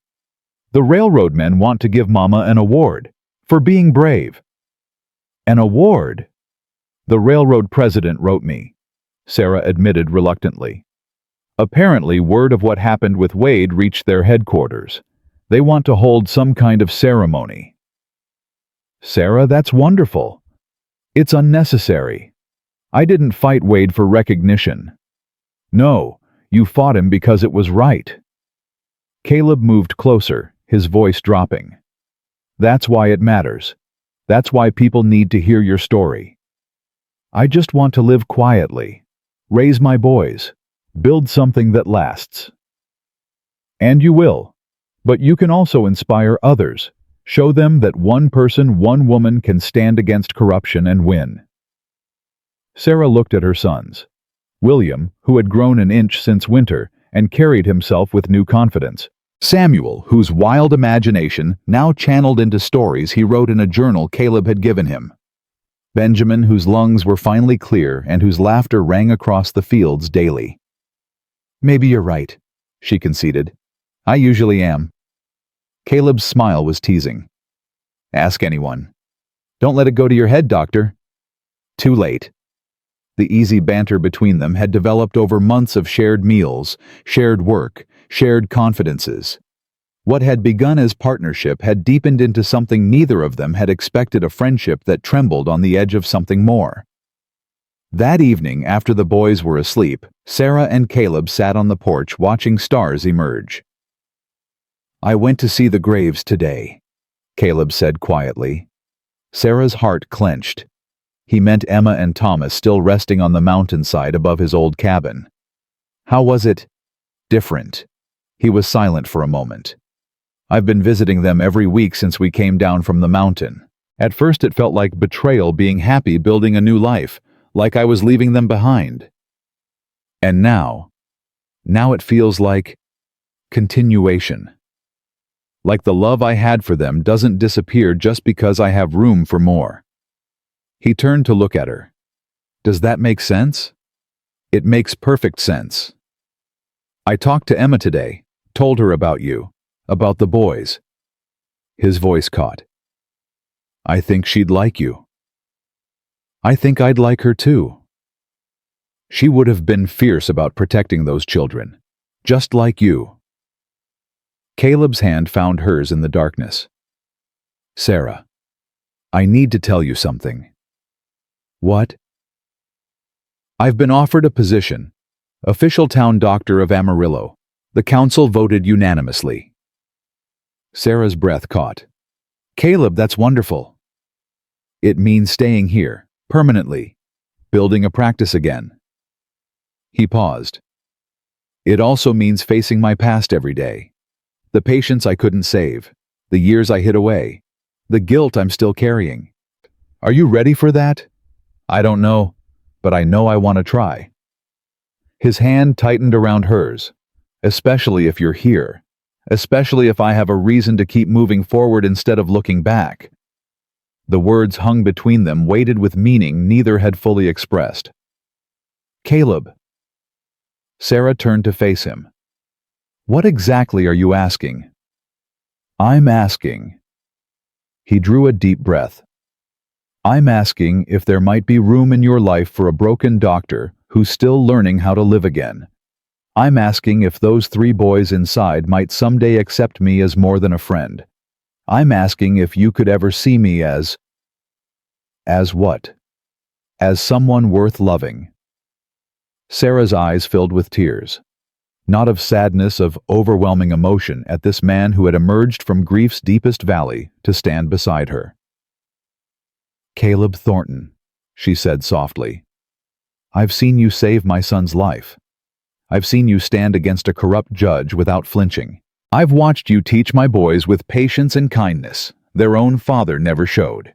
S1: "The railroad men want to give Mama an award for being brave." "An award?" "The railroad president wrote me," Sarah admitted reluctantly. "Apparently word of what happened with Wade reached their headquarters. They want to hold some kind of ceremony." "Sarah, that's wonderful." "It's unnecessary. I didn't fight Wade for recognition." "No, you fought him because it was right." Caleb moved closer, his voice dropping. "That's why it matters. That's why people need to hear your story. I just want to live quietly, raise my boys, build something that lasts." "And you will. But you can also inspire others, show them that one person, one woman can stand against corruption and win." Sarah looked at her sons. William, who had grown an inch since winter and carried himself with new confidence. Samuel, whose wild imagination now channeled into stories he wrote in a journal Caleb had given him. Benjamin, whose lungs were finally clear and whose laughter rang across the fields daily. "Maybe you're right," she conceded. "I usually am." Caleb's smile was teasing. "Ask anyone. Don't let it go to your head, doctor." Too late. The easy banter between them had developed over months of shared meals, shared work, shared confidences. What had begun as partnership had deepened into something neither of them had expected, a friendship that trembled on the edge of something more. That evening, after the boys were asleep, Sarah and Caleb sat on the porch watching stars emerge. "I went to see the graves today," Caleb said quietly. Sarah's heart clenched. He meant Emma and Thomas still resting on the mountainside above his old cabin. "How was it?" "Different." He was silent for a moment. "I've been visiting them every week since we came down from the mountain. At first it felt like betrayal, being happy, building a new life, like I was leaving them behind. And now it feels like continuation. Like the love I had for them doesn't disappear just because I have room for more." He turned to look at her. "Does that make sense?" "It makes perfect sense. I talked to Emma today, told her about you, about the boys." His voice caught. "I think she'd like you." "I think I'd like her too." She would have been fierce about protecting those children, just like you. Caleb's hand found hers in the darkness. "Sarah, I need to tell you something." "What?" "I've been offered a position, official town doctor of Amarillo. The council voted unanimously." Sarah's breath caught. "Caleb, that's wonderful." "It means staying here, permanently, building a practice again." He paused. "It also means facing my past every day. The patients I couldn't save, the years I hid away, the guilt I'm still carrying. Are you ready for that?" "I don't know, but I know I want to try." His hand tightened around hers. "Especially if you're here. Especially if I have a reason to keep moving forward instead of looking back." The words hung between them, weighted with meaning neither had fully expressed. "Caleb." Sarah turned to face him. "What exactly are you asking?" "I'm asking." He drew a deep breath. "I'm asking if there might be room in your life for a broken doctor who's still learning how to live again. I'm asking if those 3 boys inside might someday accept me as more than a friend. I'm asking if you could ever see me as what? As someone worth loving." Sarah's eyes filled with tears. Not of sadness, of overwhelming emotion at this man who had emerged from grief's deepest valley to stand beside her. "Caleb Thornton," she said softly, "I've seen you save my son's life. I've seen you stand against a corrupt judge without flinching. I've watched you teach my boys with patience and kindness their own father never showed.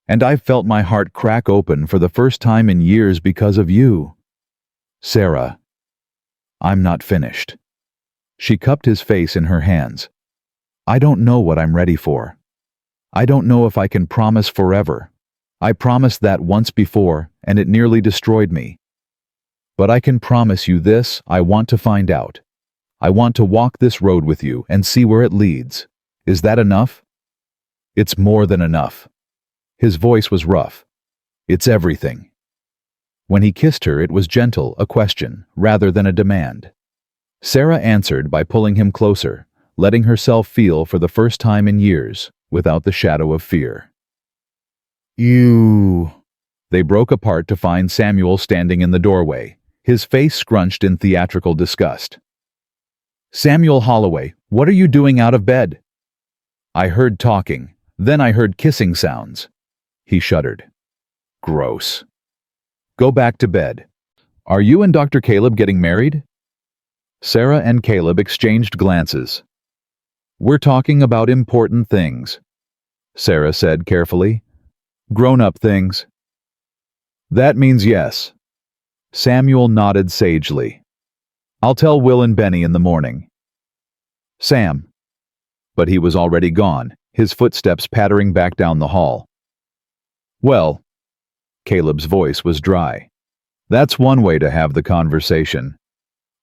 S1: And I've felt my heart crack open for the first time in years because of you. Sarah, I'm not finished." She cupped his face in her hands. "I don't know what I'm ready for. I don't know if I can promise forever. I promised that once before, and it nearly destroyed me. But I can promise you this: I want to find out. I want to walk this road with you and see where it leads. Is that enough?" "It's more than enough." His voice was rough. "It's everything." When he kissed her, it was gentle, a question, rather than a demand. Sarah answered by pulling him closer, letting herself feel for the first time in years, without the shadow of fear. "You..." They broke apart to find Samuel standing in the doorway, his face scrunched in theatrical disgust. "Samuel Holloway, what are you doing out of bed?" "I heard talking, then I heard kissing sounds." He shuddered. "Gross. Go back to bed. Are you and Dr. Caleb getting married?" Sarah and Caleb exchanged glances. "We're talking about important things," Sarah said carefully. "Grown-up things." "That means yes." Samuel nodded sagely. "I'll tell Will and Benny in the morning." "Sam." But he was already gone, his footsteps pattering back down the hall. "Well," Caleb's voice was dry. "That's one way to have the conversation."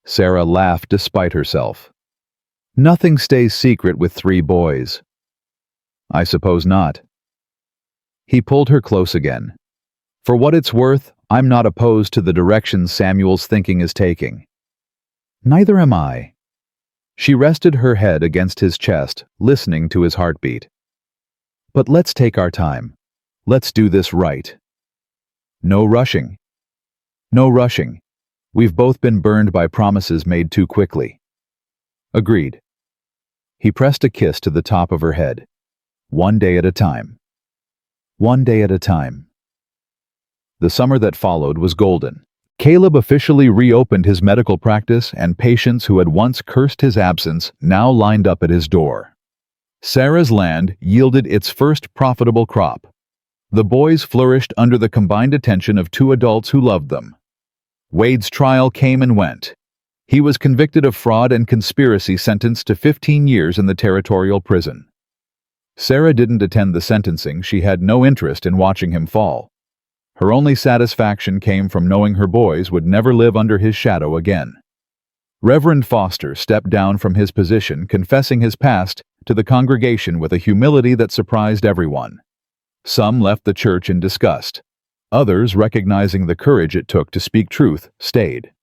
S1: Sarah laughed despite herself. "Nothing stays secret with 3 boys." "I suppose not." He pulled her close again. "For what it's worth, I'm not opposed to the direction Samuel's thinking is taking." "Neither am I." She rested her head against his chest, listening to his heartbeat. "But let's take our time. Let's do this right. No rushing. No rushing. We've both been burned by promises made too quickly." "Agreed." He pressed a kiss to the top of her head. "One day at a time. One day at a time." The summer that followed was golden. Caleb officially reopened his medical practice, and patients who had once cursed his absence now lined up at his door. Sarah's land yielded its first profitable crop. The boys flourished under the combined attention of 2 adults who loved them. Wade's trial came and went. He was convicted of fraud and conspiracy, sentenced to 15 years in the territorial prison. Sarah didn't attend the sentencing. She had no interest in watching him fall. Her only satisfaction came from knowing her boys would never live under his shadow again. Reverend Foster stepped down from his position, confessing his past to the congregation with a humility that surprised everyone. Some left the church in disgust. Others, recognizing the courage it took to speak truth, stayed.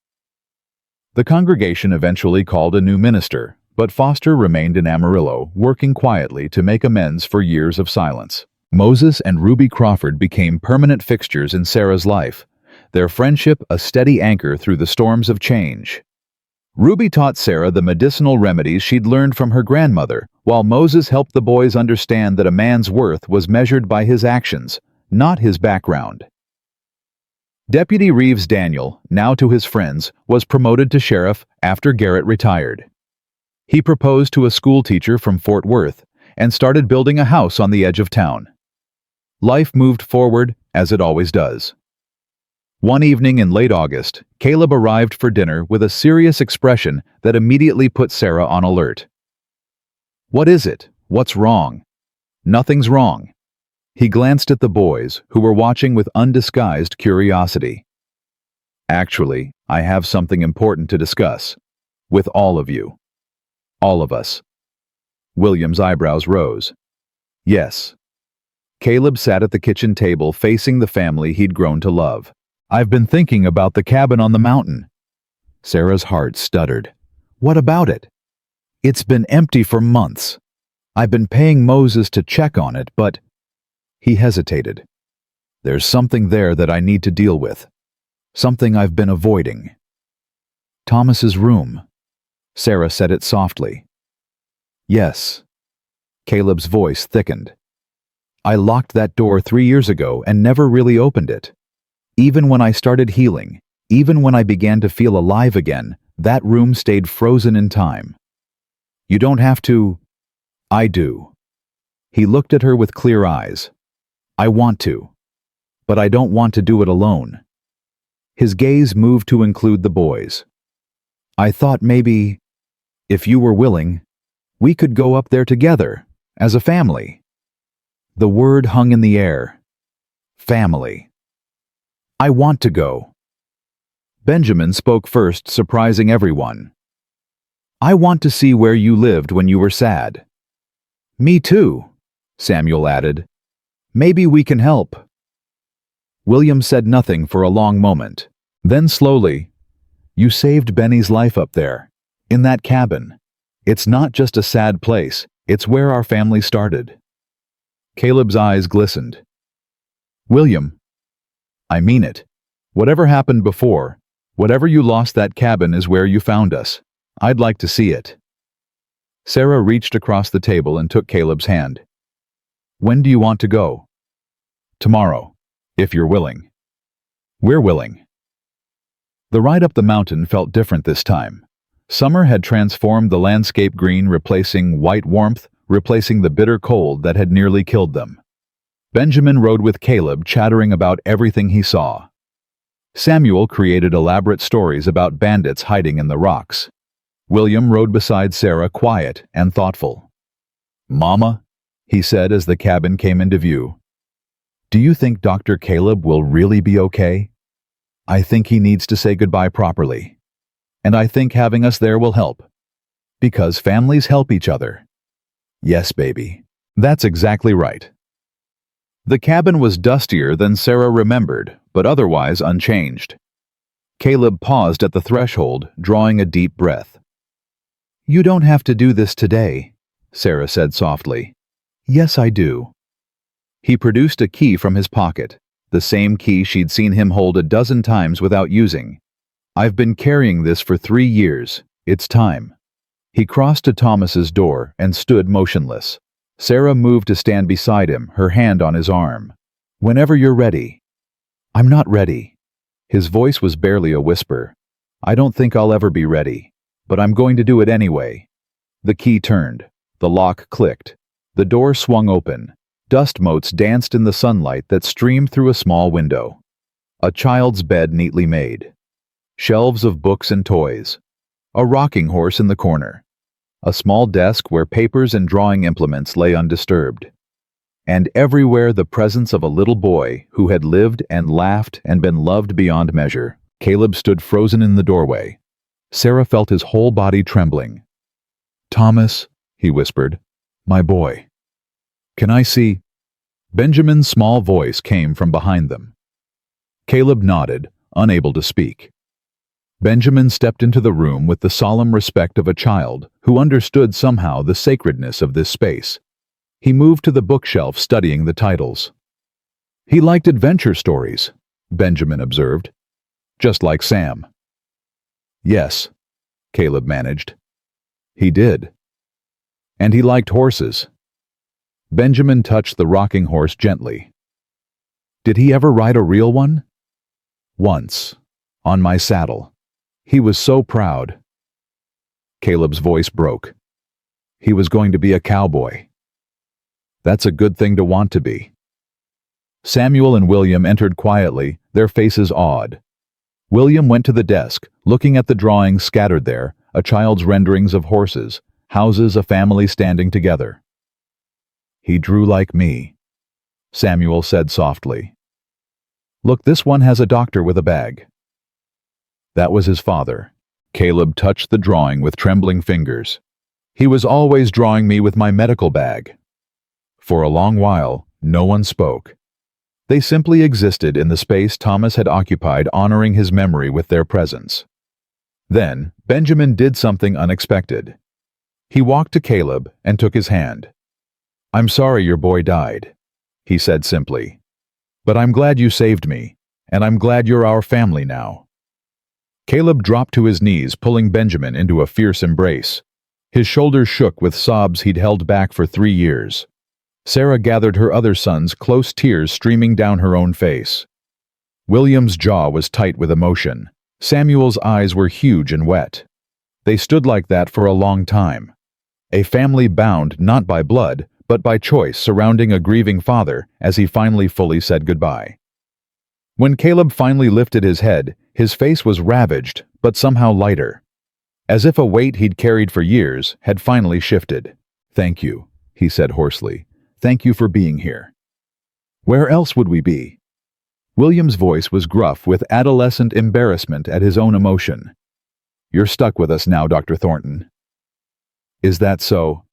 S1: The congregation eventually called a new minister, but Foster remained in Amarillo, working quietly to make amends for years of silence. Moses and Ruby Crawford became permanent fixtures in Sarah's life, their friendship a steady anchor through the storms of change. Ruby taught Sarah the medicinal remedies she'd learned from her grandmother, while Moses helped the boys understand that a man's worth was measured by his actions, not his background. Deputy Reeves Daniel, now to his friends, was promoted to sheriff after Garrett retired. He proposed to a schoolteacher from Fort Worth and started building a house on the edge of town. Life moved forward, as it always does. One evening in late August, Caleb arrived for dinner with a serious expression that immediately put Sarah on alert. "What is it? What's wrong?" "Nothing's wrong." He glanced at the boys, who were watching with undisguised curiosity. "Actually, I have something important to discuss. With all of you. All of us." William's eyebrows rose. "Yes." Caleb sat at the kitchen table facing the family he'd grown to love. "I've been thinking about the cabin on the mountain." Sarah's heart stuttered. "What about it?" "It's been empty for months. I've been paying Moses to check on it, but—" He hesitated. "There's something there that I need to deal with. Something I've been avoiding." "Thomas's room." Sarah said it softly. "Yes." Caleb's voice thickened. "I locked that door 3 years ago and never really opened it. Even when I started healing, even when I began to feel alive again, that room stayed frozen in time. You don't have to—" "I do." He looked at her with clear eyes. "I want to. But I don't want to do it alone." His gaze moved to include the boys. "I thought maybe, if you were willing, we could go up there together, as a family." The word hung in the air. Family. "I want to go." Benjamin spoke first, surprising everyone. "I want to see where you lived when you were sad." "Me too," Samuel added. "Maybe we can help." William said nothing for a long moment. Then slowly, "You saved Benny's life up there, in that cabin. It's not just a sad place, it's where our family started." Caleb's eyes glistened. "William, I mean it. Whatever happened before, whatever you lost, that cabin is where you found us. I'd like to see it." Sarah reached across the table and took Caleb's hand. "When do you want to go?" "Tomorrow, if you're willing." "We're willing." The ride up the mountain felt different this time. Summer had transformed the landscape green, replacing white warmth, replacing the bitter cold that had nearly killed them. Benjamin rode with Caleb, chattering about everything he saw. Samuel created elaborate stories about bandits hiding in the rocks. William rode beside Sarah, quiet and thoughtful. "Mama," he said as the cabin came into view, "do you think Dr. Caleb will really be okay? I think he needs to say goodbye properly. And I think having us there will help. Because families help each other." "Yes, baby. That's exactly right." The cabin was dustier than Sarah remembered, but otherwise unchanged. Caleb paused at the threshold, drawing a deep breath. "You don't have to do this today," Sarah said softly. "Yes, I do." He produced a key from his pocket, the same key she'd seen him hold a dozen times without using. "I've been carrying this for 3 years. It's time." He crossed to Thomas's door and stood motionless. Sarah moved to stand beside him, her hand on his arm. "Whenever you're ready." "I'm not ready." His voice was barely a whisper. "I don't think I'll ever be ready, but I'm going to do it anyway." The key turned. The lock clicked. The door swung open. Dust motes danced in the sunlight that streamed through a small window. A child's bed neatly made. Shelves of books and toys. A rocking horse in the corner. A small desk where papers and drawing implements lay undisturbed. And everywhere the presence of a little boy who had lived and laughed and been loved beyond measure. Caleb stood frozen in the doorway. Sarah felt his whole body trembling. "Thomas," he whispered, "my boy. Can I see?" Benjamin's small voice came from behind them. Caleb nodded, unable to speak. Benjamin stepped into the room with the solemn respect of a child who understood somehow the sacredness of this space. He moved to the bookshelf, studying the titles. "He liked adventure stories," Benjamin observed. "Just like Sam." "Yes," Caleb managed. "He did. And he liked horses." Benjamin touched the rocking horse gently. "Did he ever ride a real one?" "Once. On my saddle. He was so proud." Caleb's voice broke. "He was going to be a cowboy." "That's a good thing to want to be." Samuel and William entered quietly, their faces awed. William went to the desk, looking at the drawings scattered there, a child's renderings of horses, houses, a family standing together. "He drew like me," Samuel said softly. "Look, this one has a doctor with a bag." That was his father. Caleb touched the drawing with trembling fingers. "He was always drawing me with my medical bag." For a long while, no one spoke. They simply existed in the space Thomas had occupied, honoring his memory with their presence. Then, Benjamin did something unexpected. He walked to Caleb and took his hand. "I'm sorry your boy died," he said simply. "But I'm glad you saved me, and I'm glad you're our family now." Caleb dropped to his knees, pulling Benjamin into a fierce embrace. His shoulders shook with sobs he'd held back for 3 years. Sarah gathered her other sons, close, tears streaming down her own face. William's jaw was tight with emotion. Samuel's eyes were huge and wet. They stood like that for a long time. A family bound not by blood, but by choice, surrounding a grieving father as he finally fully said goodbye. When Caleb finally lifted his head, his face was ravaged, but somehow lighter. As if a weight he'd carried for years had finally shifted. "Thank you," he said hoarsely. "Thank you for being here." "Where else would we be?" William's voice was gruff with adolescent embarrassment at his own emotion. "You're stuck with us now, Dr. Thornton." "Is that so?"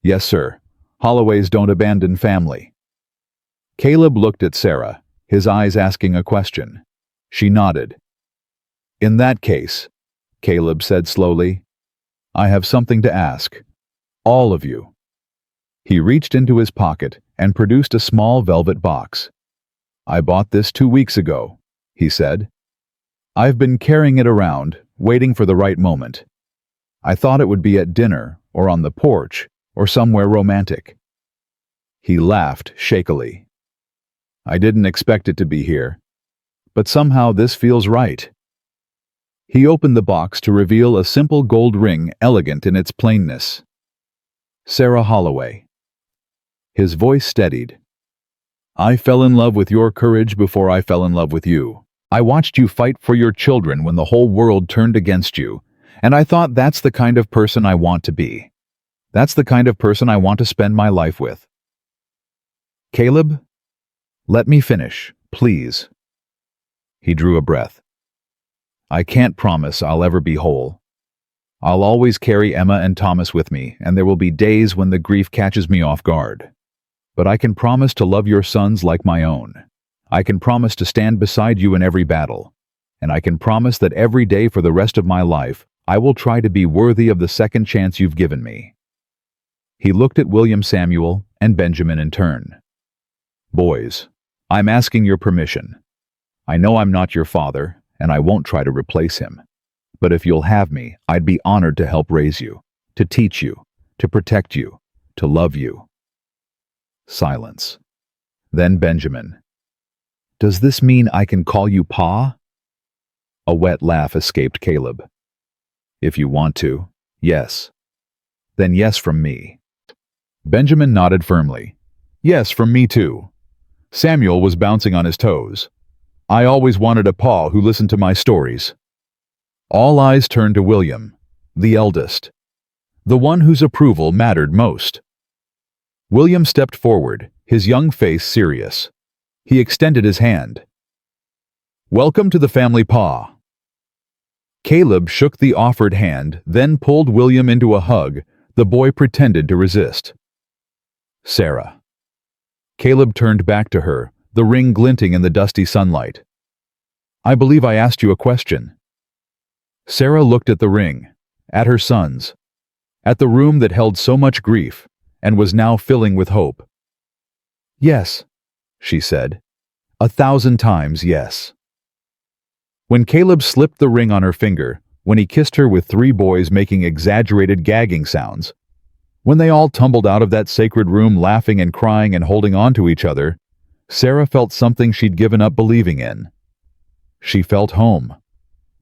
S1: "Yes, sir. Holloways don't abandon family." Caleb looked at Sarah, his eyes asking a question. She nodded. "In that case," Caleb said slowly, "I have something to ask. All of you." He reached into his pocket and produced a small velvet box. "I bought this 2 weeks ago," he said. "I've been carrying it around, waiting for the right moment. I thought it would be at dinner, or on the porch, or somewhere romantic." He laughed shakily. "I didn't expect it to be here, but somehow this feels right." He opened the box to reveal a simple gold ring, elegant in its plainness. "Sarah Holloway." His voice steadied. "I fell in love with your courage before I fell in love with you. I watched you fight for your children when the whole world turned against you, and I thought that's the kind of person I want to be. That's the kind of person I want to spend my life with. Caleb, let me finish, please. He drew a breath. I can't promise I'll ever be whole. I'll always carry Emma and Thomas with me, and there will be days when the grief catches me off guard. But I can promise to love your sons like my own. I can promise to stand beside you in every battle. And I can promise that every day for the rest of my life, I will try to be worthy of the second chance you've given me. He looked at William Samuel and Benjamin in turn. Boys, I'm asking your permission. I know I'm not your father, and I won't try to replace him. But if you'll have me, I'd be honored to help raise you, to teach you, to protect you, to love you. Silence. Then Benjamin. Does this mean I can call you Pa? A wet laugh escaped Caleb. If you want to, yes. Then yes from me. Benjamin nodded firmly. Yes, from me too. Samuel was bouncing on his toes. I always wanted a Pa who listened to my stories. All eyes turned to William, the eldest, the one whose approval mattered most. William stepped forward, his young face serious. He extended his hand. Welcome to the family, Pa. Caleb shook the offered hand, then pulled William into a hug. The boy pretended to resist. Sarah. Caleb turned back to her, the ring glinting in the dusty sunlight. I believe I asked you a question. Sarah looked at the ring, at her sons, at the room that held so much grief, and was now filling with hope. Yes, she said. 1,000 times yes. When Caleb slipped the ring on her finger, when he kissed her with 3 boys making exaggerated gagging sounds, when they all tumbled out of that sacred room laughing and crying and holding on to each other, Sarah felt something she'd given up believing in. She felt home.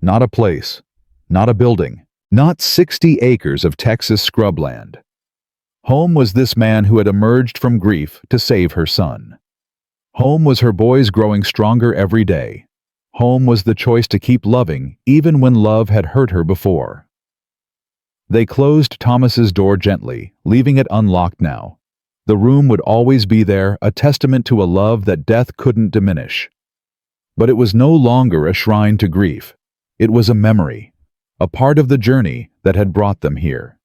S1: Not a place, not a building, not 60 acres of Texas scrubland. Home was this man who had emerged from grief to save her son. Home was her boys growing stronger every day. Home was the choice to keep loving even when love had hurt her before. They closed Thomas's door gently, leaving it unlocked now. The room would always be there, a testament to a love that death couldn't diminish. But it was no longer a shrine to grief. It was a memory, a part of the journey that had brought them here.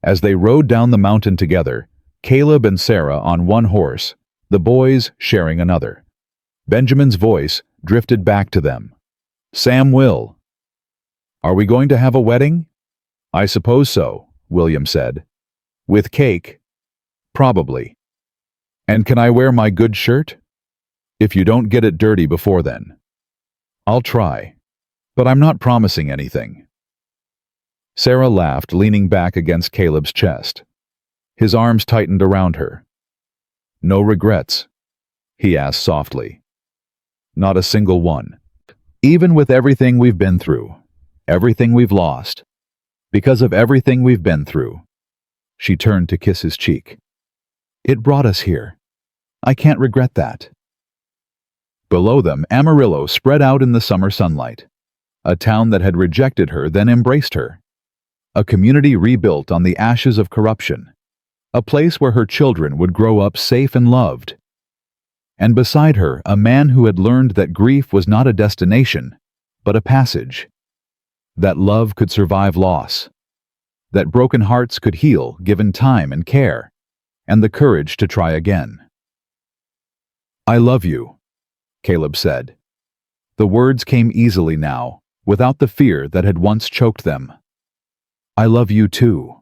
S1: As they rode down the mountain together, Caleb and Sarah on one horse, the boys sharing another. Benjamin's voice drifted back to them. Sam will. Are we going to have a wedding? I suppose so, William said. With cake? Probably. And can I wear my good shirt? If you don't get it dirty before then. I'll try, but I'm not promising anything. Sarah laughed, leaning back against Caleb's chest. His arms tightened around her. No regrets? He asked softly. Not a single one. Even with everything we've been through, everything we've lost, because of everything we've been through. She turned to kiss his cheek. It brought us here. I can't regret that. Below them, Amarillo spread out in the summer sunlight. A town that had rejected her then embraced her. A community rebuilt on the ashes of corruption. A place where her children would grow up safe and loved. And beside her, a man who had learned that grief was not a destination, but a passage. That love could survive loss. That broken hearts could heal given time and care, and the courage to try again. I love you, Caleb said. The words came easily now, without the fear that had once choked them. I love you too.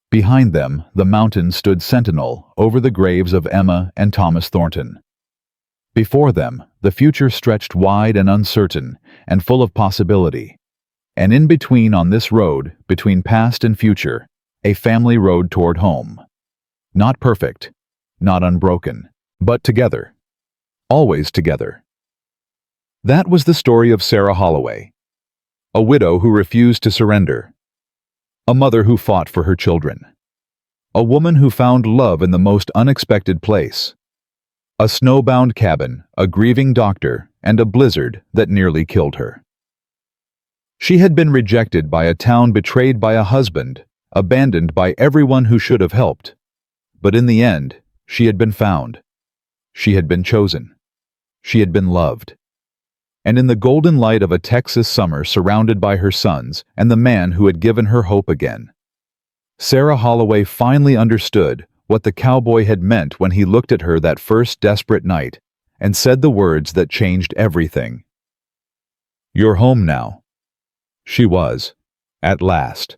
S1: Behind them, the mountain stood sentinel over the graves of Emma and Thomas Thornton. Before them, the future stretched wide and uncertain and full of possibility. And in between on this road, between past and future, a family road toward home. Not perfect, not unbroken, but together. Always together. That was the story of Sarah Holloway. A widow who refused to surrender. A mother who fought for her children. A woman who found love in the most unexpected place. A snowbound cabin, a grieving doctor, and a blizzard that nearly killed her. She had been rejected by a town, betrayed by a husband, abandoned by everyone who should have helped. But in the end, she had been found. She had been chosen. She had been loved. And in the golden light of a Texas summer, surrounded by her sons and the man who had given her hope again, Sarah Holloway finally understood what the cowboy had meant when he looked at her that first desperate night and said the words that changed everything. "You're home now." She was, at last.